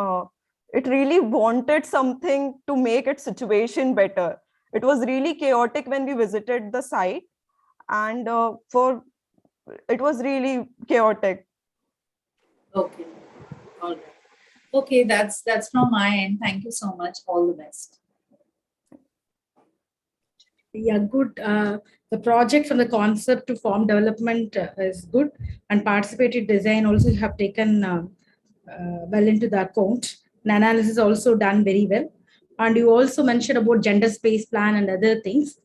it really wanted something to make its situation better. It was really chaotic when we visited the site, and it was really chaotic. Okay, all right. Okay, that's from my end. Thank you so much. All the best. Yeah, good. The project from the concept to form development is good, and participated design also have taken well into the account. And analysis also done very well. And you also mentioned about gender space plan and other things.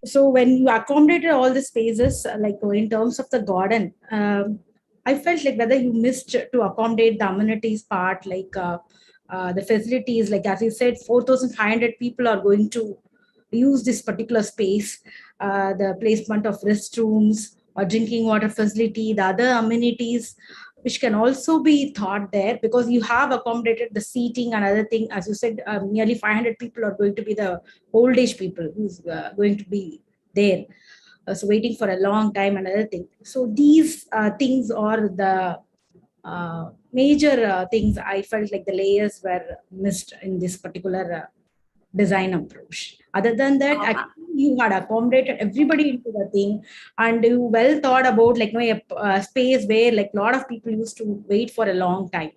So when you accommodated all the spaces, like in terms of the garden, I felt like whether you missed to accommodate the amenities part, like the facilities, like as you said, 4,500 people are going to use this particular space, the placement of restrooms or drinking water facility, the other amenities, which can also be thought there, because you have accommodated the seating and other thing. As you said, nearly 500 people are going to be the old age people who's going to be there. So waiting for a long time and other thing. So these things are the major things I felt like the layers were missed in this particular design approach. Other than that, actually, you had accommodated everybody into the thing, and you well thought about like a space where like a lot of people used to wait for a long time.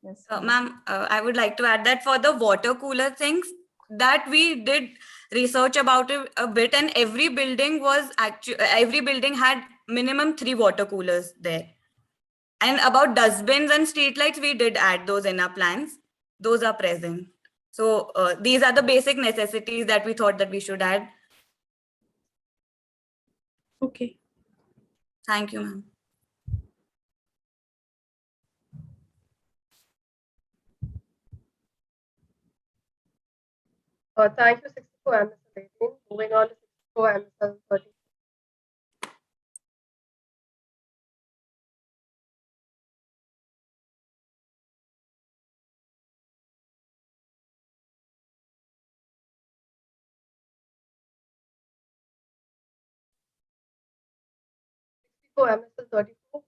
Yes, Ma'am, I would like to add that for the water cooler things, that we did research about it a bit, and every building had minimum 3 water coolers there. And about dustbins and streetlights, we did add those in our plans. Those are present. So these are the basic necessities that we thought that we should add. Okay. Thank you, ma'am. Thank you, 64 MSL 18. Moving on to 64 MSL 30. MSL 34.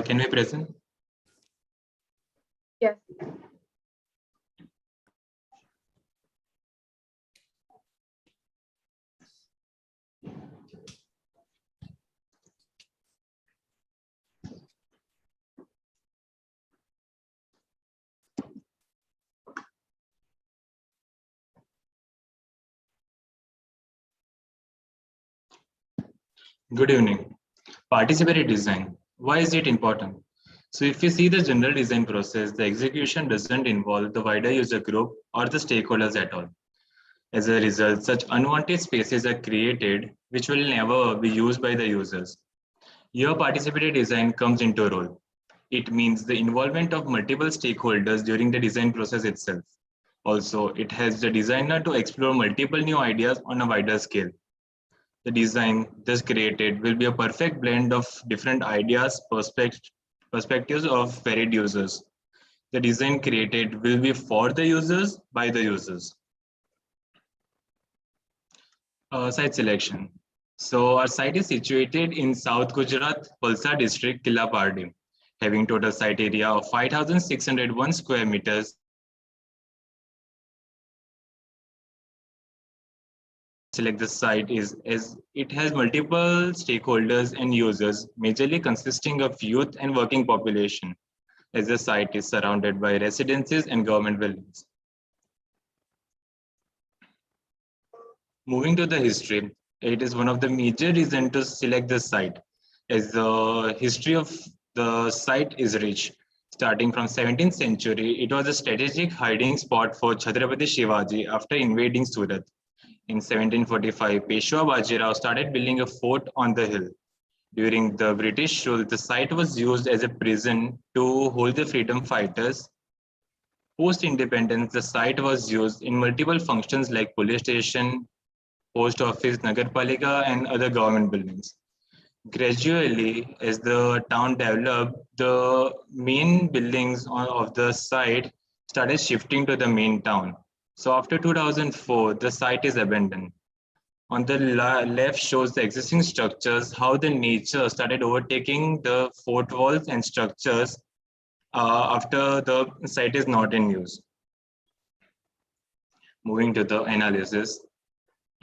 Can we present? Yes. Good evening. Participatory design. Why is it important? So if you see the general design process, the execution doesn't involve the wider user group or the stakeholders at all. As a result, such unwanted spaces are created which will never be used by the users. Here, participatory design comes into role. It means the involvement of multiple stakeholders during the design process itself. Also, it helps the designer to explore multiple new ideas on a wider scale. The design thus created will be a perfect blend of different ideas, perspectives of varied users. The design created will be for the users, by the users. Site selection. So our site is situated in South Gujarat, Valsad district, Killa Pardi, having total site area of 5,601 square meters. Select the site is as it has multiple stakeholders and users, majorly consisting of youth and working population, as the site is surrounded by residences and government buildings. Moving to the history, It is one of the major reasons to select the site, as the history of the site is rich. Starting from 17th century, it was a strategic hiding spot for Chhatrapati Shivaji after invading Surat. In 1745, Peshwa Bajirao started building a fort on the hill. During the British rule, the site was used as a prison to hold the freedom fighters. Post-independence, the site was used in multiple functions like police station, post office, Nagarpalika, and other government buildings. Gradually, as the town developed, the main buildings of the site started shifting to the main town. So after 2004, the site is abandoned. On the left shows the existing structures, how the nature started overtaking the fort walls and structures after the site is not in use. Moving to the analysis.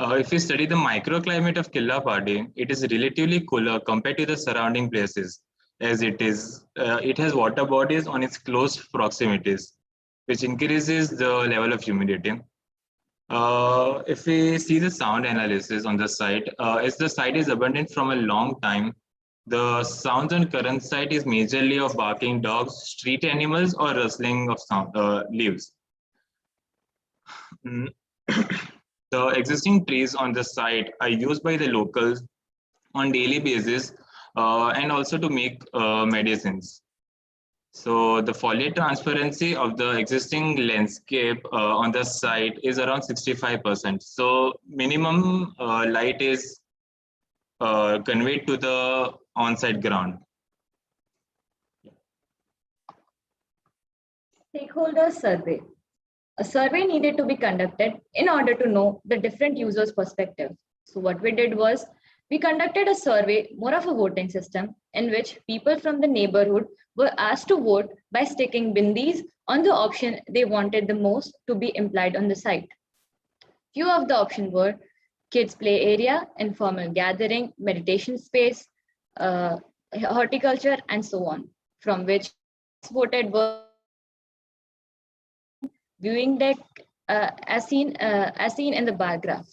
If we study the microclimate of Killapadi, it is relatively cooler compared to the surrounding places, as it has water bodies on its close proximities, which increases the level of humidity. If we see the sound analysis on the site, as the site is abandoned from a long time, the sounds on current site is majorly of barking dogs, street animals, or rustling of leaves. The existing trees on the site are used by the locals on daily basis and also to make medicines. So the foliage transparency of the existing landscape on the site is around 65%. So minimum light is conveyed to the on-site ground. Stakeholder survey. A survey needed to be conducted in order to know the different users' perspectives. So what we did was we conducted a survey, more of a voting system, in which people from the neighborhood were asked to vote by sticking bindis on the option they wanted the most to be implied on the site. Few of the options were kids play area, informal gathering, meditation space, horticulture, and so on, from which voted were viewing deck as seen in the bar graph.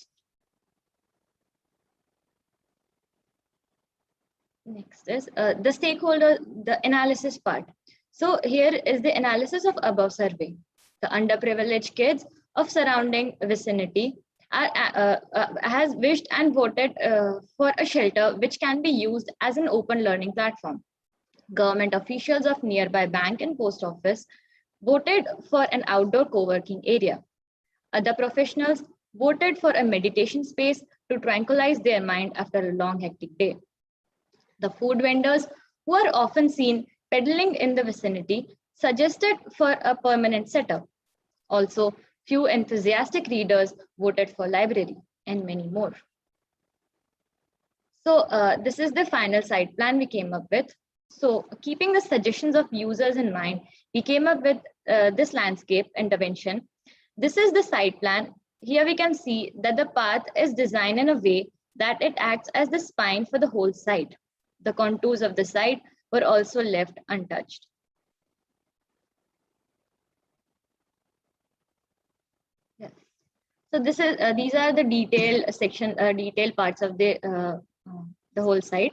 Next is the analysis part. So here is the analysis of above survey. The underprivileged kids of surrounding vicinity has wished and voted for a shelter which can be used as an open learning platform. Government officials of nearby bank and post office voted for an outdoor co-working area. Other professionals voted for a meditation space to tranquilize their mind after a long hectic day. The food vendors, who are often seen peddling in the vicinity, suggested for a permanent setup. Also, few enthusiastic readers voted for library, and many more. So this is the final site plan we came up with. So keeping the suggestions of users in mind, we came up with this landscape intervention. This is the site plan. Here we can see that the path is designed in a way that it acts as the spine for the whole site. The contours of the site were also left untouched. Yes. So this is these are the detailed parts of the whole site.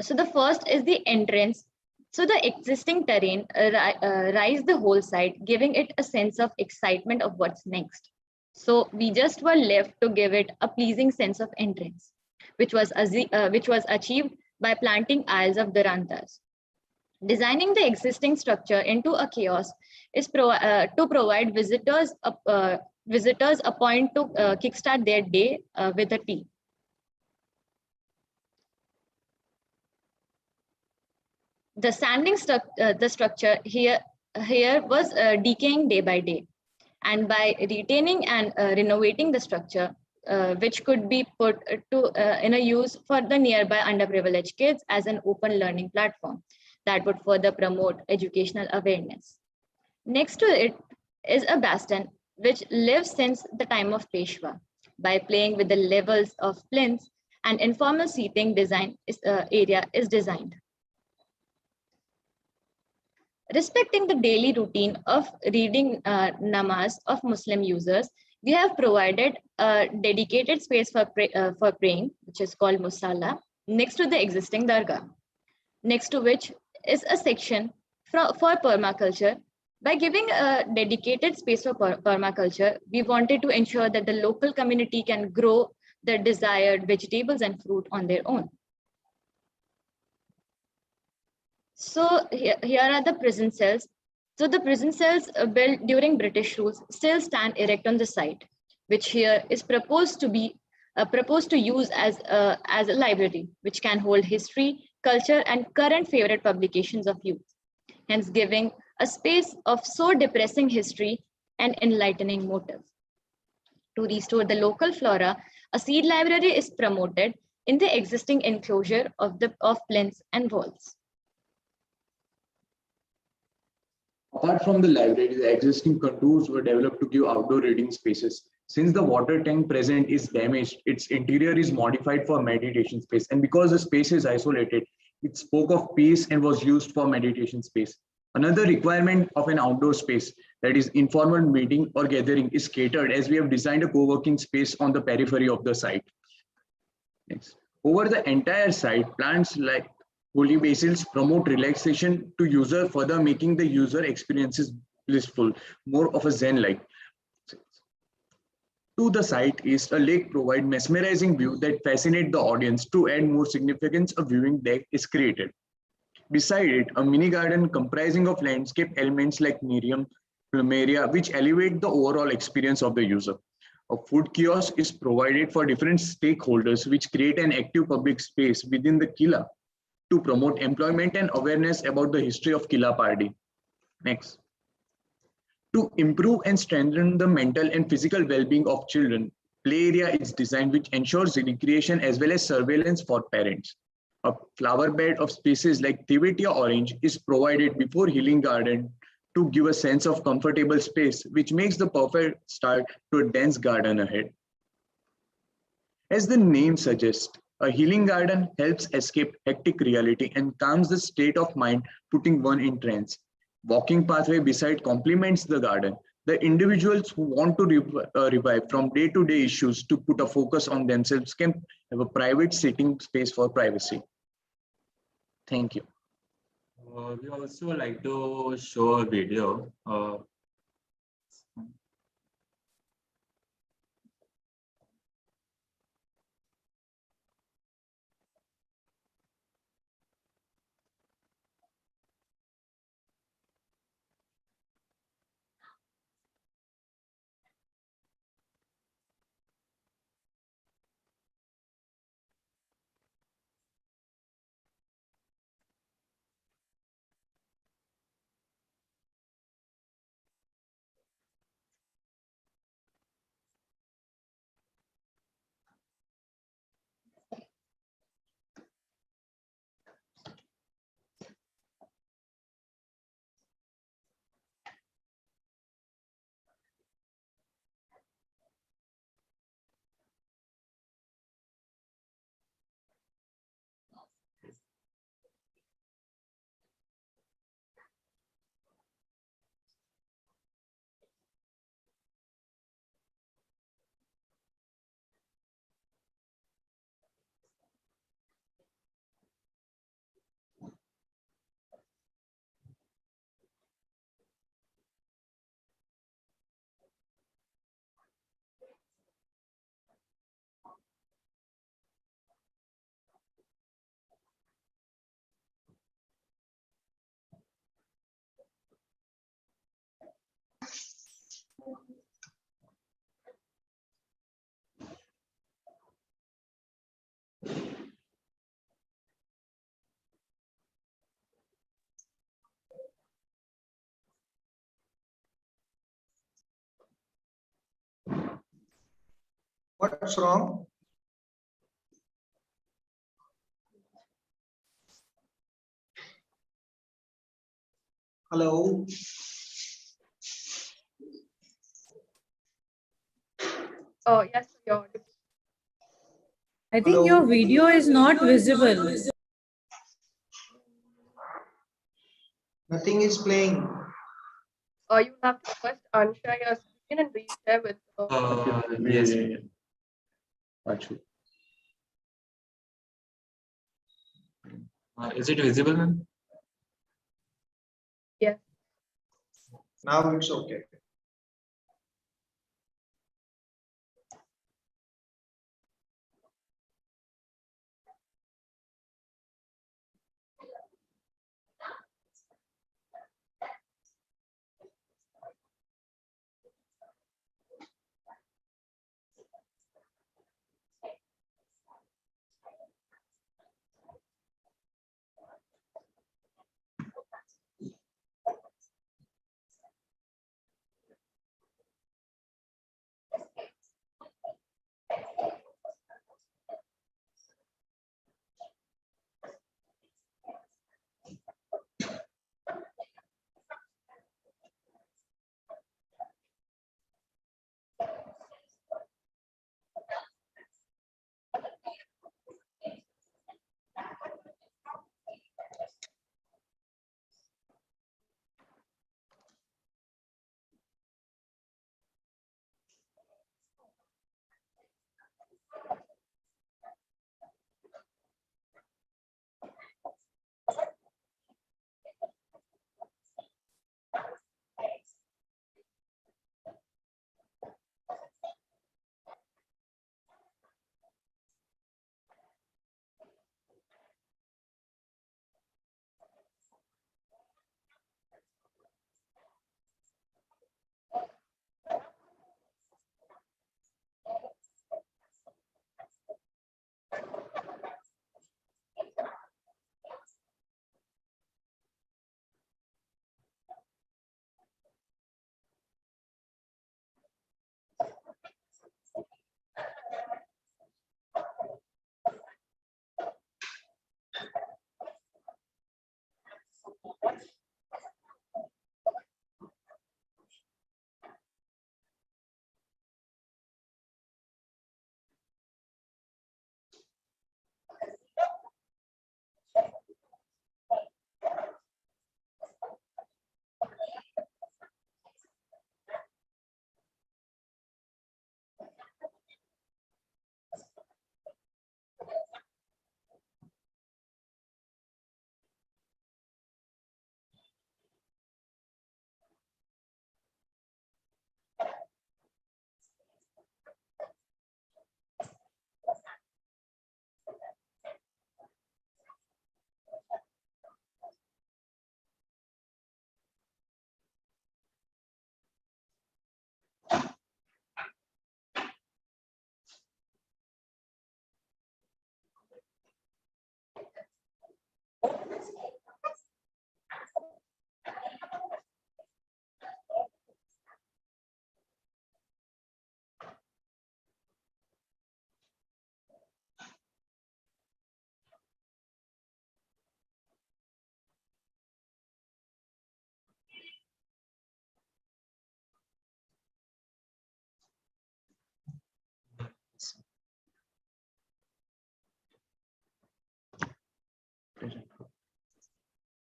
So the first is the entrance. So the existing terrain rise the whole site, giving it a sense of excitement of what's next. So we just were left to give it a pleasing sense of entrance, which was achieved by planting aisles of Durantas. Designing the existing structure into a kiosk is to provide visitors a point to kickstart their day with a tea. The the structure here was decaying day by day, and by retaining and renovating the structure, which could be put in a use for the nearby underprivileged kids as an open learning platform that would further promote educational awareness. Next to it is a bastion which lives since the time of Peshwa. By playing with the levels of plinths, an informal seating area is designed. Respecting the daily routine of reading namaz of Muslim users, we have provided a dedicated space for praying, which is called Musalla, next to the existing dargah, next to which is a section for permaculture. By giving a dedicated space for permaculture, we wanted to ensure that the local community can grow the desired vegetables and fruit on their own. So here are the prison cells. So the prison cells built during British rules still stand erect on the site, which here is proposed to use as a library, which can hold history, culture, and current favorite publications of youth, hence giving a space of so depressing history and enlightening motive. To restore the local flora, a seed library is promoted in the existing enclosure of plinths and walls. Apart from the library, the existing contours were developed to give outdoor reading spaces. Since the water tank present is damaged, its interior is modified for meditation space. And because the space is isolated, it spoke of peace and was used for meditation space. Another requirement of an outdoor space, that is informal meeting or gathering, is catered as we have designed a co-working space on the periphery of the site. Next. Over the entire site, plants like holy basils promote relaxation to user, further making the user experiences blissful, more of a Zen-like. To the site is a lake provide mesmerizing view that fascinate the audience. To add more significance, a viewing deck is created. Beside it, a mini garden comprising of landscape elements like Miriam, plumeria, which elevate the overall experience of the user. A food kiosk is provided for different stakeholders, which create an active public space within the Kila to promote employment and awareness about the history of Kila Party. Next. To improve and strengthen the mental and physical well-being of children, play area is designed which ensures recreation as well as surveillance for parents. A flower bed of species like Tibetia orange is provided before healing garden to give a sense of comfortable space, which makes the perfect start to a dense garden ahead. As the name suggests, a healing garden helps escape hectic reality and calms the state of mind, putting one in trance. Walking pathway beside complements the garden. The individuals who want to revive from day-to-day issues to put a focus on themselves can have a private sitting space for privacy. Thank you. We also like to show a video. What's wrong? Hello. Oh, yes, you're audible. I think your video is not visible. Nothing is playing. You have to first unshare your screen Can reshare with Yes. Is it visible, ma'am? Yes. Now it's okay.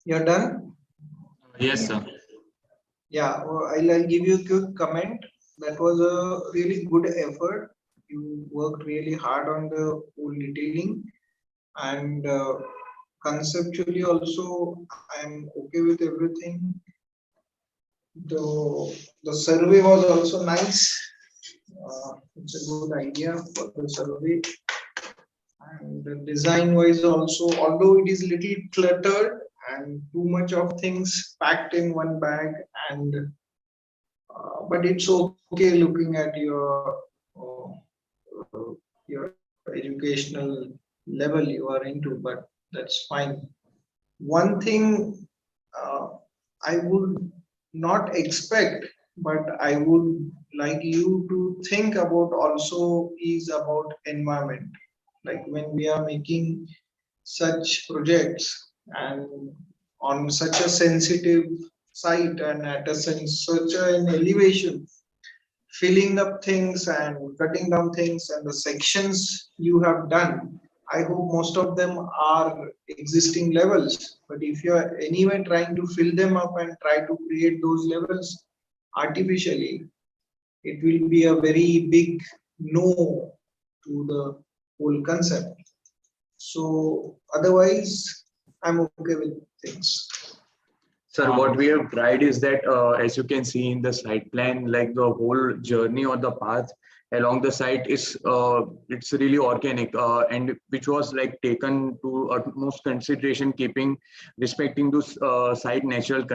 You're done? Yes, sir. Yeah, I'll give you a quick comment. That was a really good effort. You worked really hard on the whole detailing, and conceptually also I'm okay with everything. The survey was also nice. It's a good idea for the survey. And the design wise also, although it is little cluttered and too much of things packed in one bag, and but it's okay looking at your educational level you are into, but that's fine. One thing I would not expect, but I would like you to think about also is about environment. Like when we are making such projects and on such a sensitive site and at such an elevation, filling up things and cutting down things, and the sections you have done, I hope most of them are existing levels. But if you are anyway trying to fill them up and try to create those levels artificially, it will be a very big no to the whole concept. So otherwise, I'm okay with things. Sir, what we have tried is that, as you can see in the site plan, like the whole journey or the path along the site is, it's really organic, and which was like taken to utmost consideration, respecting those site natural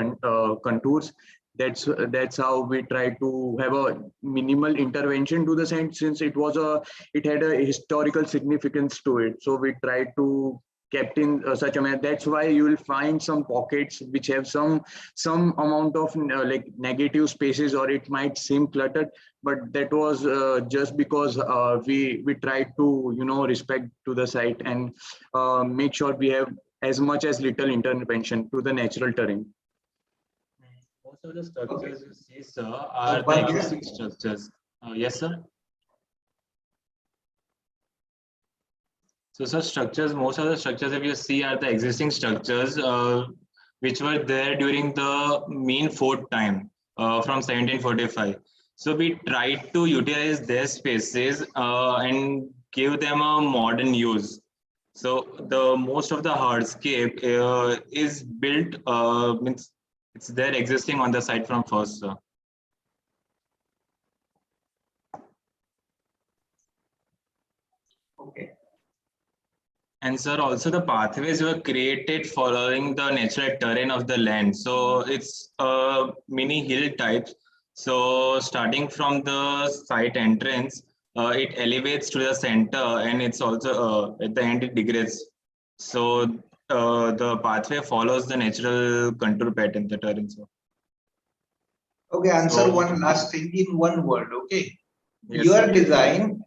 contours. That's how we try to have a minimal intervention to the site, since it had a historical significance to it. So we tried to kept in such a manner. That's why you will find some pockets which have some amount of like negative spaces, or it might seem cluttered, but that was just because we tried to respect to the site and make sure we have as much as little intervention to the natural terrain. Most of the structures you see, sir, are the existing structures. Yes, sir. So, most of the structures if you see are the existing structures which were there during the Ming fort time from 1745. So we tried to utilize their spaces and give them a modern use. So the most of the hardscape is built, means it's there existing on the site from first, sir. Okay. And sir, also the pathways were created following the natural terrain of the land. So it's mini hill types. So starting from the site entrance, it elevates to the center, and it's also at the end it degrades. So the pathway follows the natural contour pattern, the terrain. So. Okay, answer one last thing in one word. Okay, Yes, your sir. design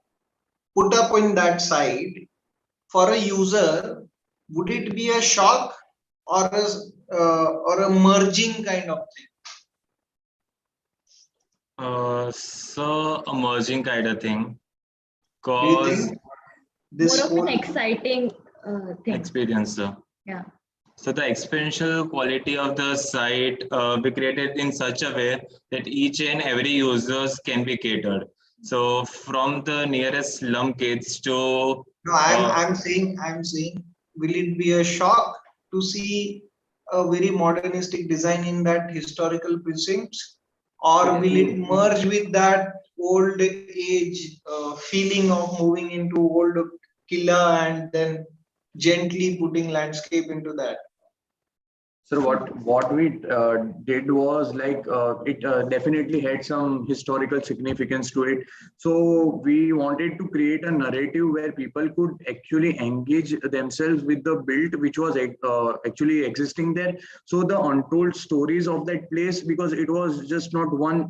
put up on that side, for a user, would it be a shock or a merging kind of thing? So a merging kind of thing, Do you cause think this More of whole an exciting thing. experience, sir. Yeah. So the experiential quality of the site be created in such a way that each and every users can be catered. So from the nearest slum kids to No, I'm saying, will it be a shock to see a very modernistic design in that historical precincts, or will it merge with that old age feeling of moving into old killa and then gently putting landscape into that? So what we did was like it definitely had some historical significance to it. So we wanted to create a narrative where people could actually engage themselves with the build which was actually existing there. So the untold stories of that place, because it was just not one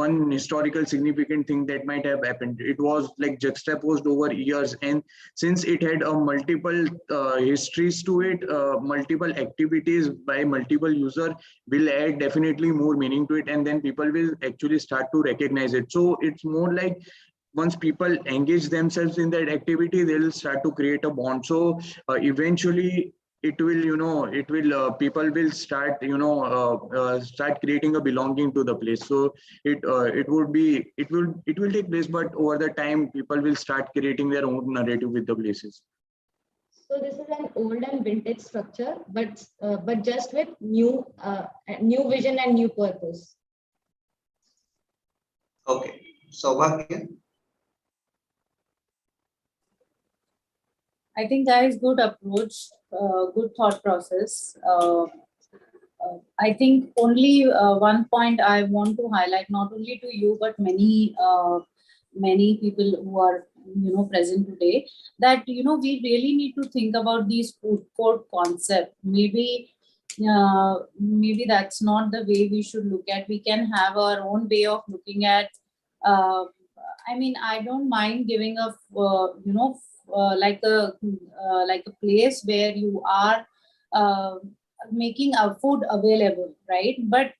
one historical significant thing that might have happened. It was like juxtaposed over years, and since it had a multiple histories to it, multiple activities by multiple user will add definitely more meaning to it, and then people will actually start to recognize it. So it's more like once people engage themselves in that activity, they'll start to create a bond. So eventually it will people will start start creating a belonging to the place. So it will take place, but over the time people will start creating their own narrative with the places. So this is an old and vintage structure, but just with new vision and new purpose. Okay, Saubhagya. I think that is good approach, good thought process. I think only one point I want to highlight, not only to you but many people who are present today, that we really need to think about these food court concept. Maybe that's not the way we should look at. We can have our own way of looking at. I don't mind giving a like a place where you are making our food available, right? But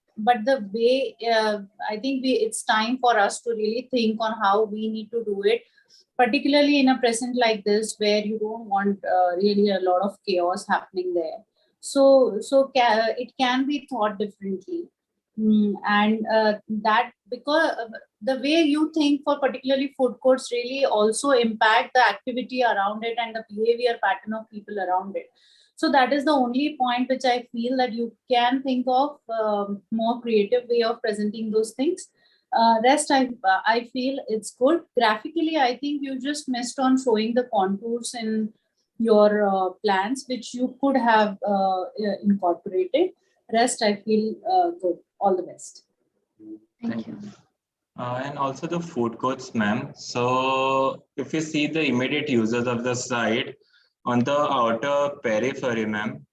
the way I think it's time for us to really think on how we need to do it, particularly in a present like this where you don't want really a lot of chaos happening there. So it can be thought differently. And that because the way you think for particularly food courts really also impact the activity around it and the behavior pattern of people around it. So that is the only point which I feel that you can think of more creative way of presenting those things. Rest, I feel it's good. Graphically, I think you just missed on showing the contours in your plans, which you could have incorporated. Rest, I feel good. All the best. Thank you. And also the food courts, ma'am. So if you see the immediate users of the site on the outer periphery, ma'am,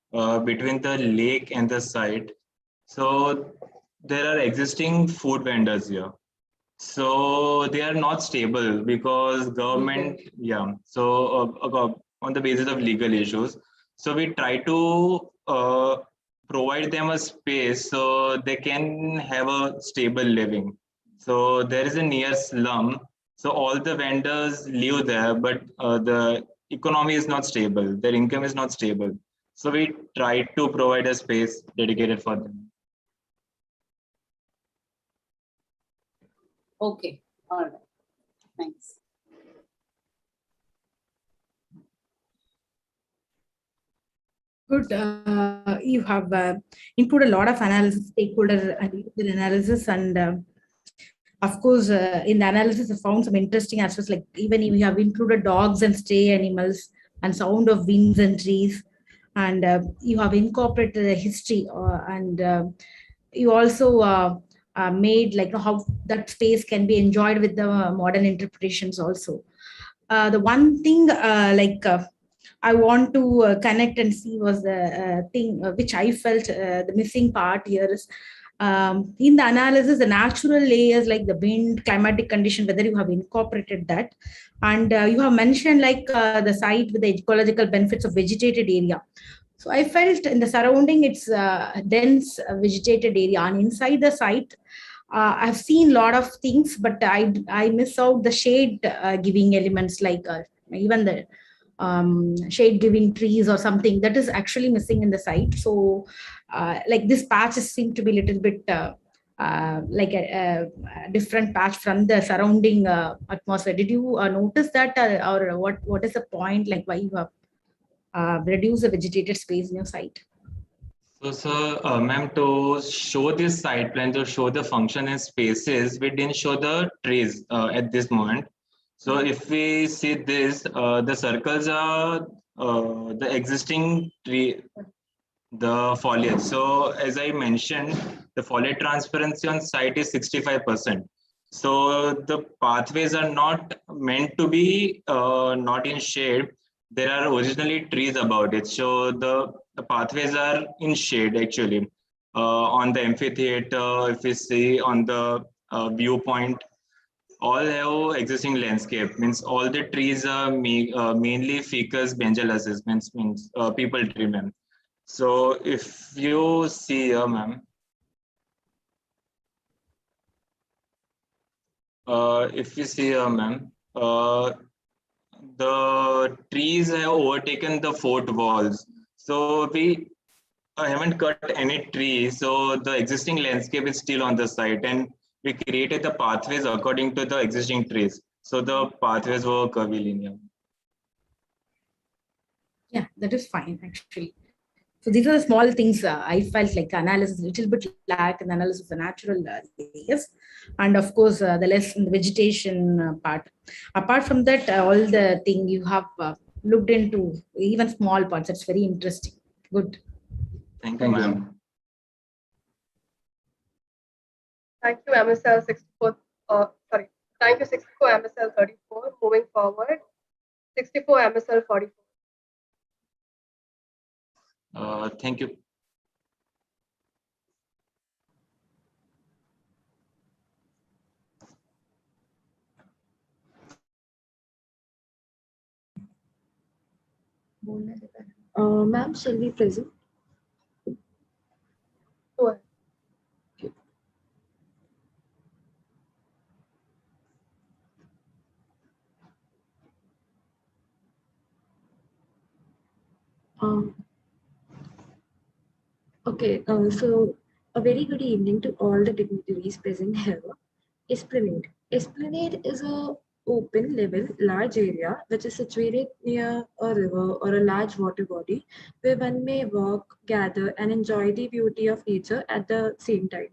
between the lake and the site, so there are existing food vendors here. So they are not stable because government, yeah. So on the basis of legal issues, so we try to provide them a space so they can have a stable living. So there is a near slum. So all the vendors live there, but the economy is not stable. Their income is not stable. So we try to provide a space dedicated for them. Okay. All right. Thanks. Good. You have included a lot of analysis, stakeholder and analysis, and of course, in the analysis, I found some interesting aspects. Like even if you have included dogs and stray animals, and sound of winds and trees, and you have incorporated the history, and you also made like how that space can be enjoyed with the modern interpretations also. The one thing I want to connect and see was the thing which I felt the missing part here is in the analysis, the natural layers like the wind, climatic condition, whether you have incorporated that. And you have mentioned like the site with the ecological benefits of vegetated area. So I felt in the surrounding, it's dense vegetated area, and inside the site, I've seen a lot of things, but I miss out the shade giving elements like even the shade giving trees or something that is actually missing in the site. So like this patches seem to be a little bit like a different patch from the surrounding atmosphere. Did you notice that, or what is the point, like why you have reduced the vegetated space in your site? So, sir, ma'am, to show this site plan, to show the function and spaces, we didn't show the trees at this moment. So if we see this, the circles are the existing tree, the foliage. So as I mentioned, the foliage transparency on site is 65%. So the pathways are not meant to be not in shade. There are originally trees about it. So the pathways are in shade actually. On the amphitheater, if we see on the viewpoint, all have existing landscape. Means all the trees are mainly ficus benjalaces, means people tree, ma'am. So if you see here, ma'am, if you see here, ma'am, the trees have overtaken the fort walls. So we haven't cut any trees. So the existing landscape is still on the site, and we created the pathways according to the existing trees. So the pathways were curvilinear. Yeah, that is fine actually. So these are the small things I felt like analysis a little bit lack in the analysis of the natural layers, and of course the less in the vegetation part. Apart from that, all the thing you have looked into, even small parts. That's very interesting. Good. Thank you, ma'am. Thank you, MSL 64. Sorry. Thank you, 64 MSL 34. Moving forward, 64 MSL 44. Thank you. Ma'am, shall we present? Go ahead. Okay, so A very good evening to all the dignitaries present here. Esplanade. Esplanade is a open level large area which is situated near a river or a large water body where one may walk, gather and enjoy the beauty of nature at the same time.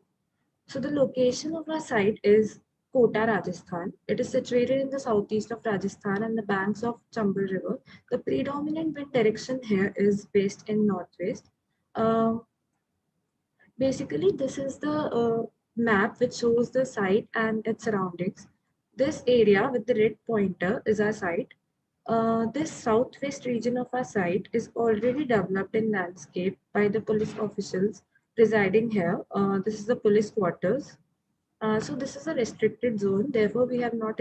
So the location of our site is Kota, Rajasthan. It is situated in the southeast of Rajasthan and the banks of Chambal River. The predominant wind direction here is west and northwest. Uh, Basically, this is the map which shows the site and its surroundings. This area with the red pointer is our site. This southwest region of our site is already developed in landscape by the police officials residing here. This is the police quarters. So this is a restricted zone. Therefore, we have not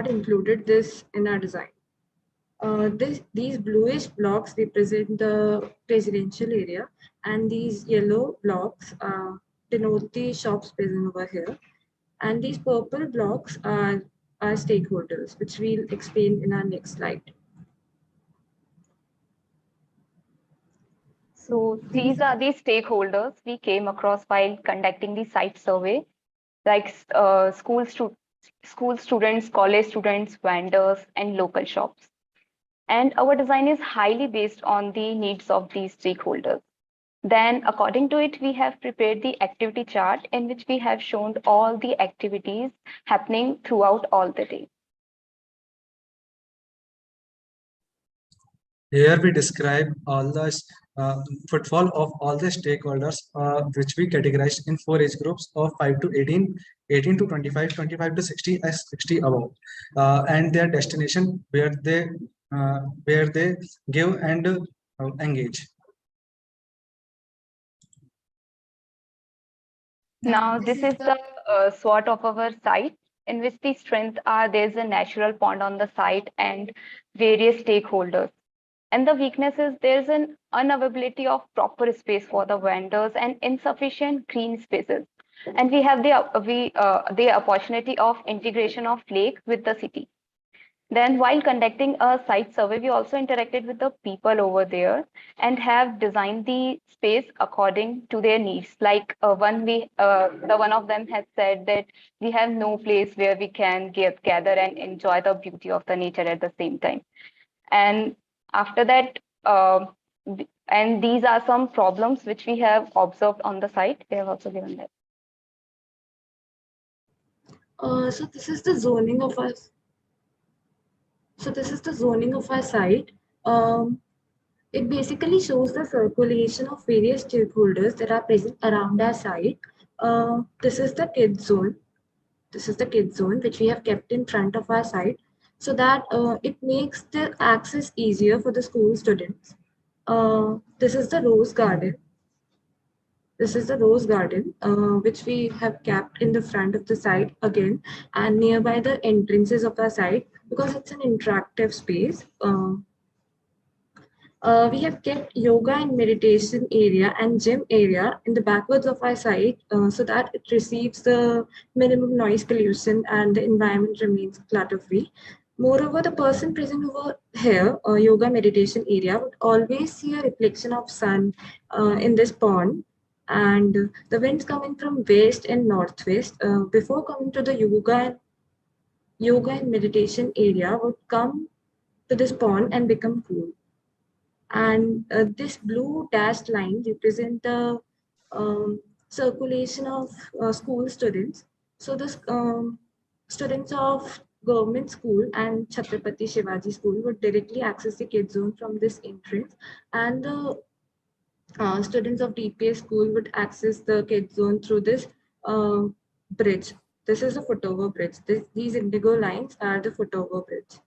included this in our design. These bluish blocks represent the residential area, and these yellow blocks denote the shops present over here. And these purple blocks are our stakeholders, which we'll explain in our next slide. So these are the stakeholders we came across while conducting the site survey, like school students, college students, vendors, and local shops. And our design is highly based on the needs of these stakeholders. Then, according to it, we have prepared the activity chart in which we have shown all the activities happening throughout all the day. Here we describe all the footfall of all the stakeholders, which we categorized in 4 age groups of 5 to 18, 18 to 25, 25 to 60, as 60 above, and their destination where they give and engage. Now, this is the SWOT of our site, in which the strengths are there's a natural pond on the site and various stakeholders. And the weakness is there's an unavailability of proper space for the vendors and insufficient green spaces. And we have the opportunity of integration of lake with the city. Then while conducting a site survey, we also interacted with the people over there and have designed the space according to their needs. Like the one of them has said that we have no place where we can gather and enjoy the beauty of the nature at the same time. And after that, and these are some problems which we have observed on the site. They have also given that. So this is the zoning of our. So this is the zoning of our site. It basically shows the circulation of various stakeholders that are present around our site. This is the kids zone. This is the kids zone, which we have kept in front of our site so that it makes the access easier for the school students. This is the rose garden. This is the rose garden, which we have kept in the front of the site again and nearby the entrances of our site because it's an interactive space. We have kept yoga and meditation area and gym area in the backwards of our site so that it receives the minimum noise pollution and the environment remains clutter free. Moreover, the person present over here, yoga meditation area, would always see a reflection of sun in this pond, and the winds coming from west and northwest before coming to the yoga and meditation area would come to this pond and become cool. And this blue dashed line represent the circulation of school students. So the students of government school and Chhatrapati Shivaji school would directly access the kids zone from this entrance, and the students of DPS school would access the kids zone through this bridge. This is the footover bridge. These indigo lines are the footover bridge,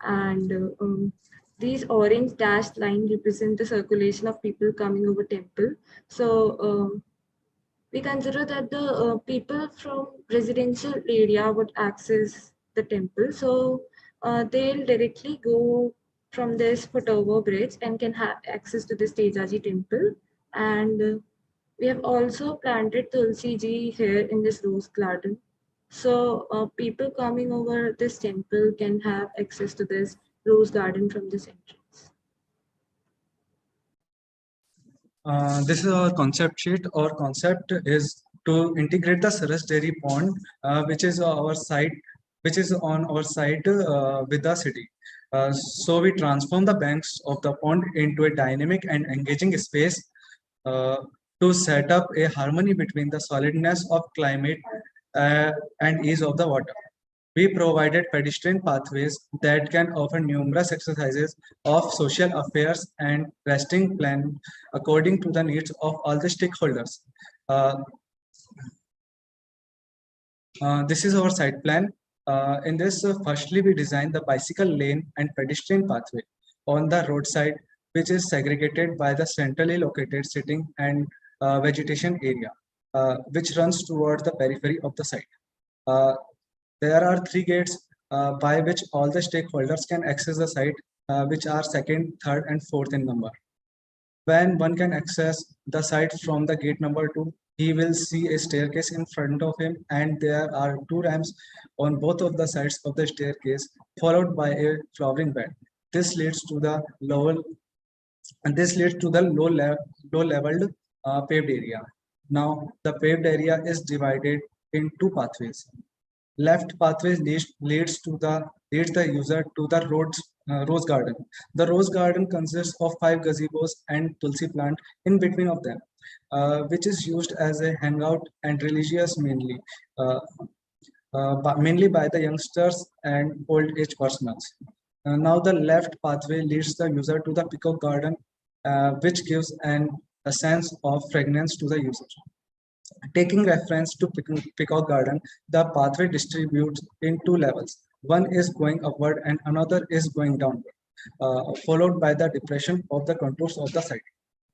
and these orange dashed line represent the circulation of people coming over temple. So we consider that the people from residential area would access the temple. So they'll directly go from this footover bridge and can have access to the Tejaji temple. And we have also planted Tulsi ji here in this rose garden. So people coming over this temple can have access to this rose garden from this entrance. This is our concept sheet. Our concept is to integrate the Saras Dairy Pond, which is our site, which is on our site with the city. So we transform the banks of the pond into a dynamic and engaging space uh, to set up a harmony between the solidness of climate uh, and ease of the water. We provided pedestrian pathways that can offer numerous exercises of social affairs and resting plan according to the needs of all the stakeholders. Uh, this is our site plan. In this, firstly, we designed the bicycle lane and pedestrian pathway on the roadside, which is segregated by the centrally located sitting and vegetation area, which runs towards the periphery of the site. There are three gates by which all the stakeholders can access the site, which are second, third, and fourth in number. When one can access the site from the gate number 2, he will see a staircase in front of him, and there are 2 ramps on both of the sides of the staircase, followed by a flowering bed. This leads to the low leveled paved area. Now the paved area is divided in 2 pathways. Left pathway leads the user to the rose garden. The rose garden consists of 5 gazebos and tulsi plant in between of them, which is used as a hangout and religious mainly by the youngsters and old age persons. Now the left pathway leads the user to the peacock garden, which gives a sense of fragrance to the user. Taking reference to Peacock Garden, the pathway distributes in 2 levels. One is going upward and another is going downward, followed by the depression of the contours of the site.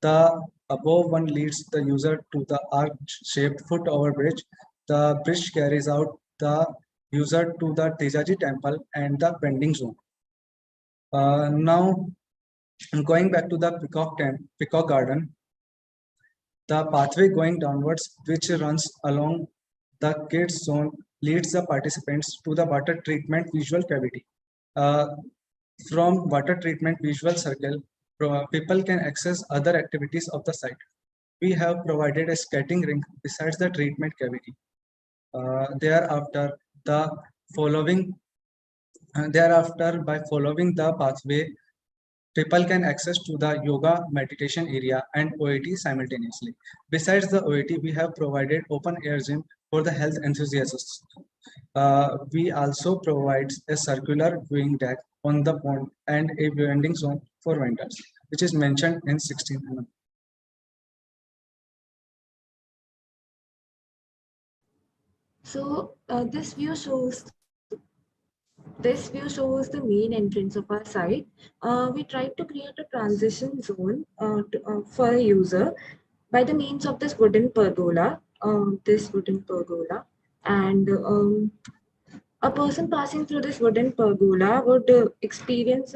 The above one leads the user to the arch-shaped foot over bridge. The bridge carries out the user to the Tejaji temple and the bending zone. Now, going back to the Peacock Garden, the pathway going downwards, which runs along the kids zone, leads the participants to the water treatment visual cavity. From water treatment visual circle, people can access other activities of the site. We have provided a skating rink besides the treatment cavity. Thereafter, by following the pathway, people can access to the yoga meditation area and OAT simultaneously. Besides the OAT, we have provided open air gym for the health enthusiasts. We also provide a circular viewing deck on the pond and a vending zone for vendors, which is mentioned in 16 mm. So this view shows the main entrance of our site. We tried to create a transition zone for a user by the means of this wooden pergola, and a person passing through this wooden pergola would experience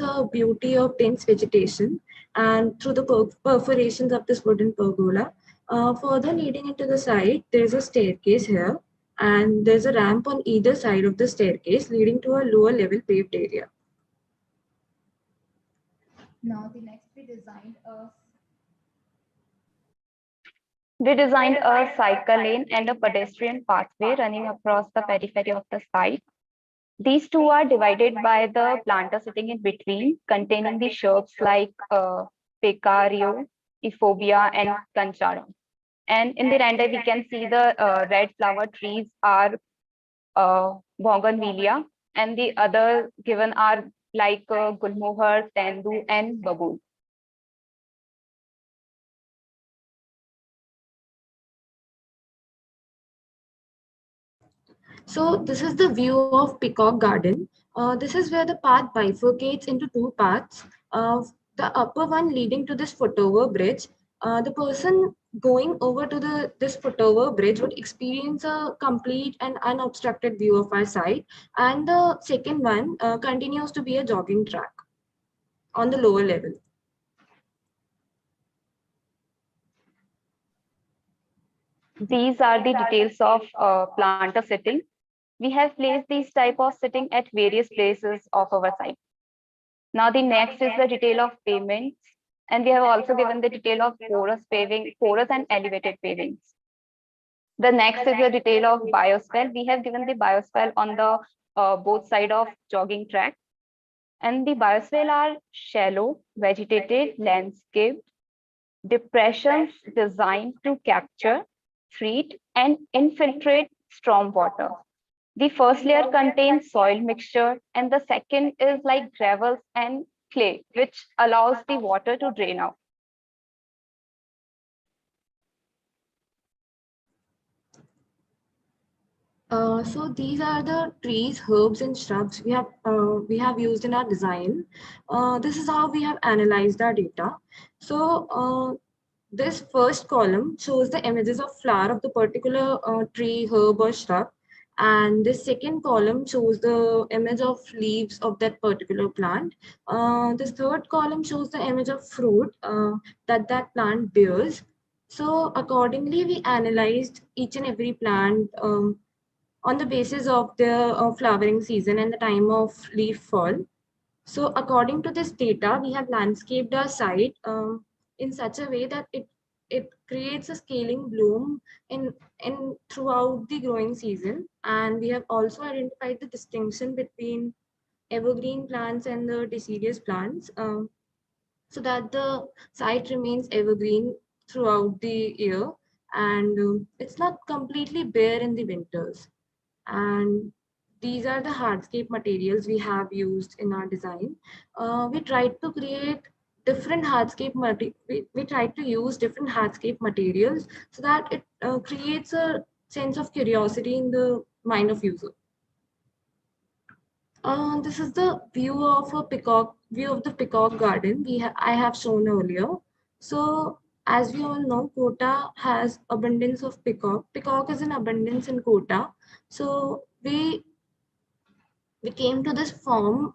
a beauty of dense vegetation, and through the perforations of this wooden pergola. Further leading into the site, there's a staircase here, and there's a ramp on either side of the staircase leading to a lower level paved area. Now, the next we designed a cycle lane and a pedestrian pathway running across the periphery of the site. These two are divided by the planter sitting in between, containing the shrubs like Pecario, Ephobia, and Conchara. And in the render, we can see the red flower trees are Bougainvillea, and the other given are like Gulmohar, Tendu, and Babu. So this is the view of Peacock Garden. This is where the path bifurcates into 2 paths. The upper one leading to this footover bridge. The person going over to this footover bridge would experience a complete and unobstructed view of our site. And the second one continues to be a jogging track on the lower level. These are the details of planter sitting. We have placed these type of sitting at various places of our site. Now the next is the detail of payments. And we have also given the detail of porous paving, porous and elevated pavings. The next is the detail of bioswale. We have given the bioswale on the both side of jogging track. And the bioswale are shallow, vegetated landscape depressions designed to capture, treat, and infiltrate stormwater. The first layer contains soil mixture, and the second is like gravels and clay, which allows the water to drain out. So these are the trees, herbs, and shrubs we have used in our design. This is how we have analyzed our data. So this first column shows the images of flower of the particular tree, herb, or shrub, and this second column shows the image of leaves of that particular plant. This third column shows the image of fruit that that plant bears. So accordingly, we analyzed each and every plant on the basis of the flowering season and the time of leaf fall. So according to this data, we have landscaped our site in such a way that it creates a scaling bloom in throughout the growing season. And we have also identified the distinction between evergreen plants and the deciduous plants, so that the site remains evergreen throughout the year, and it's not completely bare in the winters. And these are the hardscape materials we have used in our design. We tried to create different we tried to use different hardscape materials so that it creates a sense of curiosity in the mind of user. This is the view of the peacock garden I have shown earlier. So as we all know, Kota has abundance of peacock. Peacock is in abundance in Kota. So we came to this form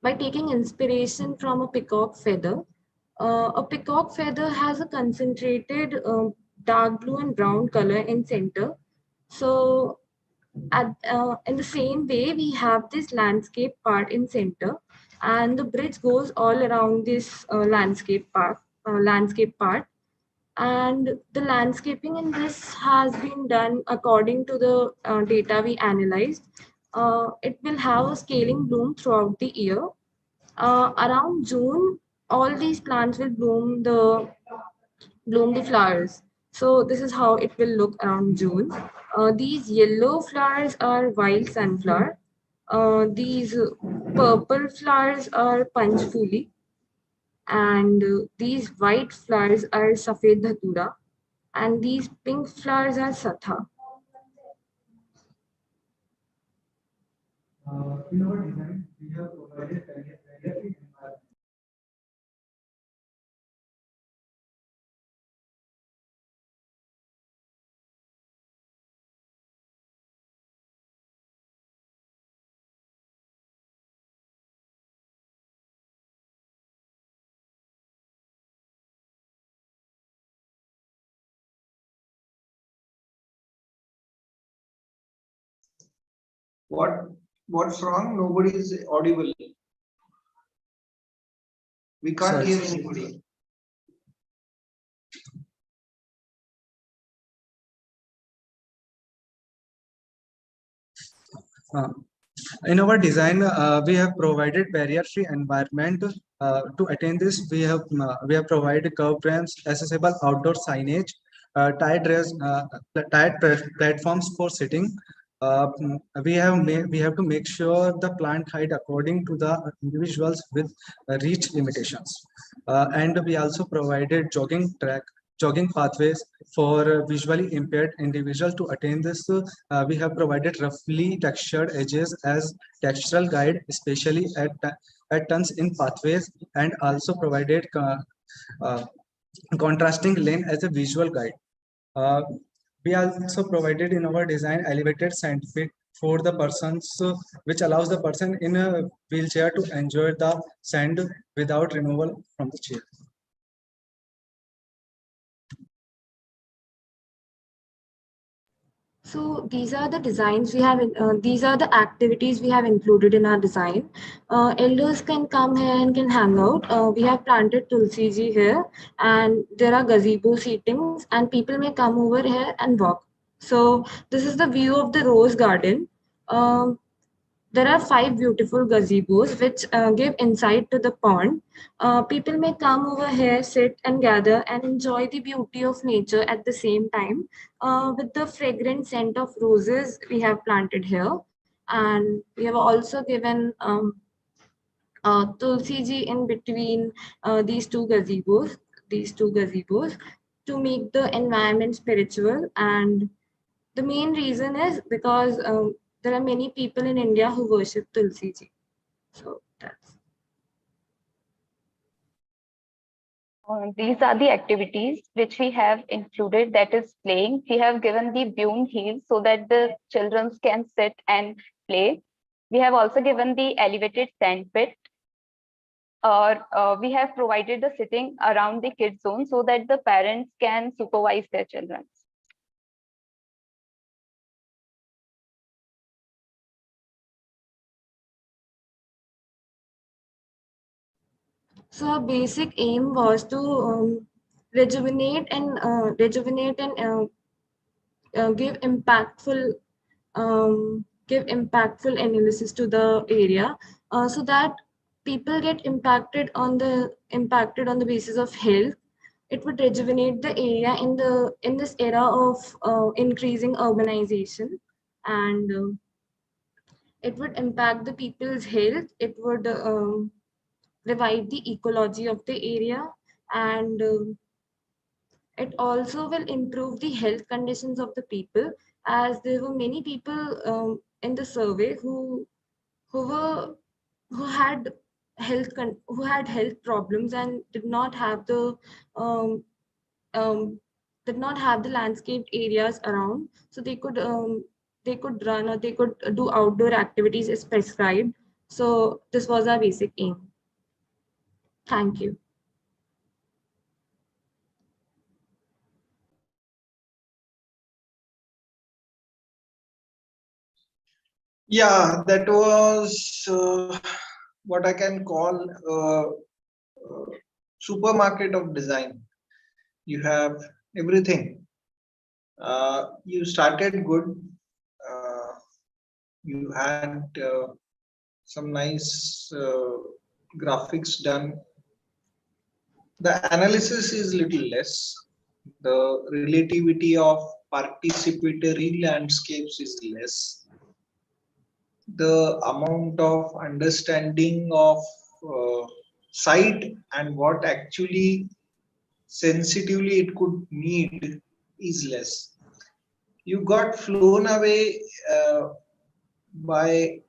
by taking inspiration from a peacock feather. A peacock feather has a concentrated dark blue and brown color in center. So in the same way, we have this landscape part in center, and the bridge goes all around this landscape part. And the landscaping in this has been done according to the data we analyzed. It will have a scaling bloom throughout the year. Around June, all these plants will bloom the flowers. So this is how it will look around June. These yellow flowers are wild sunflower. These purple flowers are panchfuli, and these white flowers are safed dhatura, and these pink flowers are satha. In our design, we have provided barrier-free environment. What's wrong? Nobody is audible. We can't hear anybody. Uh, in our design, we have provided barrier-free environment. To attain this, we have provided curved ramps, accessible outdoor signage, tied platforms for sitting. We have to make sure the plant height according to the individuals with reach limitations, and we also provided jogging pathways for visually impaired individuals. To attain this, we have provided roughly textured edges as textural guide, especially at turns in pathways, and also provided uh, contrasting lane as a visual guide. Uh, we also provided in our design elevated scientific for the persons, which allows the person in a wheelchair to enjoy the sand without removal from the chair. So these are the designs we have, these are the activities we have included in our design. Elders can come here and can hang out. We have planted Tulsi ji here, and there are gazebo seatings, and people may come over here and walk. So this is the view of the rose garden. Um, there are 5 beautiful gazebos which give insight to the pond. People may come over here, sit and gather and enjoy the beauty of nature at the same time with the fragrant scent of roses we have planted here. And we have also given Tulsi ji in between these two gazebos to make the environment spiritual. And the main reason is because there are many people in India who worship Tulsi ji. So that's. These are the activities which we have included, that is playing. We have given the Bune heels so that the children can sit and play. We have also given the elevated sand pit, or we have provided the sitting around the kids zone so that the parents can supervise their children. So our basic aim was to rejuvenate and give impactful analysis to the area, so that people get impacted on the basis of health. It would rejuvenate the area in this era of increasing urbanization, and it would impact the people's health. It would revive the ecology of the area, and it also will improve the health conditions of the people, as there were many people in the survey who were who had who had health problems and um, um, did not have the landscaped areas around, so they could run or they could do outdoor activities as prescribed. So this was our basic aim. Thank you. Yeah, that was what I can call supermarket of design. You have everything. You started good. Uh, you had some nice graphics done. The analysis is little less. The relativity of participatory landscapes is less. The amount of understanding of site and what actually sensitively it could need is less. You got flown away by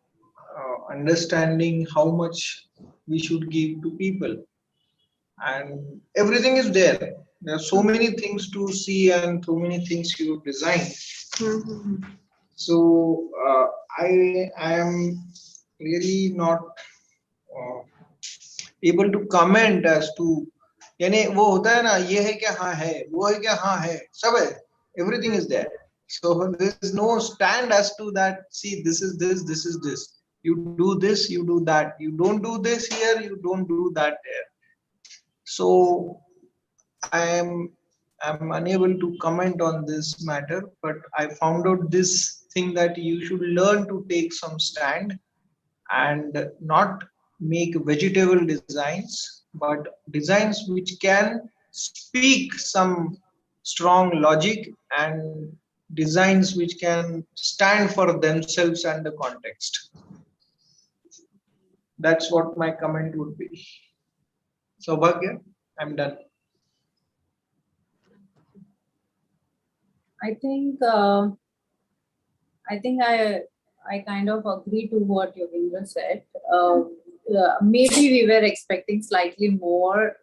understanding how much we should give to people, and everything is there. There are so many things to see and so many things you design. So I am really not able to comment as to, यानी वो होता है ना, ये है क्या हाँ है, वो है क्या हाँ है, सब है, everything is there. So there is no stand as to that. See, this is this, this is this. You do this, you do that. You don't do this here, you don't do that there. So I'm unable to comment on this matter, but I found out this thing that you should learn to take some stand and not make vegetable designs, but designs which can speak some strong logic, and designs which can stand for themselves and the context. That's what my comment would be. So Bhagya, I'm done. I think I kind of agree to what Yogindra said. Maybe we were expecting slightly more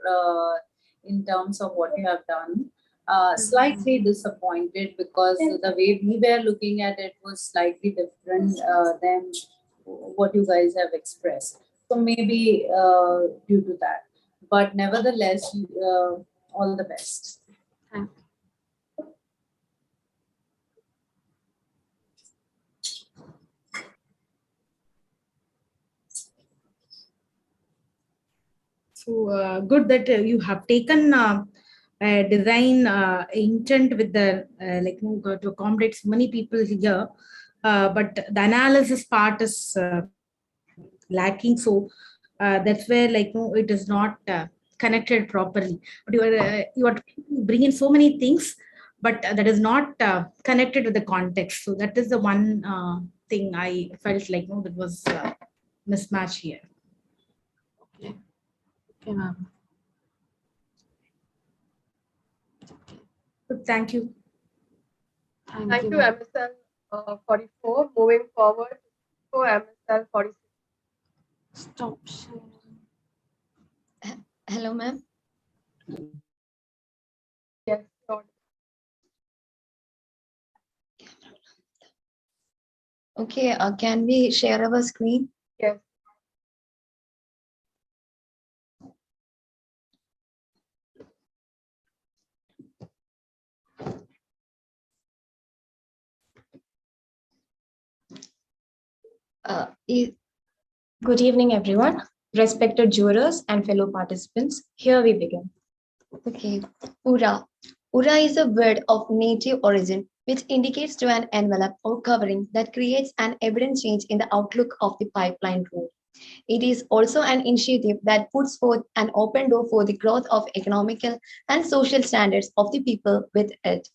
in terms of what you have done. Slightly disappointed because the way we were looking at it was slightly different than what you guys have expressed. So maybe due to that. But nevertheless, all the best. Thank you. So good that you have taken design intent with the to accommodate so many people here, but the analysis part is lacking. So that's where it is not connected properly. But you are bringing so many things, but that is not connected with the context. So that is the one thing I felt like that was mismatch here. Okay, ma'am. Thank you. Thank you, MSL 44. Moving forward, for MSL 46. Stop sharing. Hello, ma'am. Yes, sure. Okay, can we share our screen? Yes. Good evening, everyone. Respected jurors and fellow participants, here we begin. Okay, Ura. Ura is a word of native origin which indicates to an envelope or covering that creates an evident change in the outlook of the pipeline road. It is also an initiative that puts forth an open door for the growth of economical and social standards of the people with it.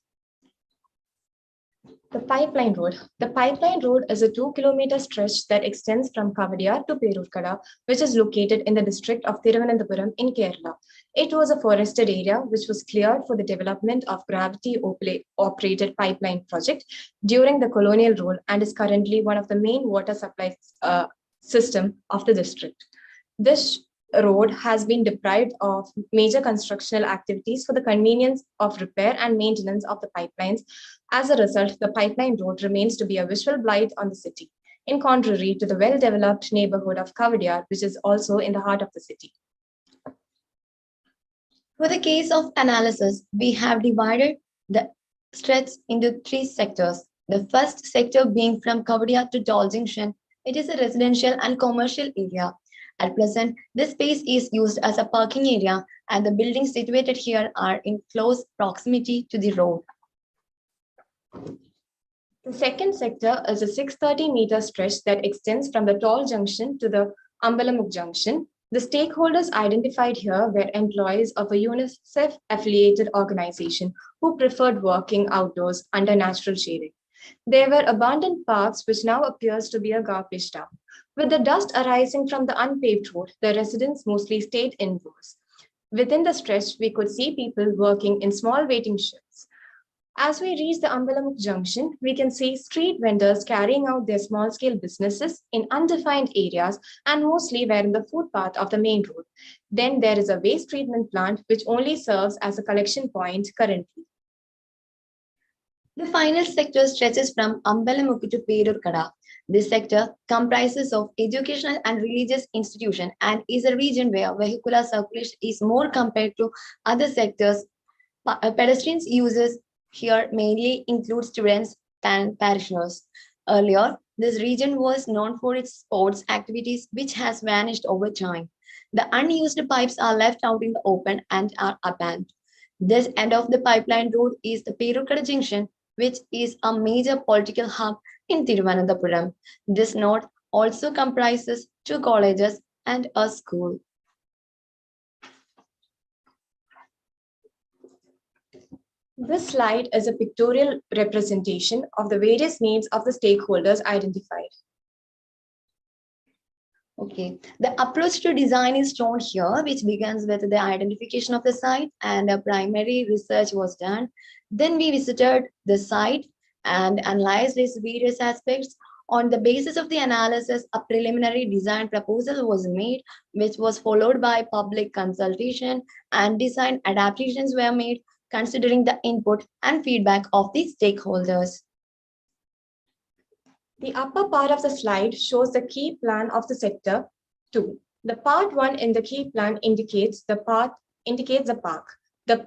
The Pipeline Road. The Pipeline Road is a 2-kilometer stretch that extends from Kavadiya to Perurkada, which is located in the district of Thiruvananthapuram in Kerala. It was a forested area which was cleared for the development of gravity-operated pipeline project during the colonial rule and is currently one of the main water supply system of the district. This road has been deprived of major constructional activities for the convenience of repair and maintenance of the pipelines. As a result, the pipeline road remains to be a visual blight on the city, in contrary to the well-developed neighborhood of Kavadiya, which is also in the heart of the city. For the case of analysis, we have divided the stretch into 3 sectors. The first sector being from Kavadiya to Dal Junction. It is a residential and commercial area. At present, this space is used as a parking area and the buildings situated here are in close proximity to the road. The second sector is a 630-meter stretch that extends from the Toll Junction to the Ambalamuk Junction. The stakeholders identified here were employees of a UNICEF-affiliated organization who preferred working outdoors under natural shading. There were abandoned parks, which now appears to be a garbage dump. With the dust arising from the unpaved road, the residents mostly stayed indoors. Within the stretch, we could see people working in small waiting shifts. As we reach the Ambalamuk Junction, we can see street vendors carrying out their small-scale businesses in undefined areas and mostly were in the footpath of the main road. Then there is a waste treatment plant which only serves as a collection point currently. The final sector stretches from Ambalamuk to Perurkada. This sector comprises of educational and religious institutions and is a region where vehicular circulation is more compared to other sectors. Pedestrians users here mainly include students and parishioners. Earlier, this region was known for its sports activities, which has vanished over time. The unused pipes are left out in the open and are abandoned. This end of the pipeline road is the Perurkada Junction, which is a major political hub in Thiruvananthapuram. This node also comprises 2 colleges and a school. This slide is a pictorial representation of the various needs of the stakeholders identified. Okay, the approach to design is shown here, which begins with the identification of the site and a primary research was done. Then we visited the site and analyzed its various aspects. On the basis of the analysis, a preliminary design proposal was made, which was followed by public consultation and design adaptations were made, considering the input and feedback of the stakeholders. The upper part of the slide shows the key plan of the sector 2. The part 1 in the key plan indicates the park. The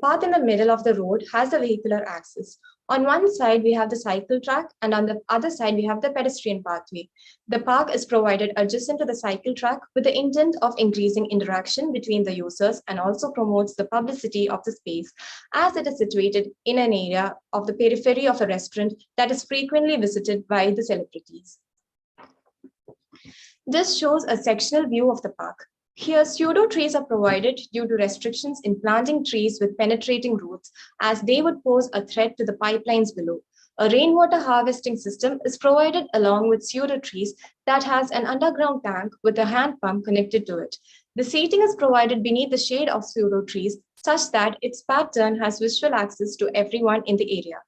path in the middle of the road has the vehicular access. On one side, we have the cycle track, and on the other side, we have the pedestrian pathway. The park is provided adjacent to the cycle track with the intent of increasing interaction between the users and also promotes the publicity of the space, as it is situated in an area of the periphery of a restaurant that is frequently visited by the celebrities. This shows a sectional view of the park. Here, pseudo trees are provided due to restrictions in planting trees with penetrating roots, as they would pose a threat to the pipelines below. A rainwater harvesting system is provided along with pseudo trees that has an underground tank with a hand pump connected to it. The seating is provided beneath the shade of pseudo trees such that its pattern has visual access to everyone in the area.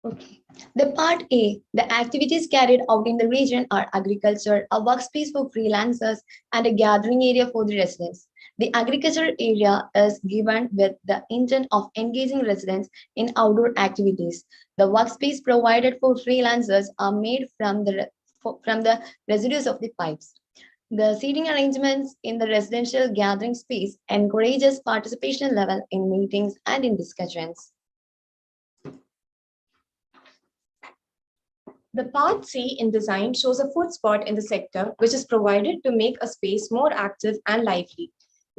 Okay. The part A, the activities carried out in the region are agriculture, a workspace for freelancers, and a gathering area for the residents. The agricultural area is given with the intent of engaging residents in outdoor activities. The workspace provided for freelancers are made from the residues of the pipes. The seating arrangements in the residential gathering space encourages participation level in meetings and in discussions. The part C in design shows a food spot in the sector, which is provided to make a space more active and lively.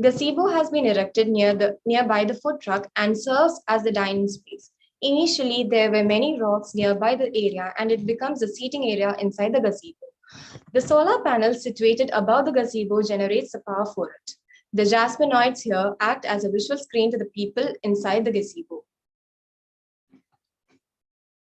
Gazebo has been erected nearby the food truck and serves as the dining space. Initially, there were many rocks nearby the area and it becomes a seating area inside the gazebo. The solar panel situated above the gazebo generates the power for it. The jasminoids here act as a visual screen to the people inside the gazebo.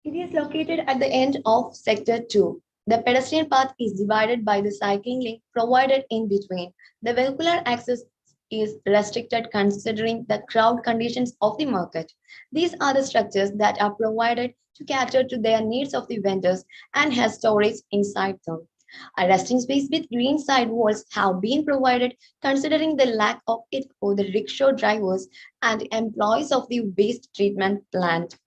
It is located at the end of Sector 2. The pedestrian path is divided by the cycling lane provided in between. The vehicular access is restricted considering the crowd conditions of the market. These are the structures that are provided to cater to their needs of the vendors and has storage inside them. A resting space with green side walls have been provided considering the lack of it for the rickshaw drivers and employees of the waste treatment plant.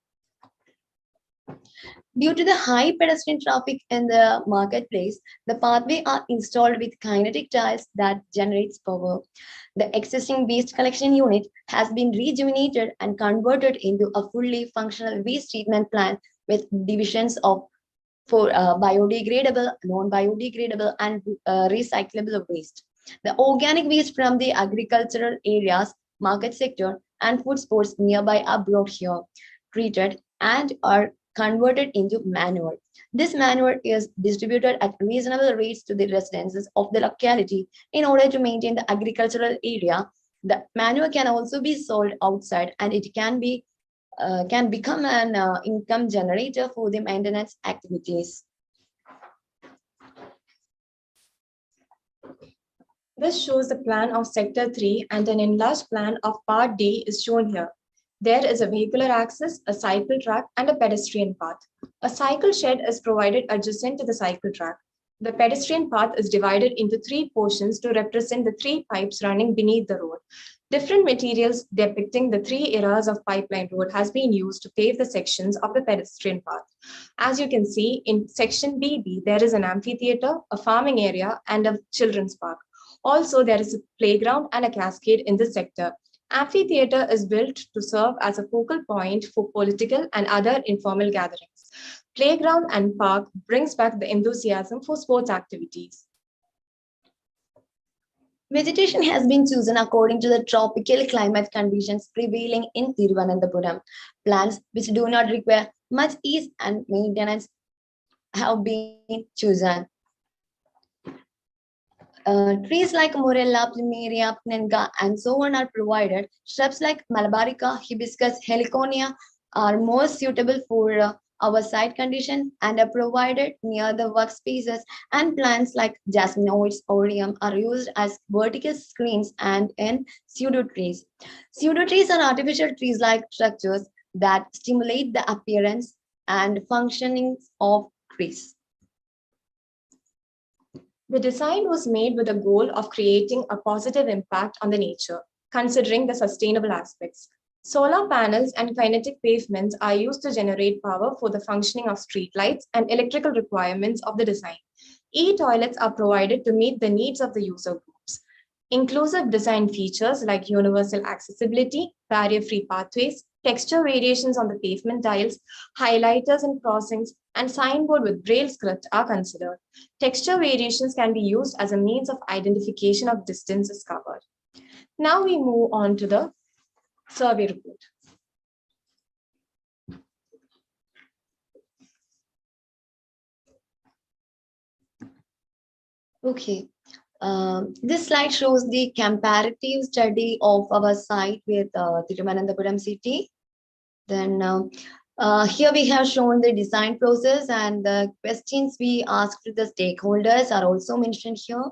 Due to the high pedestrian traffic in the marketplace, the pathway are installed with kinetic tiles that generates power. The existing waste collection unit has been rejuvenated and converted into a fully functional waste treatment plant with divisions for biodegradable, non-biodegradable, and recyclable waste. The organic waste from the agricultural areas, market sector, and food sports nearby are brought here, treated, and are converted into manure. This manure is distributed at reasonable rates to the residents of the locality in order to maintain the agricultural area. The manure can also be sold outside and it can become an income generator for the maintenance activities. This shows the plan of Sector 3 and an enlarged plan of Part D is shown here. There is a vehicular access, a cycle track, and a pedestrian path. A cycle shed is provided adjacent to the cycle track. The pedestrian path is divided into 3 portions to represent the 3 pipes running beneath the road. Different materials depicting the 3 eras of pipeline road has been used to pave the sections of the pedestrian path. As you can see, in section BB, there is an amphitheater, a farming area, and a children's park. Also, there is a playground and a cascade in this sector. Amphitheater is built to serve as a focal point for political and other informal gatherings. Playground and park brings back the enthusiasm for sports activities. Vegetation has been chosen according to the tropical climate conditions prevailing in Thiruvananthapuram. Plants which do not require much ease and maintenance have been chosen. Trees like Morella, Plumeria, Pnenga, and so on are provided. Shrubs like Malabarica, Hibiscus, Heliconia are more suitable for our site condition and are provided near the workspaces, and plants like jasminoids, orium are used as vertical screens and in pseudo trees. Pseudo trees are artificial trees-like structures that stimulate the appearance and functioning of trees. The design was made with the goal of creating a positive impact on the nature, considering the sustainable aspects. Solar panels and kinetic pavements are used to generate power for the functioning of streetlights and electrical requirements of the design. E-toilets are provided to meet the needs of the user groups. Inclusive design features like universal accessibility, barrier-free pathways, Texture variations on the pavement tiles, highlighters and crossings, and signboard with braille script are considered. Texture variations can be used as a means of identification of distances covered. Now we move on to the survey report. Okay. This slide shows the comparative study of our site with Thiruvananthapuram city. Then here we have shown the design process, and the questions we asked to the stakeholders are also mentioned here.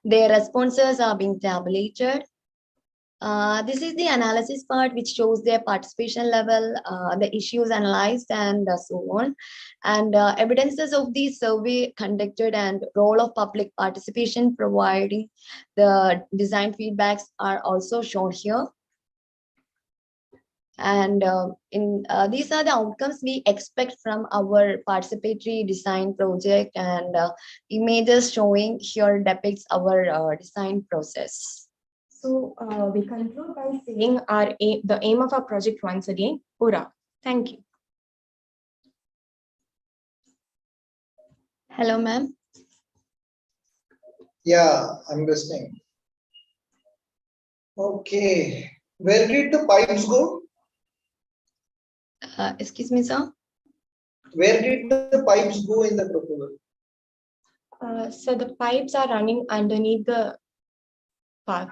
Their responses are being tabulated. This is the analysis part, which shows their participation level, the issues analyzed, and so on. And evidences of the survey conducted and role of public participation providing the design feedbacks are also shown here. And these are the outcomes we expect from our participatory design project, and images showing here depicts our design process. So we conclude by saying the aim of our project once again, Pura. Thank you. Hello, ma'am. Yeah, I'm listening. Okay, where did the pipes go? Excuse me, sir. Where did the pipes go in the proposal? So the pipes are running underneath the path.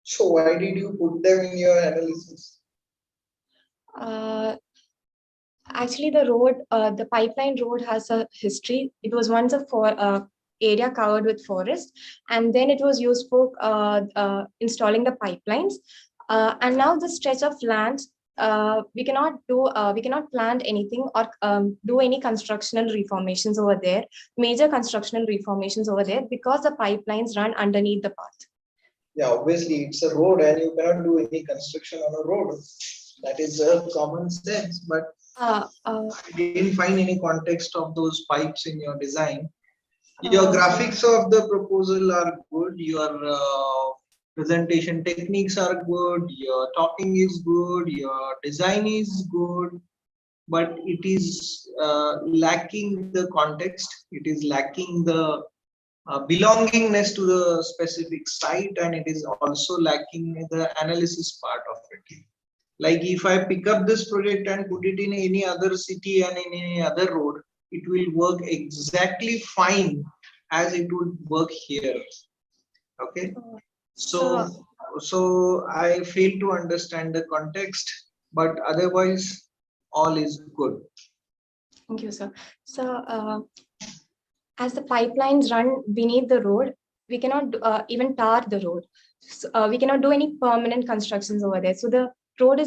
So why did you put them in your analysis? Actually, the road, the pipeline road has a history. It was once a area covered with forest, and then it was used for installing the pipelines. And now the stretch of land, we cannot plant anything or do any constructional reformations over there, major constructional reformations over there, because the pipelines run underneath the path. Yeah, obviously it's a road and you cannot do any construction on a road. That is a common sense, but I didn't find any context of those pipes in your design. Your graphics of the proposal are good. Your presentation techniques are good. Your talking is good. Your design is good, but it is lacking the context. It is lacking the belongingness to the specific site, and it is also lacking the analysis part of it. Like if I pick up this project and put it in any other city and in any other road, it will work exactly fine as it would work here. Okay. So I fail to understand the context, but otherwise all is good. Thank you, sir. So as the pipelines run beneath the road, we cannot even tar the road. So, we cannot do any permanent constructions over there. So the road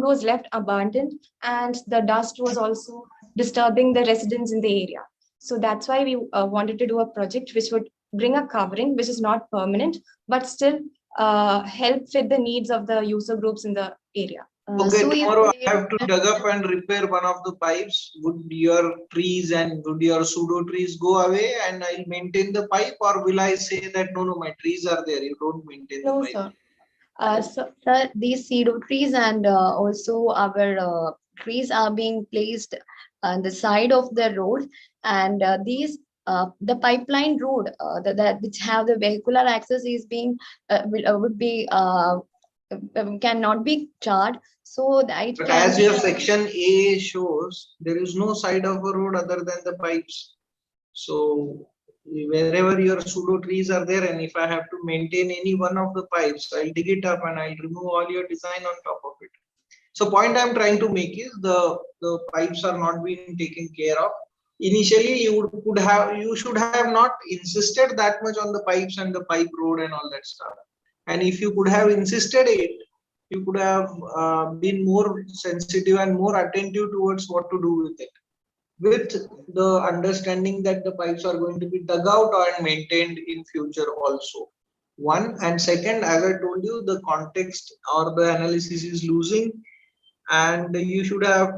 was left abandoned, and the dust was also disturbing the residents in the area. So that's why we wanted to do a project which would bring a covering which is not permanent, but still help fit the needs of the user groups in the area. Okay, so tomorrow I have to dug up and repair one of the pipes. Would your trees and would your pseudo trees go away and I'll maintain the pipe, or will I say that no, my trees are there, you don't maintain the pipe? No, sir. Sir, these pseudo trees and also our trees are being placed on the side of the road, and these the pipeline road that which have the vehicular access is being would be cannot be charred, so that But can as your section A shows, there is no side of a road other than the pipes. So wherever your pseudo trees are there, and if I have to maintain any one of the pipes, I'll dig it up and I'll remove all your design on top of it. So point I'm trying to make is the pipes are not being taken care of. Initially, you should have not insisted that much on the pipes and the pipe road and all that stuff. And if you could have insisted it, you could have been more sensitive and more attentive towards what to do with it, with the understanding that the pipes are going to be dug out and maintained in future also. One, and second, as I told you, the context or the analysis is losing, and you should have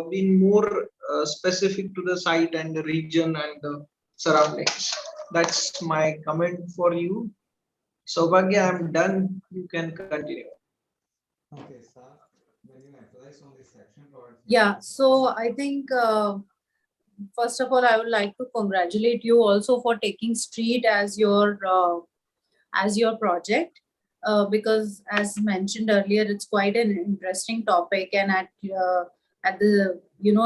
been more specific to the site and the region and the surroundings. That's my comment for you. Saubhagya, I'm done. You can continue. Okay, sir. Yeah, so I think first of all, I would like to congratulate you also for taking street as your project, because as mentioned earlier, it's quite an interesting topic, and at the in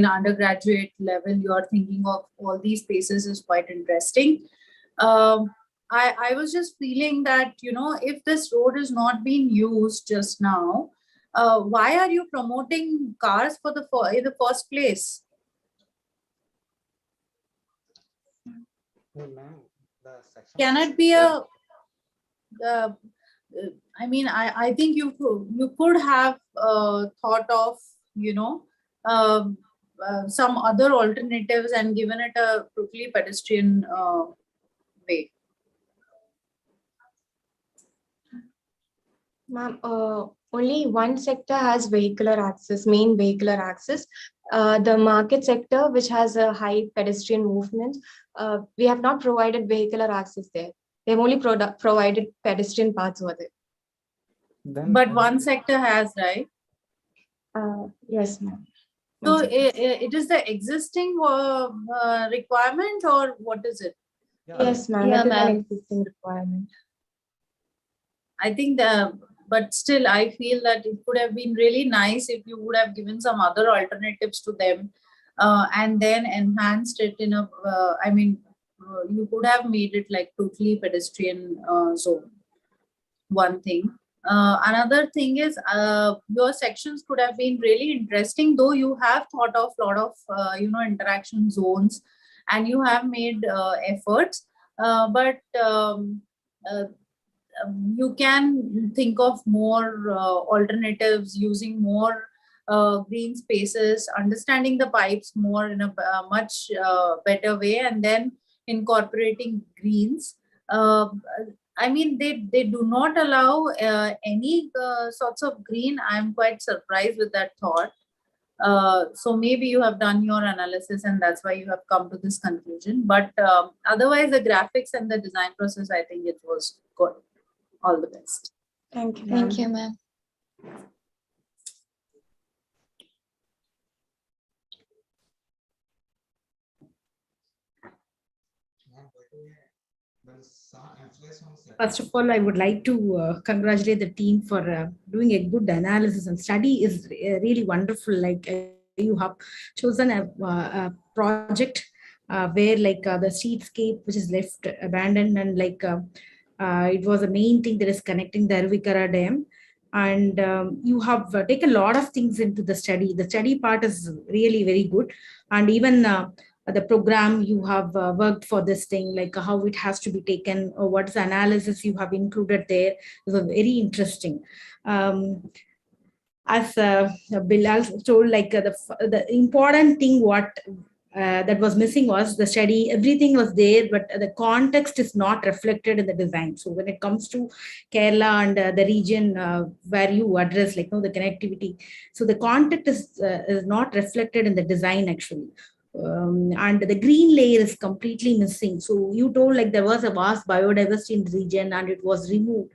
undergraduate level, you are thinking of all these spaces is quite interesting. Um, I was just feeling that, if this road is not being used just now, why are you promoting cars in the first place? Can it be uh, I mean, I think you could have thought of, um, some other alternatives and given it a totally pedestrian way. Ma'am, only one sector has vehicular access, main vehicular access. The market sector, which has a high pedestrian movement, we have not provided vehicular access there. They've only provided pedestrian paths over there. But one sector has, right? Yes, ma'am. So it is the existing requirement, or what is it? Yes, ma'am. Yeah, It is an ma'am. existing requirement. I think but still, I feel that it could have been really nice if you would have given some other alternatives to them, and then enhanced it in a, you could have made it like totally pedestrian zone. One thing. Another thing is, your sections could have been really interesting, though you have thought of a lot of, interaction zones, and you have made efforts, but you can think of more alternatives, using more green spaces, understanding the pipes more in a much better way, and then incorporating greens. Uh, I mean, they do not allow any sorts of green. I'm quite surprised with that thought. So maybe you have done your analysis and that's why you have come to this conclusion. But otherwise, the graphics and the design process, I think it was good. All the best. Thank you. Thank you, ma'am. First of all, I would like to congratulate the team for doing a good analysis, and study is really wonderful. Like you have chosen a project where the streetscape which is left abandoned, and it was a main thing that is connecting the Arvikara Dam. And you have taken a lot of things into the study. The study part is really very good, and even the program you have worked for this thing, like how it has to be taken, or what's the analysis you have included there, is very interesting. As Bilal told, the important thing what that was missing was the study. Everything was there, but the context is not reflected in the design. So when it comes to Kerala and the region where you address, the connectivity, so the context is not reflected in the design actually. And the green layer is completely missing. So you told there was a vast biodiversity in the region and it was removed,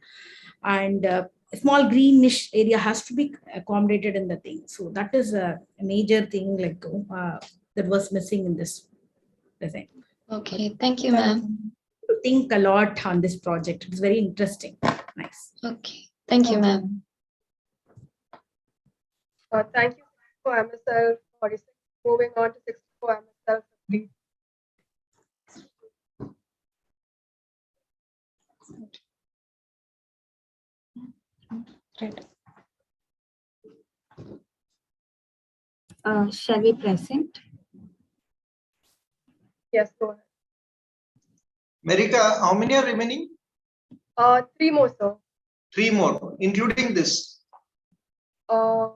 and a small greenish area has to be accommodated in the thing. So that is a major thing that was missing in this design. Okay, thank you, ma'am. To think a lot on this project. It's very interesting. Nice. Okay, thank you, ma'am. Thank you for MSL 46. Moving on to 64 MSL 50. Right. Shall we present? Yes, go ahead. Marika, how many are remaining? 3 more, sir. 3 more, including this. One.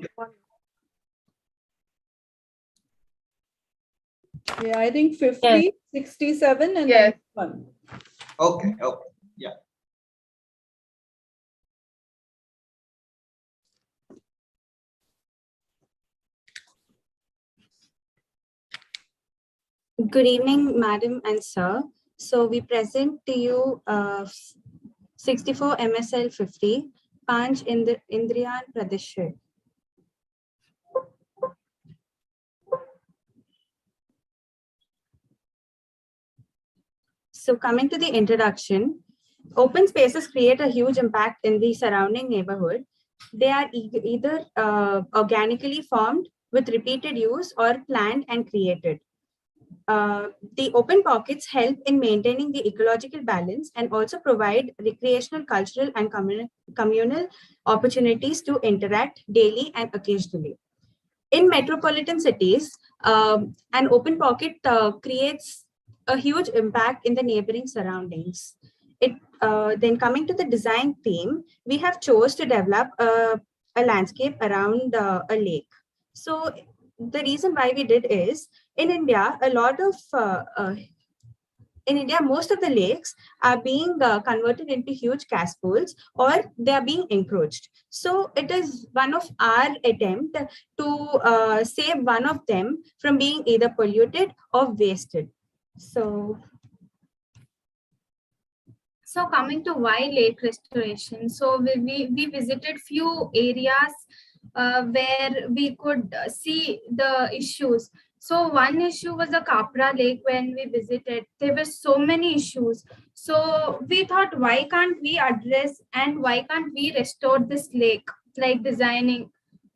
Yeah, I think 50, Yes. 67, and Yes. 91. Okay, yeah. Good evening, madam and sir. So we present to you 64 MSL 50. Panch Indriyan Pradesh. So coming to the introduction, open spaces create a huge impact in the surrounding neighborhood. They are either organically formed with repeated use or planned and created. The open pockets help in maintaining the ecological balance and also provide recreational, cultural, and communal opportunities to interact daily and occasionally. In metropolitan cities, an open pocket creates a huge impact in the neighboring surroundings. Then coming to the design theme, we have chose to develop a landscape around a lake. So the reason why we did is in India, in India, most of the lakes are being converted into huge cesspools or they are being encroached. So it is one of our attempt to save one of them from being either polluted or wasted. So coming to why lake restoration. So we visited few areas where we could see the issues. So one issue was the Kapra Lake when we visited. There were so many issues. So we thought, why can't we address and why can't we restore this lake, like designing?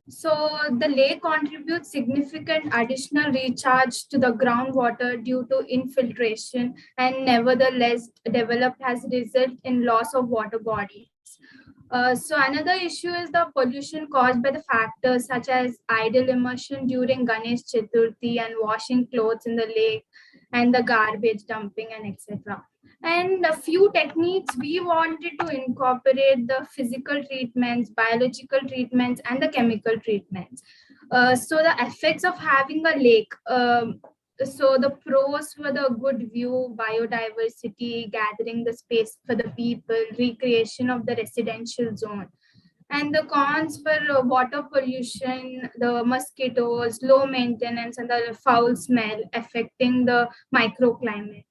So the lake contributes significant additional recharge to the groundwater due to infiltration and nevertheless developed as a result in loss of water bodies. So another issue is the pollution caused by the factors such as idle immersion during Ganesh Chaturthi and washing clothes in the lake and the garbage dumping and etc. And a few techniques we wanted to incorporate the physical treatments, biological treatments, and the chemical treatments. So the effects of having a lake. So the pros were the good view, biodiversity, gathering the space for the people, recreation of the residential zone. And the cons were water pollution, the mosquitoes, low maintenance, and the foul smell affecting the microclimate.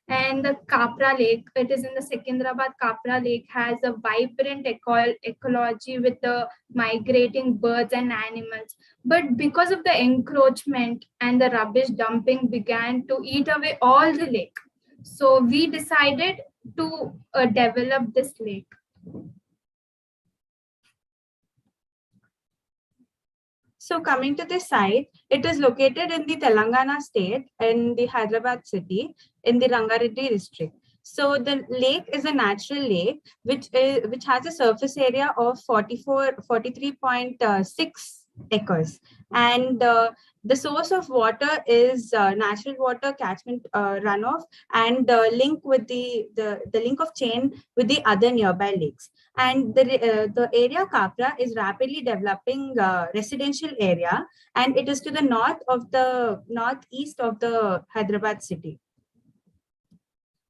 And the Kapra Lake, it is in the Secunderabad. Kapra Lake has a vibrant ecology with the migrating birds and animals. But because of the encroachment and the rubbish dumping began to eat away all the lake. So we decided to develop this lake. So coming to this site, it is located in the Telangana state in the Hyderabad city in the Rangareddy district. So the lake is a natural lake which has a surface area of 43.6 acres, and the source of water is natural water catchment runoff and link with the link of chain with the other nearby lakes. And the area Kapra is rapidly developing residential area, and it is to the northeast of the Hyderabad city.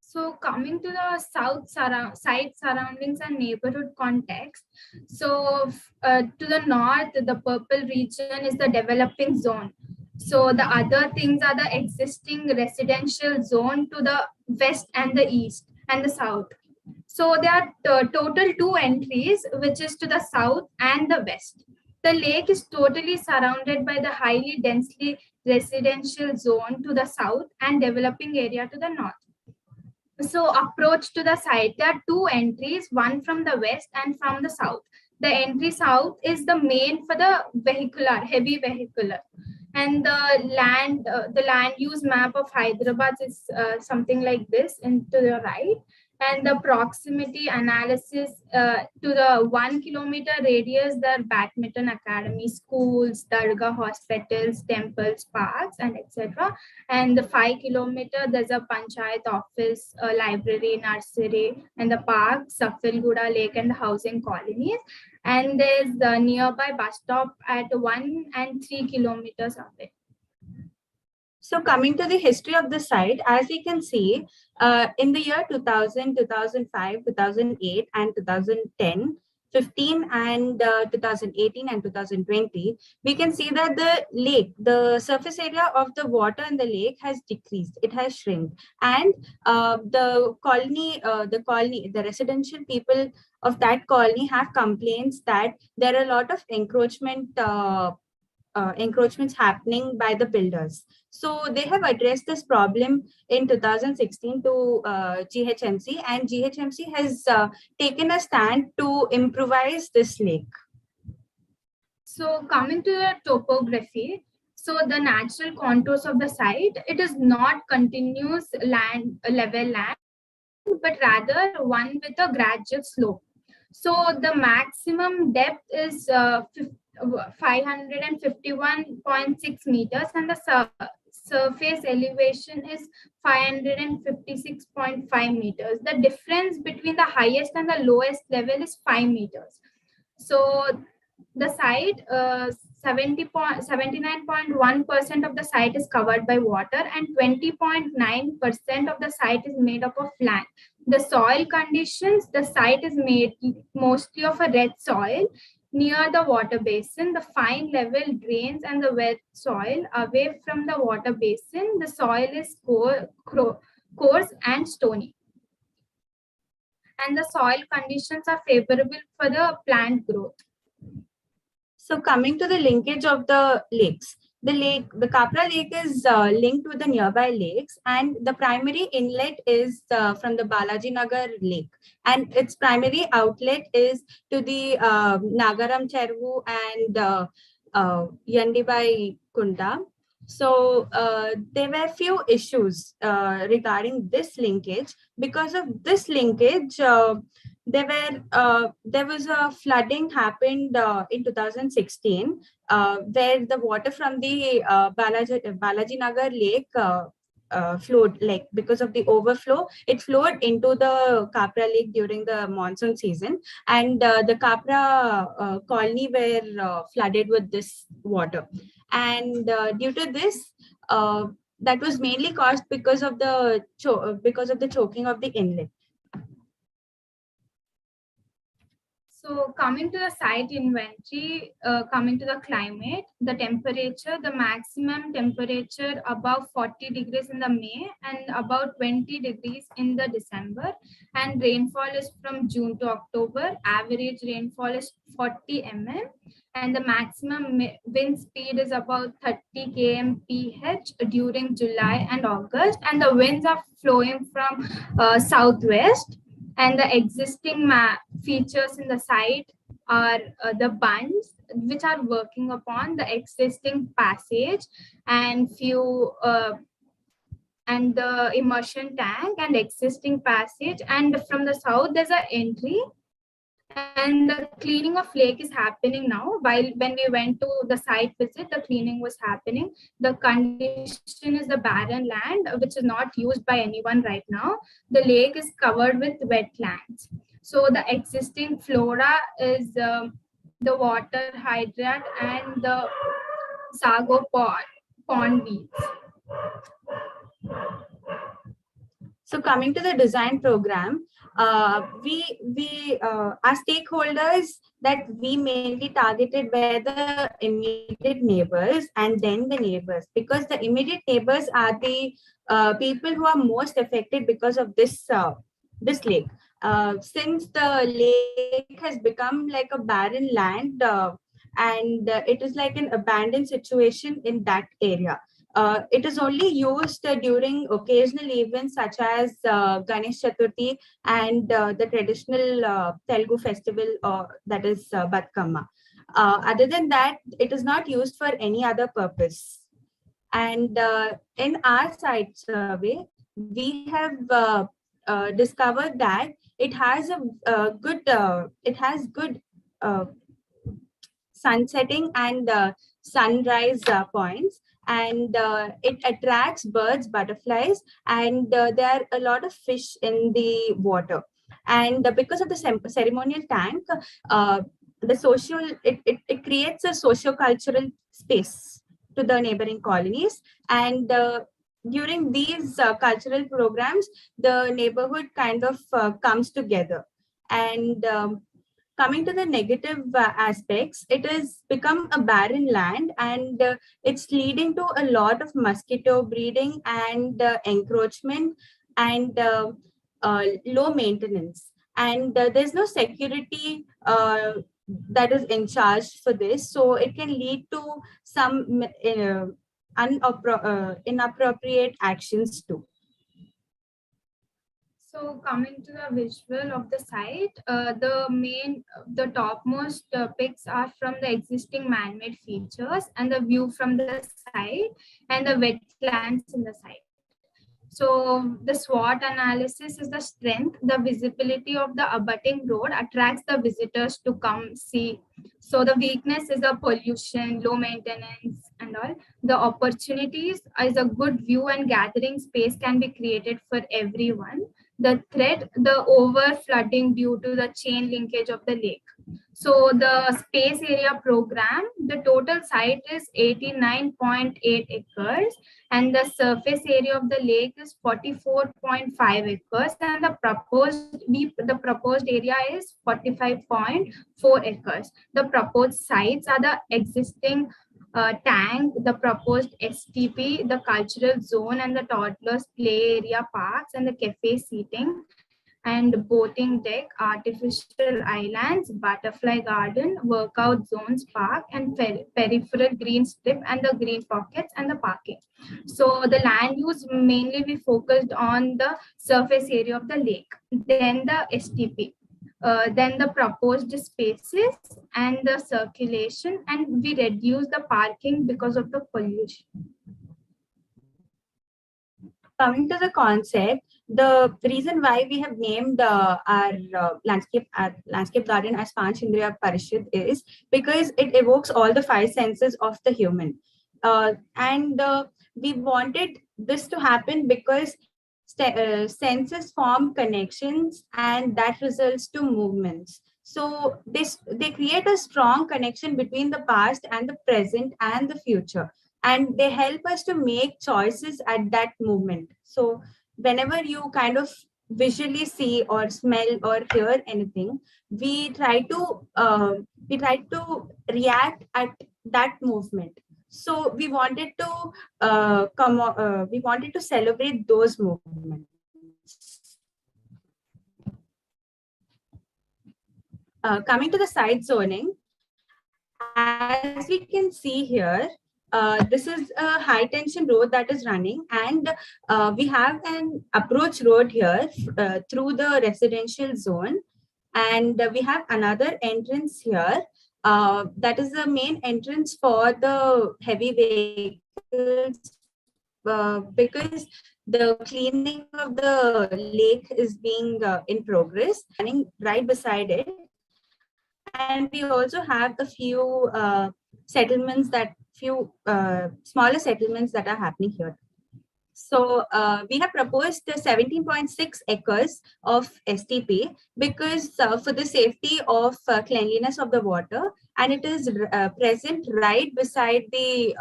So coming to the site surroundings and neighborhood context. So to the north, the purple region is the developing zone. So the other things are the existing residential zone to the west and the east and the south. So there are total 2 entries, which is to the south and the west. The lake is totally surrounded by the highly densely residential zone to the south and developing area to the north. So approach to the site, there are 2 entries, one from the west and from the south. The entry south is the main for the heavy vehicular. And the land use map of Hyderabad is something like this into the right. And the proximity analysis to the 1 kilometer radius, there are badminton academy, schools, dargah hospitals, temples, parks, and etc. And the 5 kilometer, there's a panchayat office, a library, nursery, and the park, Safilguda Lake, and the housing colonies. And there's the nearby bus stop at 1 and 3 kilometers away. So coming to the history of the site, as we can see, in the year 2000, 2005, 2008, and 2010, 15 and 2018 and 2020, we can see that the surface area of the water in the lake has decreased. It has shrunk, and the residential people of that colony have complaints that there are a lot of encroachments happening by the builders. So they have addressed this problem in 2016 to GHMC, and GHMC has taken a stand to improvise this lake. So coming to the topography, so the natural contours of the site, it is not continuous level land, but rather one with a gradual slope. So the maximum depth is 551.6 meters, and the surface elevation is 556.5 meters. The difference between the highest and the lowest level is 5 meters. So the site, 79.1% of the site is covered by water, and 20.9% of the site is made up of land. The soil conditions, the site is made mostly of a red soil. Near the water basin, the fine level drains and the wet soil. Away from the water basin, the soil is coarse and stony. And the soil conditions are favorable for the plant growth. So coming to the linkage of the lakes, the Kapra Lake is linked with the nearby lakes, and the primary inlet is from the Balaji Nagar Lake, and its primary outlet is to the Nagaram Chervu and Yandibai Kunda. So there were few issues regarding this linkage. Because of this linkage, there was a flooding happened in 2016 where the water from the Balaji Nagar Lake flowed, like because of the overflow, it flowed into the Kapra Lake during the monsoon season, and the Kapra colony were flooded with this water. And due to this, that was mainly caused because of the choking of the inlet. So coming to the site inventory, coming to the climate, the temperature, the maximum temperature above 40 degrees in the May and about 20 degrees in the December, and rainfall is from June to October. Average rainfall is 40 mm, and the maximum wind speed is about 30 kmph during July and August, and the winds are flowing from southwest. And the existing features in the site are the bunds, which are working upon the existing passage, and and the immersion tank and existing passage. And from the south, there's an entry. And the cleaning of lake is happening now. While when we went to the site visit, the cleaning was happening. The condition is the barren land, which is not used by anyone right now. The lake is covered with wetlands. So the existing flora is the water hydrant and the sago pond weeds. So coming to the design program, our stakeholders that we mainly targeted were the immediate neighbors and then the neighbors, because the immediate neighbors are the people who are most affected because of this lake. Since the lake has become like a barren land and it is like an abandoned situation in that area. It is only used during occasional events such as Ganesh Chaturthi and the traditional Telugu festival, that is Batkama. Other than that, it is not used for any other purpose. And in our site survey, we have discovered that it has good sunsetting and sunrise points, and it attracts birds, butterflies, and there are a lot of fish in the water. And because of the ceremonial tank, it creates a socio-cultural space to the neighboring colonies. And during these cultural programs, the neighborhood kind of comes together. And coming to the negative aspects, it has become a barren land, and it's leading to a lot of mosquito breeding and encroachment and low maintenance. and there's no security that is in charge for this, so it can lead to some inappropriate actions too. So coming to the visual of the site, the topmost pics are from the existing man-made features and the view from the site and the wetlands in the site. So the SWOT analysis is the strength, the visibility of the abutting road attracts the visitors to come see. So the weakness is the pollution, low maintenance and all. The opportunities is a good view and gathering space can be created for everyone. The threat, the over flooding due to the chain linkage of the lake. So the space area program, the total site is 89.8 acres and the surface area of the lake is 44.5 acres and the proposed area is 45.4 acres. The proposed sites are the existing tank, the proposed STP, the cultural zone and the toddlers play area parks and the cafe seating and boating deck, artificial islands, butterfly garden, workout zones, park, and peripheral green strip and the green pockets and the parking. So the land use mainly we focused on the surface area of the lake, then the STP. Then the proposed spaces and the circulation, and we reduce the parking because of the pollution. Coming to the concept, the reason why we have named our landscape garden as Panchandriya Parishad is because it evokes all the five senses of the human. And we wanted this to happen because senses form connections and that results to movements. So they create a strong connection between the past and the present and the future, and they help us to make choices at that moment. So whenever you kind of visually see or smell or hear anything, we try to react at that movement. So we wanted to celebrate those movements. Coming to the site zoning, as we can see here, this is a high tension road that is running, and we have an approach road here through the residential zone, and we have another entrance here. That is the main entrance for the heavy vehicles because the cleaning of the lake is being in progress, running right beside it. And we also have a few smaller settlements that are happening here. So we have proposed 17.6 acres of STP because for the safety of cleanliness of the water, and it is present right beside the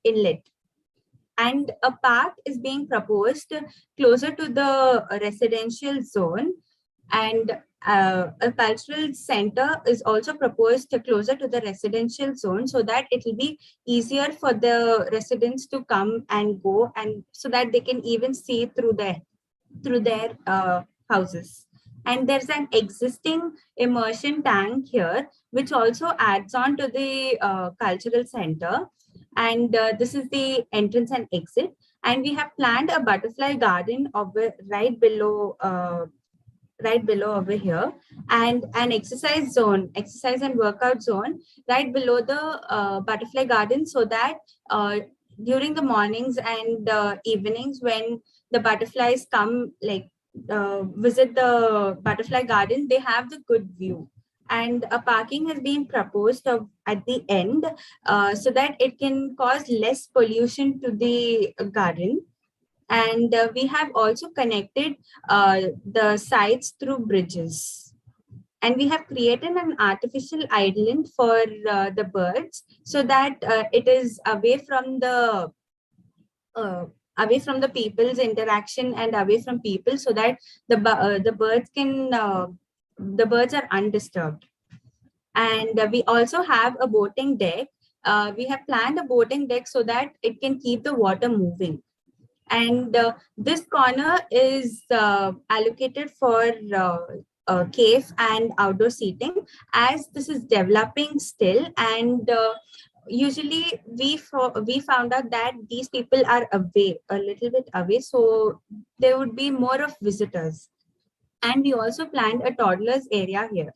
inlet. And a park is being proposed closer to the residential zone, and a cultural center is also proposed closer to the residential zone so that it will be easier for the residents to come and go, and so that they can even see through their houses. And there's an existing immersion tank here which also adds on to the cultural center, and this is the entrance and exit. And we have planned a butterfly garden right below over here, and an exercise and workout zone right below the butterfly garden, so that during the mornings and evenings when the butterflies come visit the butterfly garden, they have the good view. And a parking has been proposed at the end so that it can cause less pollution to the garden. And we have also connected the sites through bridges. And we have created an artificial island for the birds so that it is away from the people's interaction and away from people, so that the birds are undisturbed. And we also have a boating deck. We have planned a boating deck so that it can keep the water moving. And this corner is allocated for cave and outdoor seating, as this is developing still. And usually we found out that these people are away, a little bit away, so there would be more of visitors. And we also planned a toddlers area here.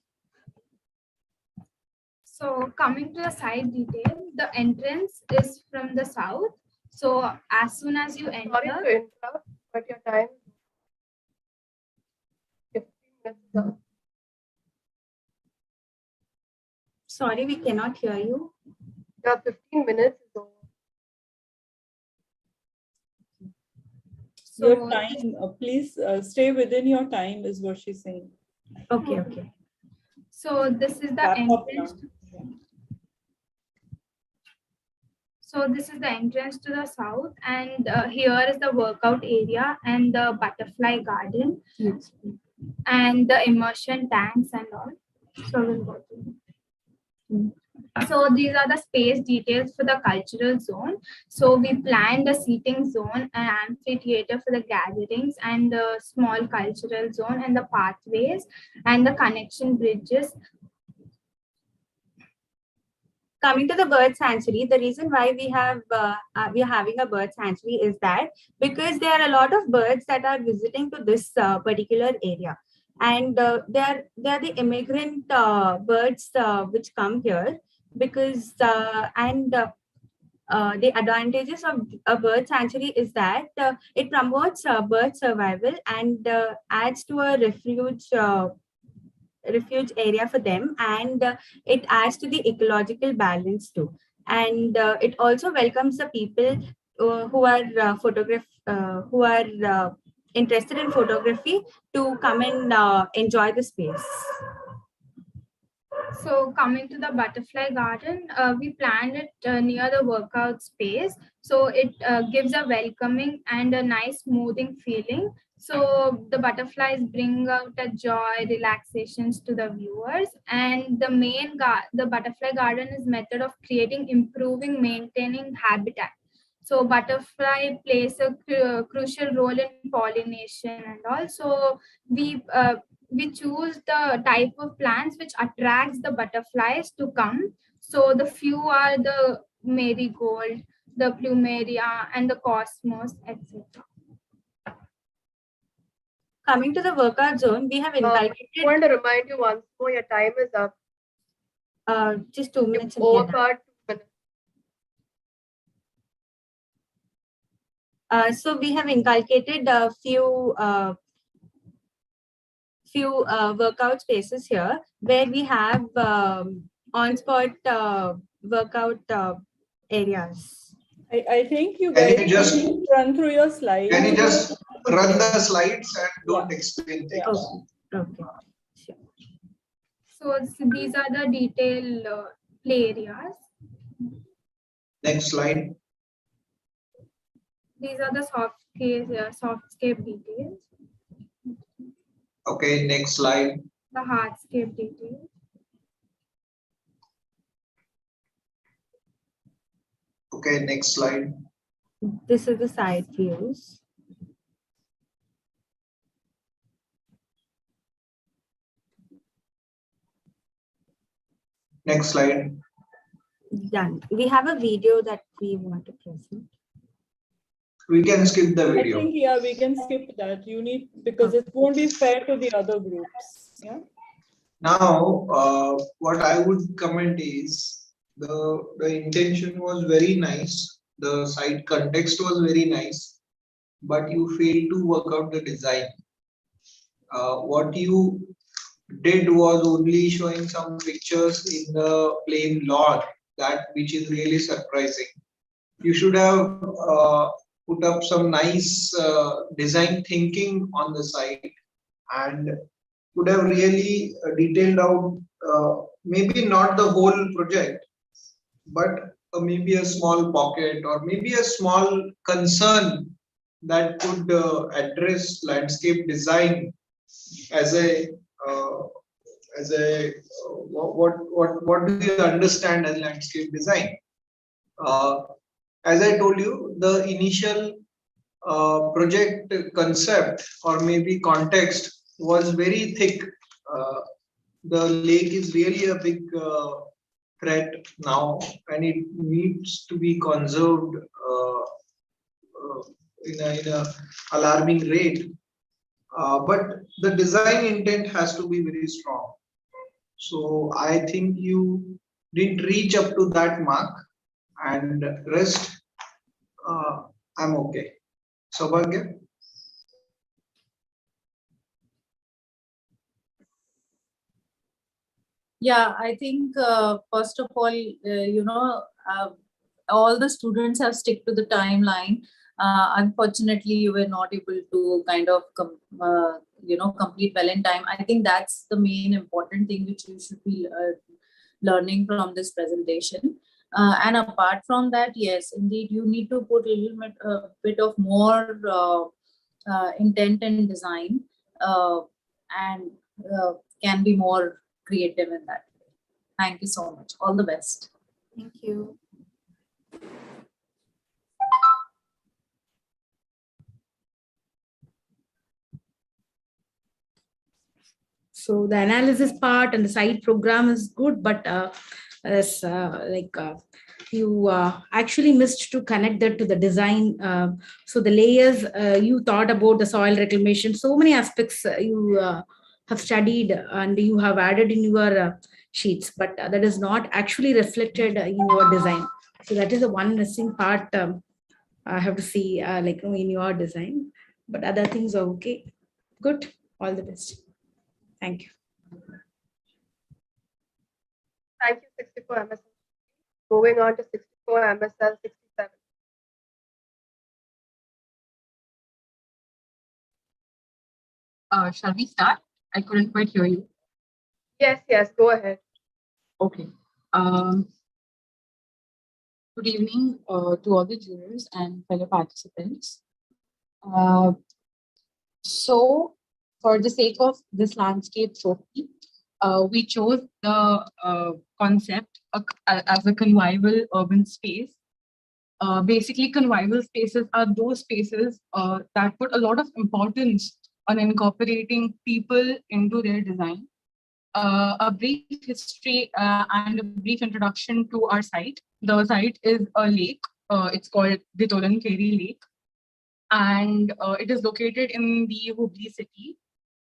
So coming to the site detail, the entrance is from the south. So as soon as you enter, Sorry to interrupt, but your time. 15 minutes. Sorry, we cannot hear you. Yeah, 15 minutes is over. Your time, please stay within your time, is what she's saying. Okay, okay. So this is the Wrap up entrance. now. So this is the entrance to the south, and here is the workout area and the butterfly garden. Yes. And the immersion tanks and all. So we'll go to. So these are the space details for the cultural zone. So we planned the seating zone, an amphitheater for the gatherings, and the small cultural zone, and the pathways and the connection bridges. Coming to the bird sanctuary, the reason why we are having a bird sanctuary is that because there are a lot of birds that are visiting to this particular area, and they are the immigrant birds which come here, because the advantages of a bird sanctuary is that it promotes bird survival and adds to a refuge area for them, and it adds to the ecological balance too. And it also welcomes the people who are interested in photography to come and enjoy the space. So coming to the butterfly garden, we planned it near the workout space. So it gives a welcoming and a nice smoothing feeling. So the butterflies bring out a joy, relaxations to the viewers. And the butterfly garden is method of creating, improving, maintaining habitat. So butterfly plays a crucial role in pollination, and also we choose the type of plants which attracts the butterflies to come. So the few are the marigold, the plumeria, and the cosmos, etc. Coming to the workout zone, we have invited. I want to remind you once more, your time is up. Just 2 minutes. Overcard 2 minutes. So we have inculcated a few workout spaces here where we have on-spot workout areas. I think you Can guys you just run through your slides. Can you just run the slides and don't explain things? Okay. So these are the detailed play areas. Next slide. These are the softscape details, Okay, next slide. the hardscape details. Okay, next slide. This is the side views. Next slide. Done. We have a video that we want to present. We can skip the I video. think, yeah, we can skip that. You need, because it won't be fair to the other groups. Yeah. Now, what I would comment is the intention was very nice. The site context was very nice, but you failed to work out the design. What you did was only showing some pictures in the plain lawn, that which is really surprising. You should have put up some nice design thinking on the site and could have really detailed out maybe not the whole project, but maybe a small pocket or maybe a small concern that could address landscape design as a what do you understand as landscape design? As I told you, the initial project concept or maybe context was very thick the lake is really a big threat now, and it needs to be conserved in a alarming rate. But the design intent has to be very strong. So I think you didn't reach up to that mark, and rest, I'm okay. Saubhagya? Yeah, I think first of all, all the students have stick to the timeline. Unfortunately, you were not able to kind of complete well in time. I think that's the main important thing which you should be learning from this presentation. And apart from that, yes, indeed, you need to put a little bit of more intent and design, and can be more creative in that way. Thank you so much. All the best. Thank you. So the analysis part and the site program is good, but you actually missed to connect that to the design. So the layers you thought about the soil reclamation, so many aspects you have studied and you have added in your sheets, but that is not actually reflected in your design. So that is the one missing part. I have to see in your design, but other things are okay. Good. All the best. Thank you. Thank you, 64 MSL. Moving on to 64 MSL 67. Shall we start? I couldn't quite hear you. Yes, go ahead. Okay. Good evening to all the jurors and fellow participants. So, for the sake of this landscape trophy, we chose the concept as a convivial urban space. Basically, convivial spaces are those spaces that put a lot of importance on incorporating people into their design. A brief history and a brief introduction to our site. The site is a lake. It's called the Tolankeri Lake, and it is located in the Hubli city.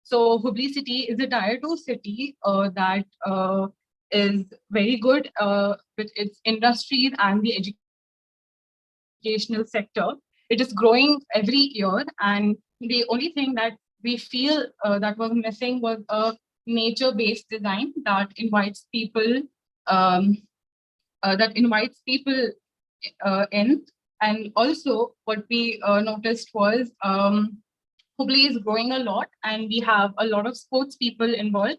So Hubli city is a tier 2 city that is very good with its industries and the educational sector. It is growing every year, and the only thing that we feel that was missing was a nature-based design that invites people in. And also what we noticed was Hubli is growing a lot, and we have a lot of sports people involved.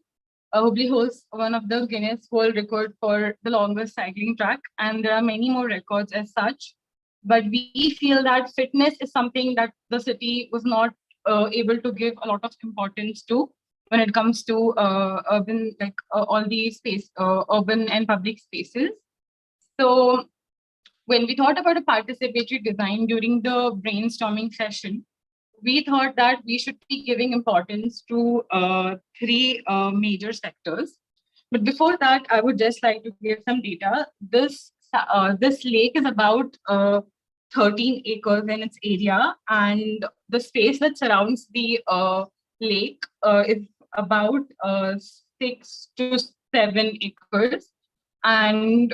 Hubli holds one of the Guinness World Record for the longest cycling track, and there are many more records as such. But we feel that fitness is something that the city was not able to give a lot of importance to when it comes to urban, all these urban and public spaces. So when we thought about a participatory design during the brainstorming session, we thought that we should be giving importance to three major sectors. But before that, I would just like to give some data. This lake is about 13 acres in its area, and the space that surrounds the lake is about 6 to 7 acres. And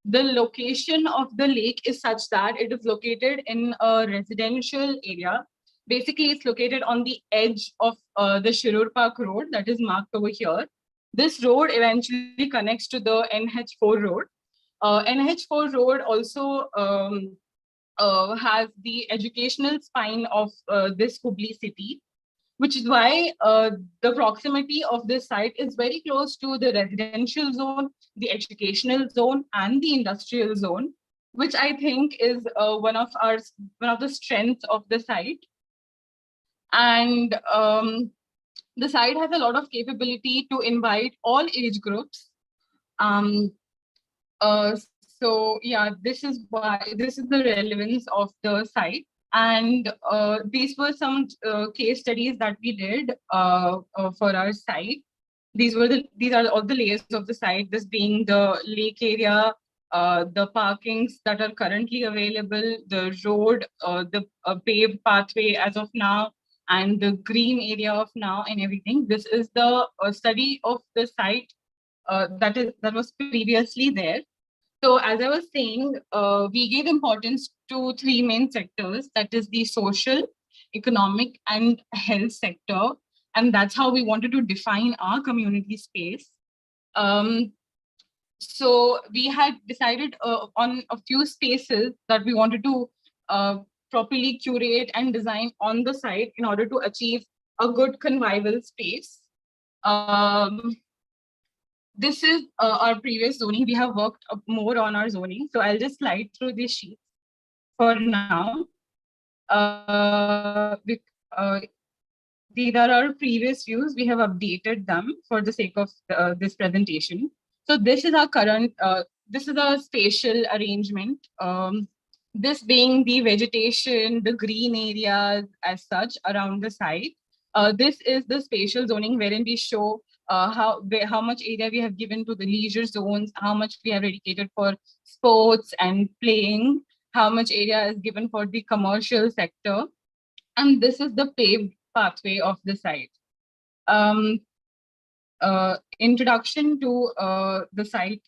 the location of the lake is such that it is located in a residential area. Basically, it's located on the edge of the Shirur Park Road that is marked over here. This road eventually connects to the NH4 road. NH4 road also has the educational spine of this Hubli city, which is why the proximity of this site is very close to the residential zone, the educational zone, and the industrial zone, which I think is one of the strengths of the site. And the site has a lot of capability to invite all age groups. So yeah, this is the relevance of the site. And these were some case studies that we did for our site. These are all the layers of the site, this being the lake area, the parkings that are currently available, the road, the paved pathway as of now, and the green area of now and everything. This is the study of the site that was previously there. So as I was saying, we gave importance to three main sectors, that is the social, economic, and health sector. And that's how we wanted to define our community space. So we had decided on a few spaces that we wanted to properly curate and design on the site in order to achieve a good convivial space. This is our previous zoning. We have worked more on our zoning. So I'll just slide through these sheets for now. These are our previous views. We have updated them for the sake of this presentation. So this is our current, this is our spatial arrangement. This being the vegetation, the green areas as such around the site. This is the spatial zoning wherein we show how much area we have given to the leisure zones, how much we have dedicated for sports and playing, how much area is given for the commercial sector. And this is the paved pathway of the site. Introduction to the site.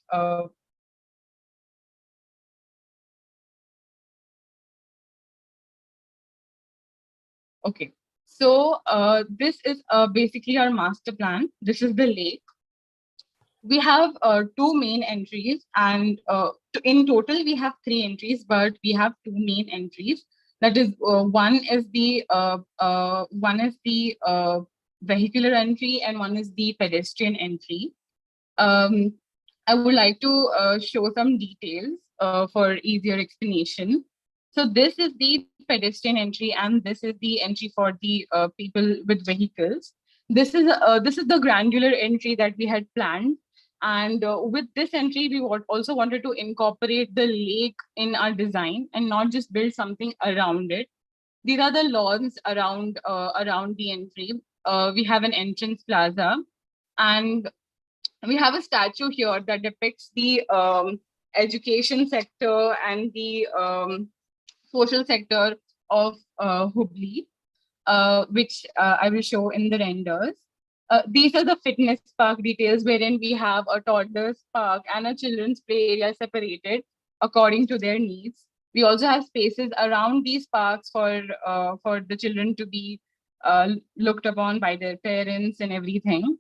Okay, so this is basically our master plan. This is the lake. We have two main entries, and in total we have three entries, but we have two main entries. That is, one is the vehicular entry, and one is the pedestrian entry. I would like to show some details for easier explanation. So this is the pedestrian entry, and this is the entry for the people with vehicles. This is the granular entry that we had planned. And with this entry, we also wanted to incorporate the lake in our design and not just build something around it. These are the lawns around the entry. We have an entrance plaza, and we have a statue here that depicts the education sector and the social sector of Hubli, which I will show in the renders. These are the fitness park details wherein we have a toddler's park and a children's play area separated according to their needs. We also have spaces around these parks for the children to be looked upon by their parents and everything.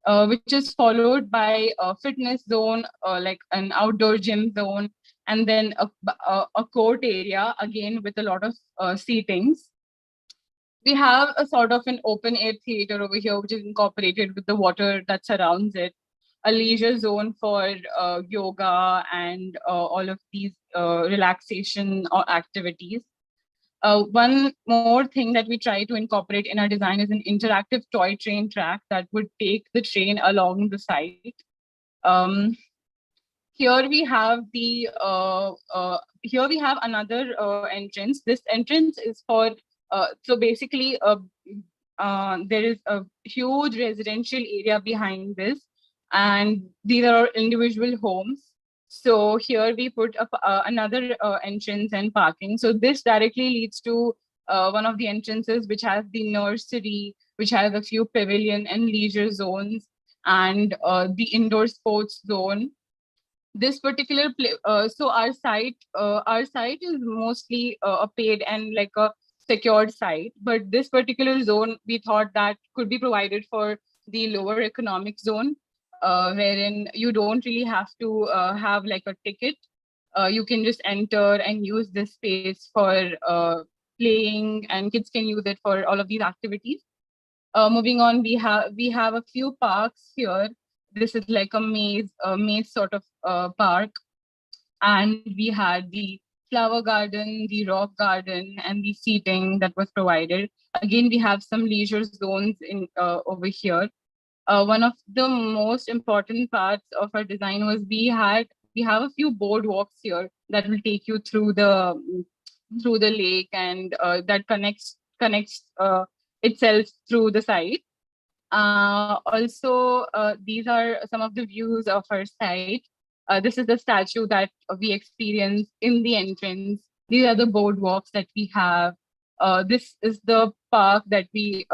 Which is followed by a fitness zone, like an outdoor gym zone, and then a court area, again with a lot of seatings. We have a sort of an open air theater over here, which is incorporated with the water that surrounds it, a leisure zone for yoga and all of these relaxation or activities. One more thing that we try to incorporate in our design is an interactive toy train track that would take the train along the site. Here we have another entrance. This entrance is for so basically there is a huge residential area behind this, and these are individual homes. So here we put up another entrance and parking. So this directly leads to one of the entrances, which has the nursery, which has a few pavilion and leisure zones, and the indoor sports zone. This particular so our site is mostly a paid and like a secured site, but this particular zone we thought that could be provided for the lower economic zone, wherein you don't really have to have like a ticket. You can just enter and use this space for playing, and kids can use it for all of these activities. Moving on, we have a few parks here. This is like a maze sort of park, and we had the flower garden, the rock garden, and the seating that was provided. Again, we have some leisure zones in over here. One of the most important parts of our design was we have a few boardwalks here that will take you through the through the lake, and that connects itself through the site. Also, these are some of the views of our site. This is the statue that we experience in the entrance. These are the boardwalks that we have. This is the park that we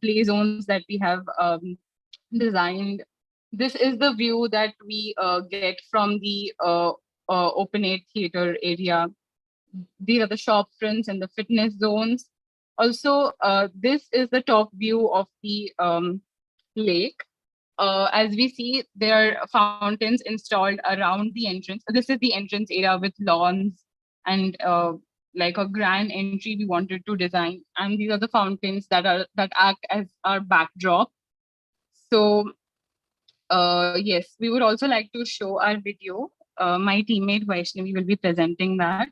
play zones that we have designed. This is the view that we get from the open air theater area. These are the shop fronts and the fitness zones. Also, this is the top view of the lake. As we see, there are fountains installed around the entrance. This is the entrance area with lawns and like a grand entry we wanted to design. And these are the fountains that act as our backdrop. So yes, we would also like to show our video. My teammate Vaishnavi will be presenting that.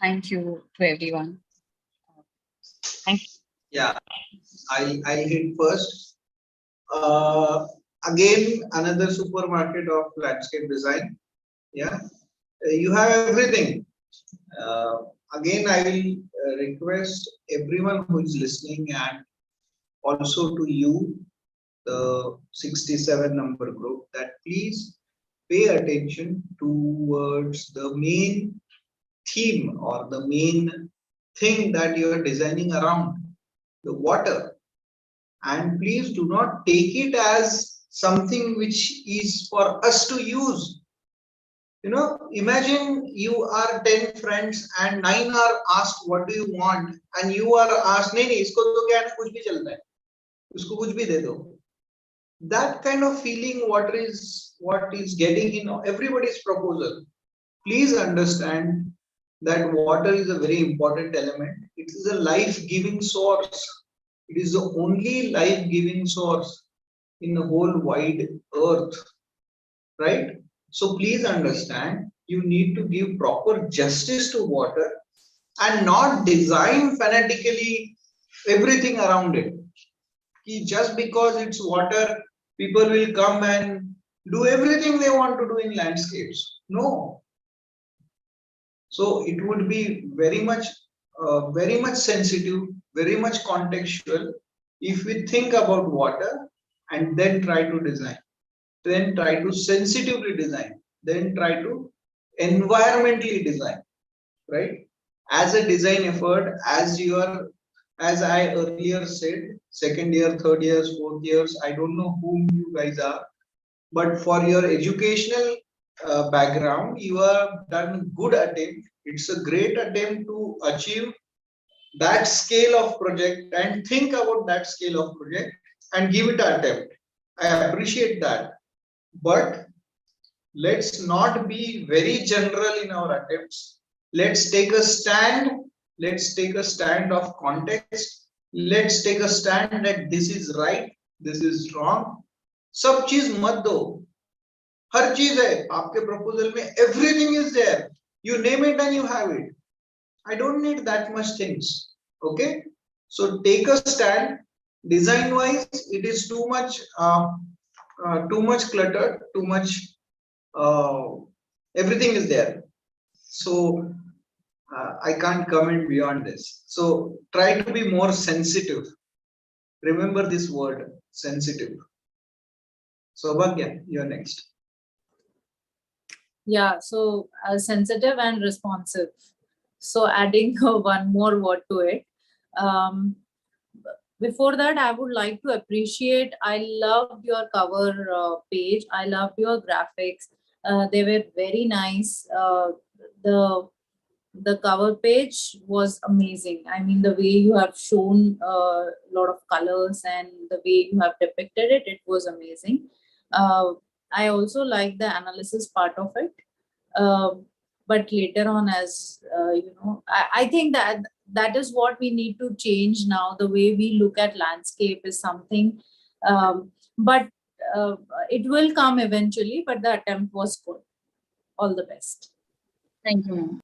Thank you to everyone. Thank you. Yeah, I hit first. Again, another supermarket of landscape design. Yeah, you have everything. Again, I will request everyone who is listening and also to you, the 67 number group, that please pay attention towards the main theme or the main thing that you are designing around, the water. And please do not take it as something which is for us to use. You know, imagine you are 10 friends and 9 are asked what do you want, and you are asked नहीं इसको तो क्या है कुछ भी चलता है उसको कुछ भी दे दो. That kind of feeling what is getting in everybody's proposal. Please understand that water is a very important element. It is a life-giving source. It is the only life-giving source in the whole wide earth, right? So please understand, you need to give proper justice to water and not design fanatically everything around it. Just because it's water, people will come and do everything they want to do in landscapes. No. So it would be very much sensitive, very much contextual if we think about water and then try to design, then try to sensitively design, then try to environmentally design, right? As a design effort, as I earlier said, second year, third years, fourth years, I don't know whom you guys are, but for your educational background, you have done good attempt. It's a great attempt to achieve that scale of project and think about that scale of project and give it an attempt. I appreciate that. But let's not be very general in our attempts. Let's take a stand. Let's take a stand of context. Let's take a stand that this is right, this is wrong. सब चीज मत दो, हर चीज है आपके proposal में, everything is there. You name it and you have it. I don't need that much things. Okay, so take a stand. Design wise, it is too much cluttered, too much. Everything is there. So I can't comment beyond this. So try to be more sensitive. Remember this word, sensitive. So Bhagya, you're next. Yeah, so sensitive and responsive. So adding one more word to it. Before that, I would like to appreciate, I loved your cover page. I loved your graphics. They were very nice. The cover page was amazing. I mean, the way you have shown a lot of colors and the way you have depicted it, it was amazing. I also like the analysis part of it. But later on, as I think that is what we need to change now. The way we look at landscape is something, but it will come eventually, but the attempt was good. All the best. Thank you, ma'am.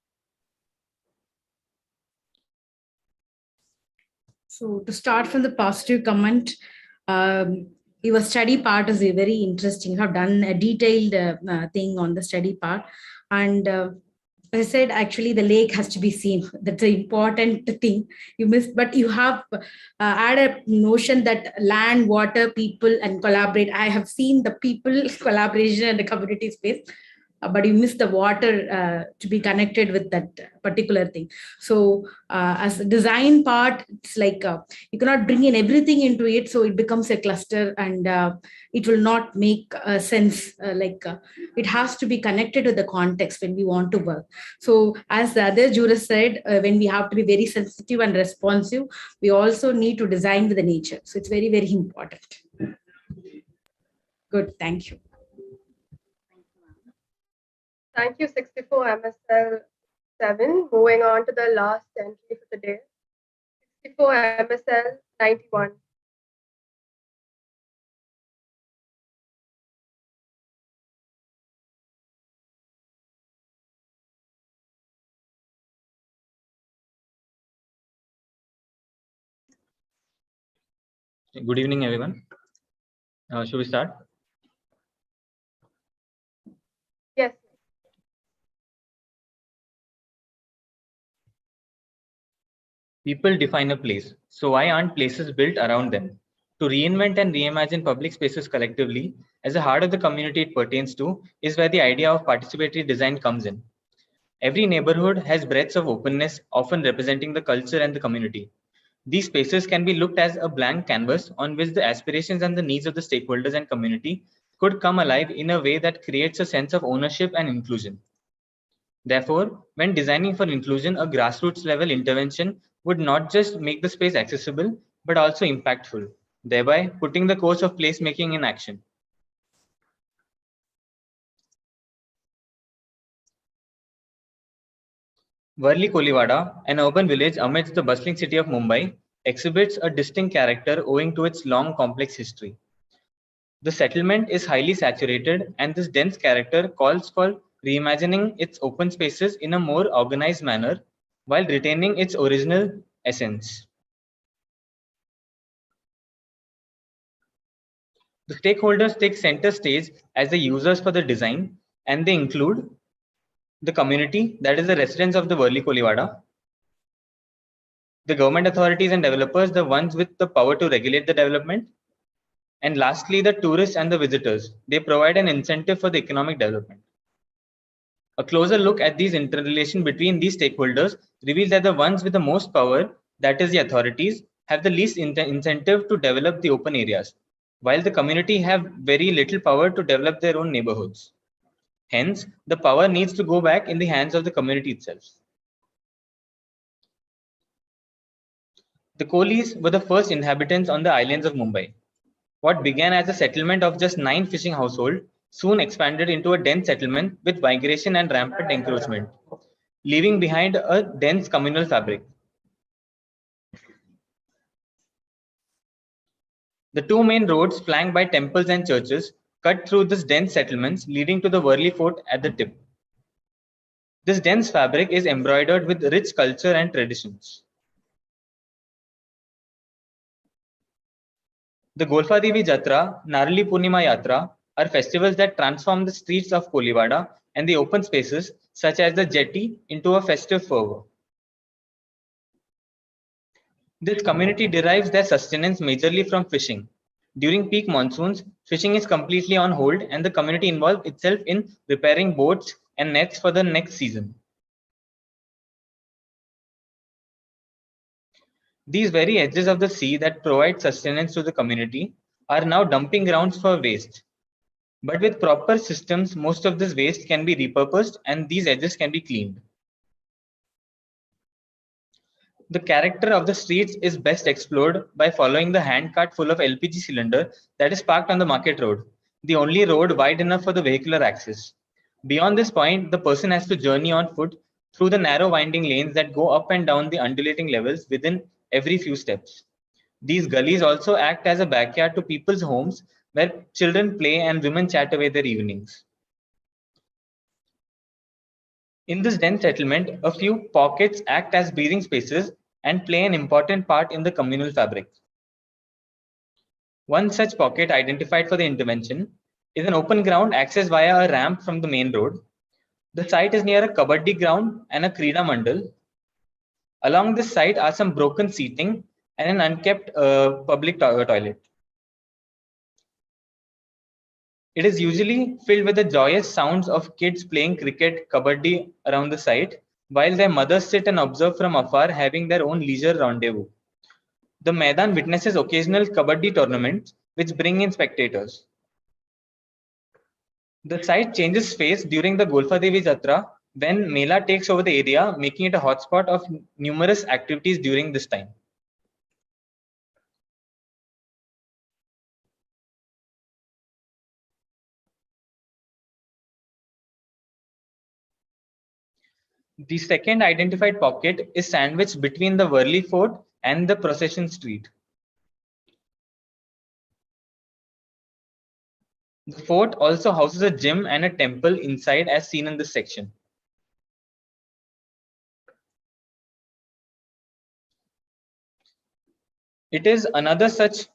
So to start from the positive comment, your study part is very interesting. You have done a detailed thing on the study part. And I said, actually, the lake has to be seen. That's an important thing you missed, but you have added a notion that land, water, people, and collaborate. I have seen the people collaboration and the community space, but you miss the water to be connected with that particular thing. So as a design part, it's like you cannot bring in everything into it, so it becomes a cluster and it will not make sense. It has to be connected to the context when we want to work. So as the other jurors said, when we have to be very sensitive and responsive, we also need to design with the nature. So it's very, very important. Good, thank you. Thank you, 64 MSL 7. Moving on to the last entry for the day. 64 MSL 91. Good evening, everyone. Should we start? Yes. People define a place, so why aren't places built around them? To reinvent and reimagine public spaces collectively, as the heart of the community it pertains to, is where the idea of participatory design comes in. Every neighborhood has breadths of openness, often representing the culture and the community. These spaces can be looked as a blank canvas on which the aspirations and the needs of the stakeholders and community could come alive in a way that creates a sense of ownership and inclusion. Therefore, when designing for inclusion, a grassroots level intervention would not just make the space accessible, but also impactful, thereby putting the course of placemaking in action. Worli Kolivada, an urban village amidst the bustling city of Mumbai, exhibits a distinct character owing to its long, complex history. The settlement is highly saturated, and this dense character calls for reimagining its open spaces in a more organized manner while retaining its original essence. The stakeholders take center stage as the users for the design, and they include the community, that is the residents of the Worli Kolivada, the government authorities and developers, the ones with the power to regulate the development, and lastly, the tourists and the visitors. They provide an incentive for the economic development. A closer look at these interrelation between these stakeholders reveals that the ones with the most power, that is the authorities, have the least incentive to develop the open areas, while the community have very little power to develop their own neighborhoods. Hence, the power needs to go back in the hands of the community itself. The Kolis were the first inhabitants on the islands of Mumbai. What began as a settlement of just 9 fishing households soon expanded into a dense settlement with migration and rampant encroachment, leaving behind a dense communal fabric. The two main roads, flanked by temples and churches, cut through this dense settlements, leading to the Worli Fort at the tip. This dense fabric is embroidered with rich culture and traditions. The Golfadevi Jatra, Narali Purnima Yatra are festivals that transform the streets of Kolivada and the open spaces, such as the jetty, into a festive fervor. This community derives their sustenance majorly from fishing. During peak monsoons, fishing is completely on hold and the community involves itself in repairing boats and nets for the next season. These very edges of the sea that provide sustenance to the community are now dumping grounds for waste. But with proper systems, most of this waste can be repurposed and these edges can be cleaned. The character of the streets is best explored by following the handcart full of LPG cylinder that is parked on the market road, the only road wide enough for the vehicular access. Beyond this point, the person has to journey on foot through the narrow winding lanes that go up and down the undulating levels within every few steps. These gullies also act as a backyard to people's homes where children play and women chat away their evenings. In this dense settlement, a few pockets act as breathing spaces and play an important part in the communal fabric. One such pocket identified for the intervention is an open ground accessed via a ramp from the main road. The site is near a kabaddi ground and a Krida Mandal. Along this site are some broken seating and an unkept public toilet. It is usually filled with the joyous sounds of kids playing cricket, kabaddi around the site, while their mothers sit and observe from afar, having their own leisure rendezvous. The Maidan witnesses occasional kabaddi tournaments, which bring in spectators. The site changes face during the Golfadevi Jatra when Mela takes over the area, making it a hotspot of numerous activities during this time. The second identified pocket is sandwiched between the Worli Fort and the Procession Street. The fort also houses a gym and a temple inside as seen in this section. It is another such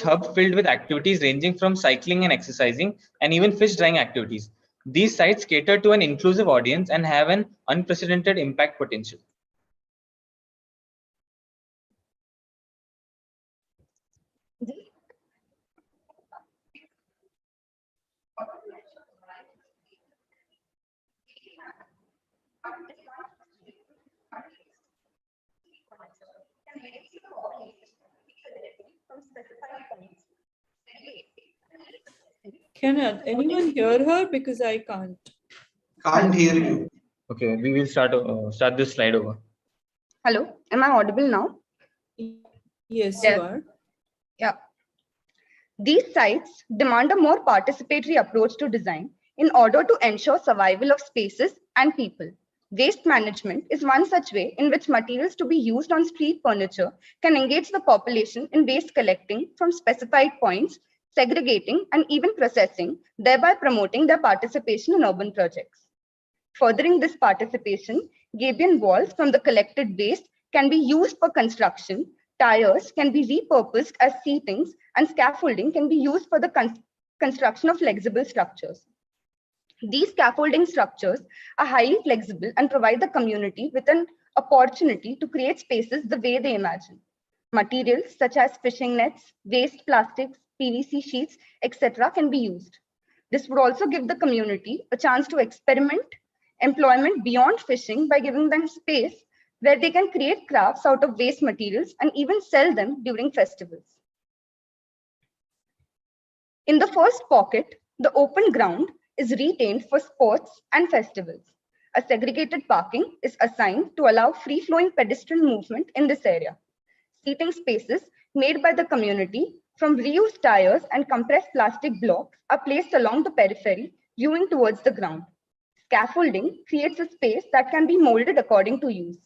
hub filled with activities ranging from cycling and exercising and even fish drying activities. These sites cater to an inclusive audience and have an unprecedented impact potential. Can anyone hear her? Because I can't. Can't hear you. Okay, we will start this slide over. Hello, am I audible now? Yes, you are. Yeah. These sites demand a more participatory approach to design in order to ensure survival of spaces and people. Waste management is one such way in which materials to be used on street furniture can engage the population in waste collecting from specified points, segregating, and even processing, thereby promoting their participation in urban projects. Furthering this participation, gabion walls from the collected waste can be used for construction, tires can be repurposed as seatings, and scaffolding can be used for the construction of flexible structures. These scaffolding structures are highly flexible and provide the community with an opportunity to create spaces the way they imagine. Materials such as fishing nets, waste plastics, PVC sheets, etc. can be used. This would also give the community a chance to experiment employment beyond fishing by giving them space where they can create crafts out of waste materials and even sell them during festivals. In the first pocket, the open ground is retained for sports and festivals. A segregated parking is assigned to allow free-flowing pedestrian movement in this area. Seating spaces made by the community from reused tires and compressed plastic blocks are placed along the periphery, viewing towards the ground. Scaffolding creates a space that can be molded according to use.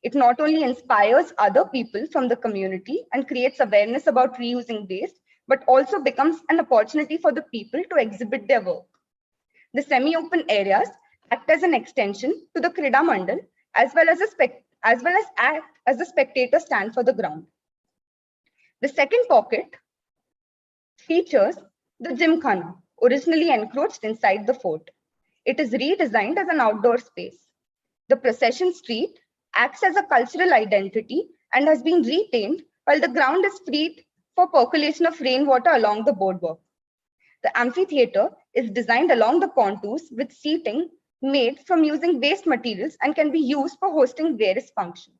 It not only inspires other people from the community and creates awareness about reusing waste, but also becomes an opportunity for the people to exhibit their work. The semi-open areas act as an extension to the Krida Mandal as well as act as a spectator stand for the ground. The second pocket features the Gymkhana, originally encroached inside the fort. It is redesigned as an outdoor space. The procession street acts as a cultural identity and has been retained while the ground is freed for percolation of rainwater along the boardwalk. The amphitheater is designed along the contours with seating made from using waste materials and can be used for hosting various functions.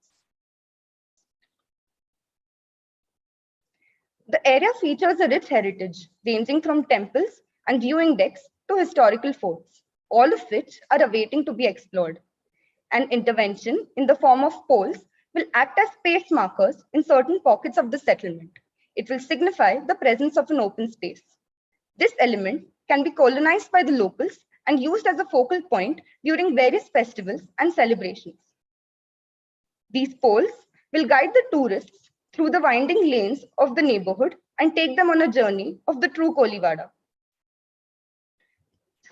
The area features a rich heritage ranging from temples and viewing decks to historical forts, all of which are awaiting to be explored. An intervention in the form of poles will act as space markers in certain pockets of the settlement. It will signify the presence of an open space. This element can be colonized by the locals and used as a focal point during various festivals and celebrations. These poles will guide the tourists through the winding lanes of the neighborhood and take them on a journey of the true Kolivada.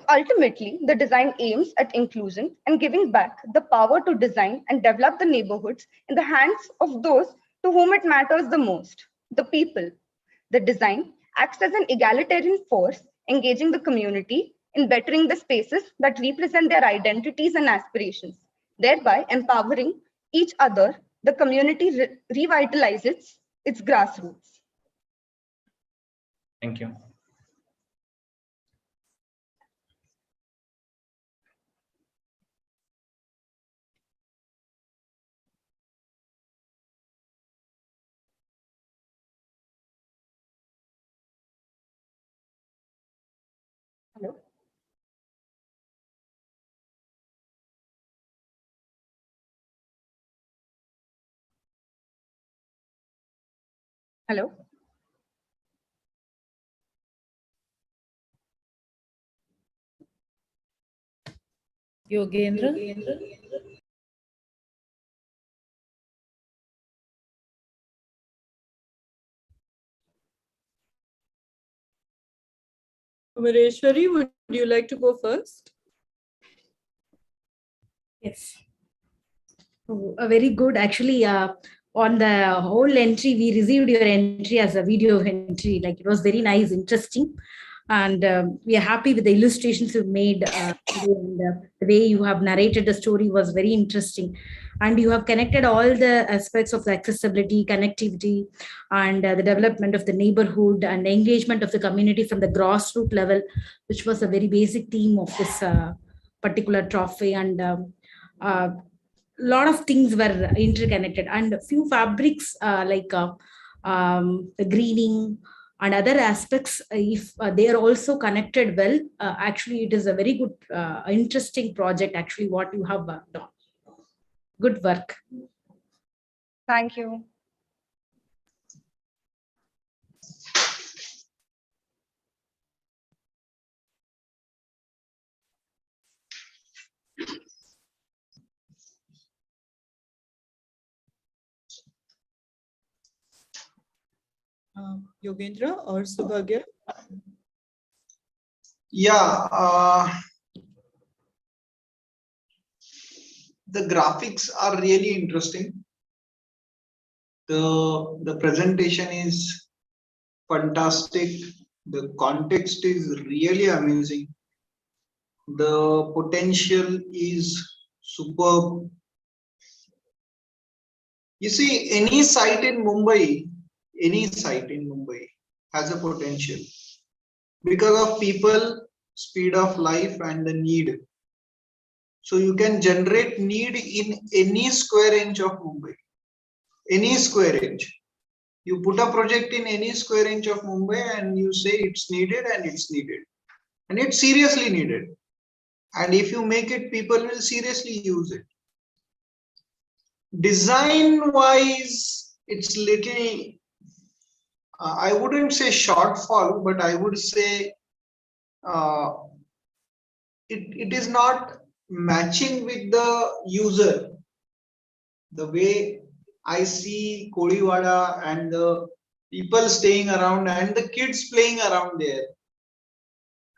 Ultimately, the design aims at inclusion and giving back the power to design and develop the neighborhoods in the hands of those to whom it matters the most, the people. The design acts as an egalitarian force, engaging the community in bettering the spaces that represent their identities and aspirations, thereby empowering each other. The community revitalizes its grassroots. Thank you. Hello. Hello. Yogendra. Amareshwari, would you like to go first? Yes. Oh, very good. Actually, on the whole entry, we received your entry as a video entry. Like it was very nice, interesting. And we are happy with the illustrations you made. And, the way you have narrated the story was very interesting. And you have connected all the aspects of the accessibility, connectivity, and the development of the neighborhood and the engagement of the community from the grassroots level, which was a very basic theme of this particular trophy. And lot of things were interconnected, and a few fabrics the greening and other aspects, if they are also connected well, actually it is a very good interesting project actually what you have done. Good work. Thank you. Yogendra or Subhagya? Yeah, the graphics are really interesting. The presentation is fantastic. The context is really amazing. The potential is superb. You see, any site in Mumbai has a potential because of people, speed of life, and the need. So you can generate need in any square inch of Mumbai, any square inch. You put a project in any square inch of Mumbai and you say it's needed, and it's needed, and it's seriously needed. And if you make it, people will seriously use it. Design wise, it's little, I wouldn't say shortfall, but I would say uh, it is not matching with the user. The way I see Koliwada and the people staying around and the kids playing around there.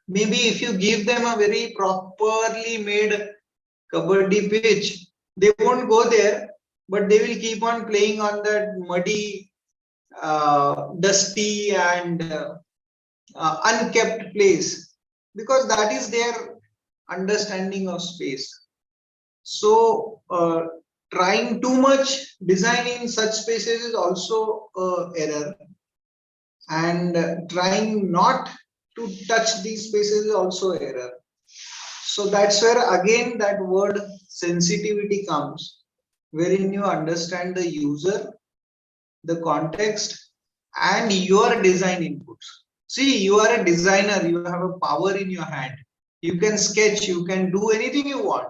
Maybe if you give them a very properly made kabaddi pitch, they won't go there, but they will keep on playing on that muddy, dusty and unkept place, because that is their understanding of space. So trying too much design in such spaces is also error, and trying not to touch these spaces is also error. So that's where again that word sensitivity comes, wherein you understand the user, the context, and your design inputs. See, you are a designer, you have a power in your hand. You can sketch, you can do anything you want.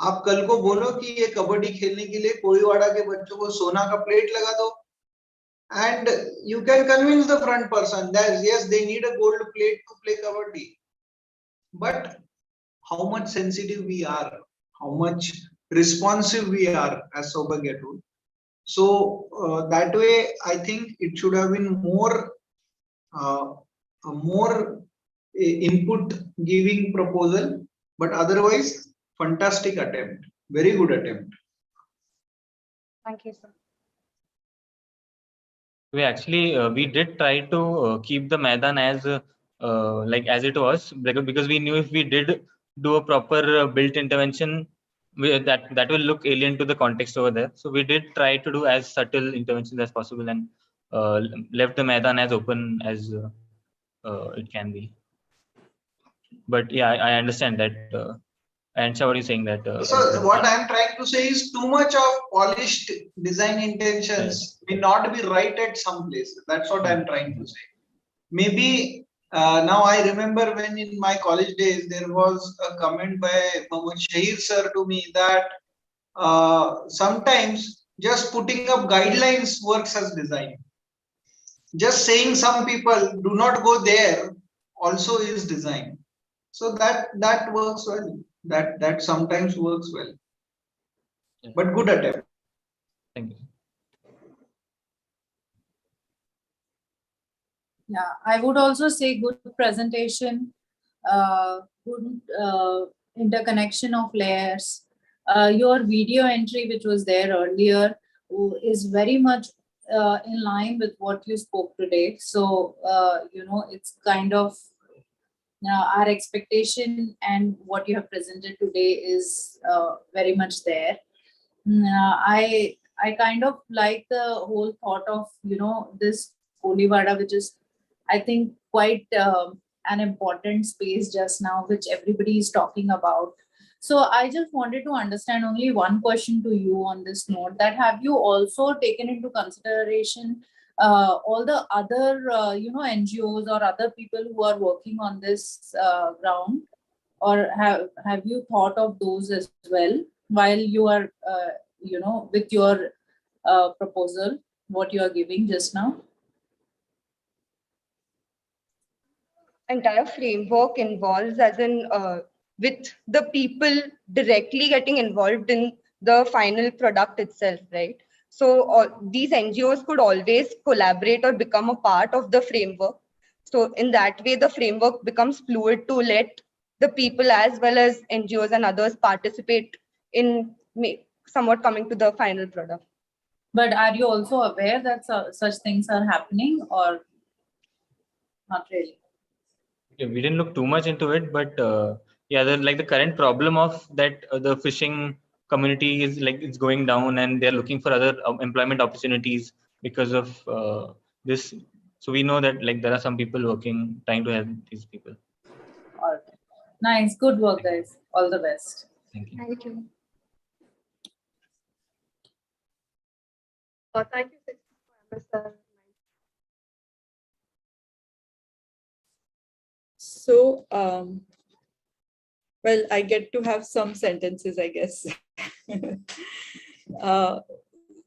आप कल को बोलो कि ये कबड्डी खेलने के लिए कोळीवाड़ा के बच्चों को सोना का प्लेट लगा दो, and you can convince the front person that yes, they need a gold plate to play kabaddi. But how much sensitive we are, how much responsive we are, as Saubhagya told. So that way, I think it should have been more input giving proposal, but otherwise, fantastic attempt, very good attempt. Thank you, sir. We did try to keep the Maidan as as it was, because we knew if we did do a proper built intervention, that will look alien to the context over there. So we did try to do as subtle interventions as possible, and left the Maidan as open as it can be. But yeah, I understand that. And so what are you saying that? So what I'm trying to say is too much of polished design intentions may not be right at some places. That's what I'm trying to say. Maybe now I remember when in my college days there was a comment by Mohammad Shahir sir to me that sometimes just putting up guidelines works as design. Just saying some people do not go there also is design. So that works well. That sometimes works well. But good attempt. Thank you. Yeah, I would also say good presentation, good interconnection of layers. Your video entry, which was there earlier, is very much in line with what you spoke today. So, it's kind of our expectation, and what you have presented today is very much there. I kind of like the whole thought of this Kolivada, which is I think quite an important space just now, which everybody is talking about. So I just wanted to understand only one question to you on this note: that have you also taken into consideration all the other NGOs or other people who are working on this ground, or have you thought of those as well while you are with your proposal, what you are giving just now? Entire framework involves as in with the people directly getting involved in the final product itself, right? So these NGOs could always collaborate or become a part of the framework. So in that way, the framework becomes fluid to let the people as well as NGOs and others participate in somewhat coming to the final product. But are you also aware that such things are happening, or not really? Yeah, we didn't look too much into it, but yeah, the current problem of that the fishing community is it's going down, and they're looking for other employment opportunities because of this. So we know that there are some people working, trying to help these people. All right. Nice, good work, guys. All the best. Thank you. Thank you. Thank you, MSL. So well, I get to have some sentences, I guess. uh,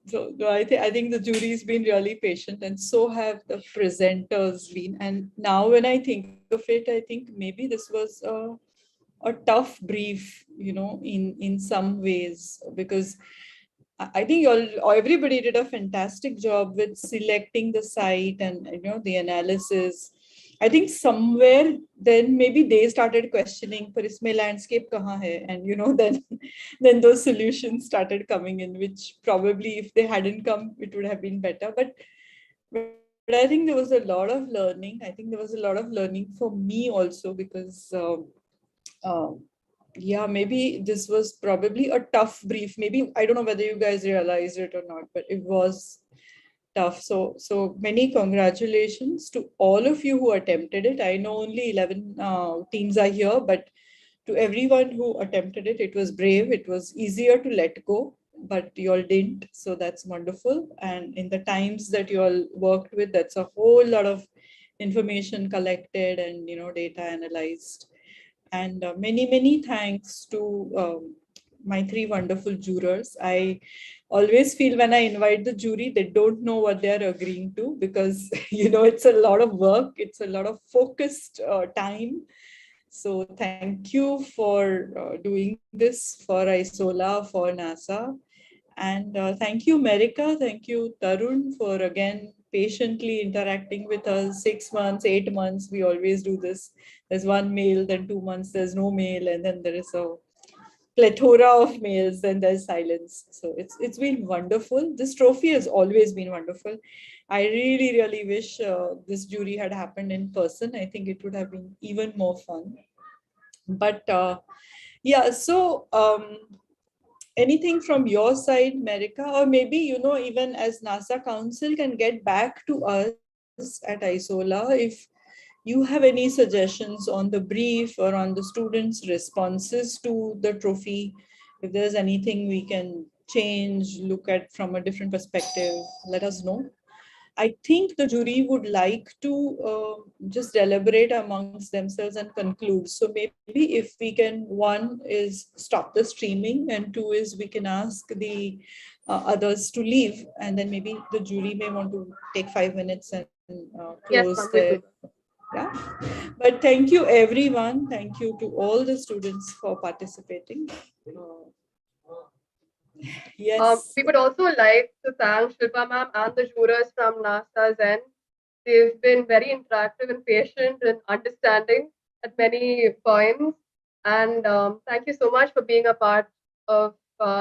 so I think the jury's been really patient, and so have the presenters been. And now when I think of it, I think maybe this was a tough brief, you know, in some ways, because I think everybody did a fantastic job with selecting the site and, you know, the analysis. I think somewhere then maybe they started questioning, "Par isme landscape kahan hai?" And, you know, then those solutions started coming in, which probably if they hadn't come, it would have been better. But I think there was a lot of learning. I think there was a lot of learning for me also, because yeah, maybe this was probably a tough brief. Maybe I don't know whether you guys realized it or not, but it was tough. So many congratulations to all of you who attempted it. I know only 11 teams are here, but to everyone who attempted it, it was brave. It was easier to let go, but you all didn't. So that's wonderful. And in the times that you all worked with, that's a whole lot of information collected and, you know, data analyzed. And many thanks to my three wonderful jurors. I always feel when I invite the jury, they don't know what they're agreeing to, because you know, it's a lot of work, it's a lot of focused time. So thank you for doing this for ISOLA, for NASA. And thank you, America. Thank you, Tarun, for again patiently interacting with us. 6 months, 8 months, we always do this. There's one mail, then 2 months, there's no mail, and then there is a plethora of mails, then there's silence. So it's been wonderful. This trophy has always been wonderful. I really wish this jury had happened in person. I think it would have been even more fun. But yeah, so anything from your side, America, or maybe, you know, even as NASA Council can get back to us at ISOLA if you have any suggestions on the brief or on the students' responses to the trophy. If there's anything we can change, look at from a different perspective, let us know. I think the jury would like to just deliberate amongst themselves and conclude. So maybe if we can, one is stop the streaming, and two is we can ask the others to leave, and then maybe the jury may want to take 5 minutes and Yes, close ma'am, we'll their, do that. yeah. But thank you everyone. Thank you to all the students for participating. Yes. We would also like to thank Shilpa ma'am and the jurors from NASA's end. They've been very interactive and patient and understanding at many points. And thank you so much for being a part of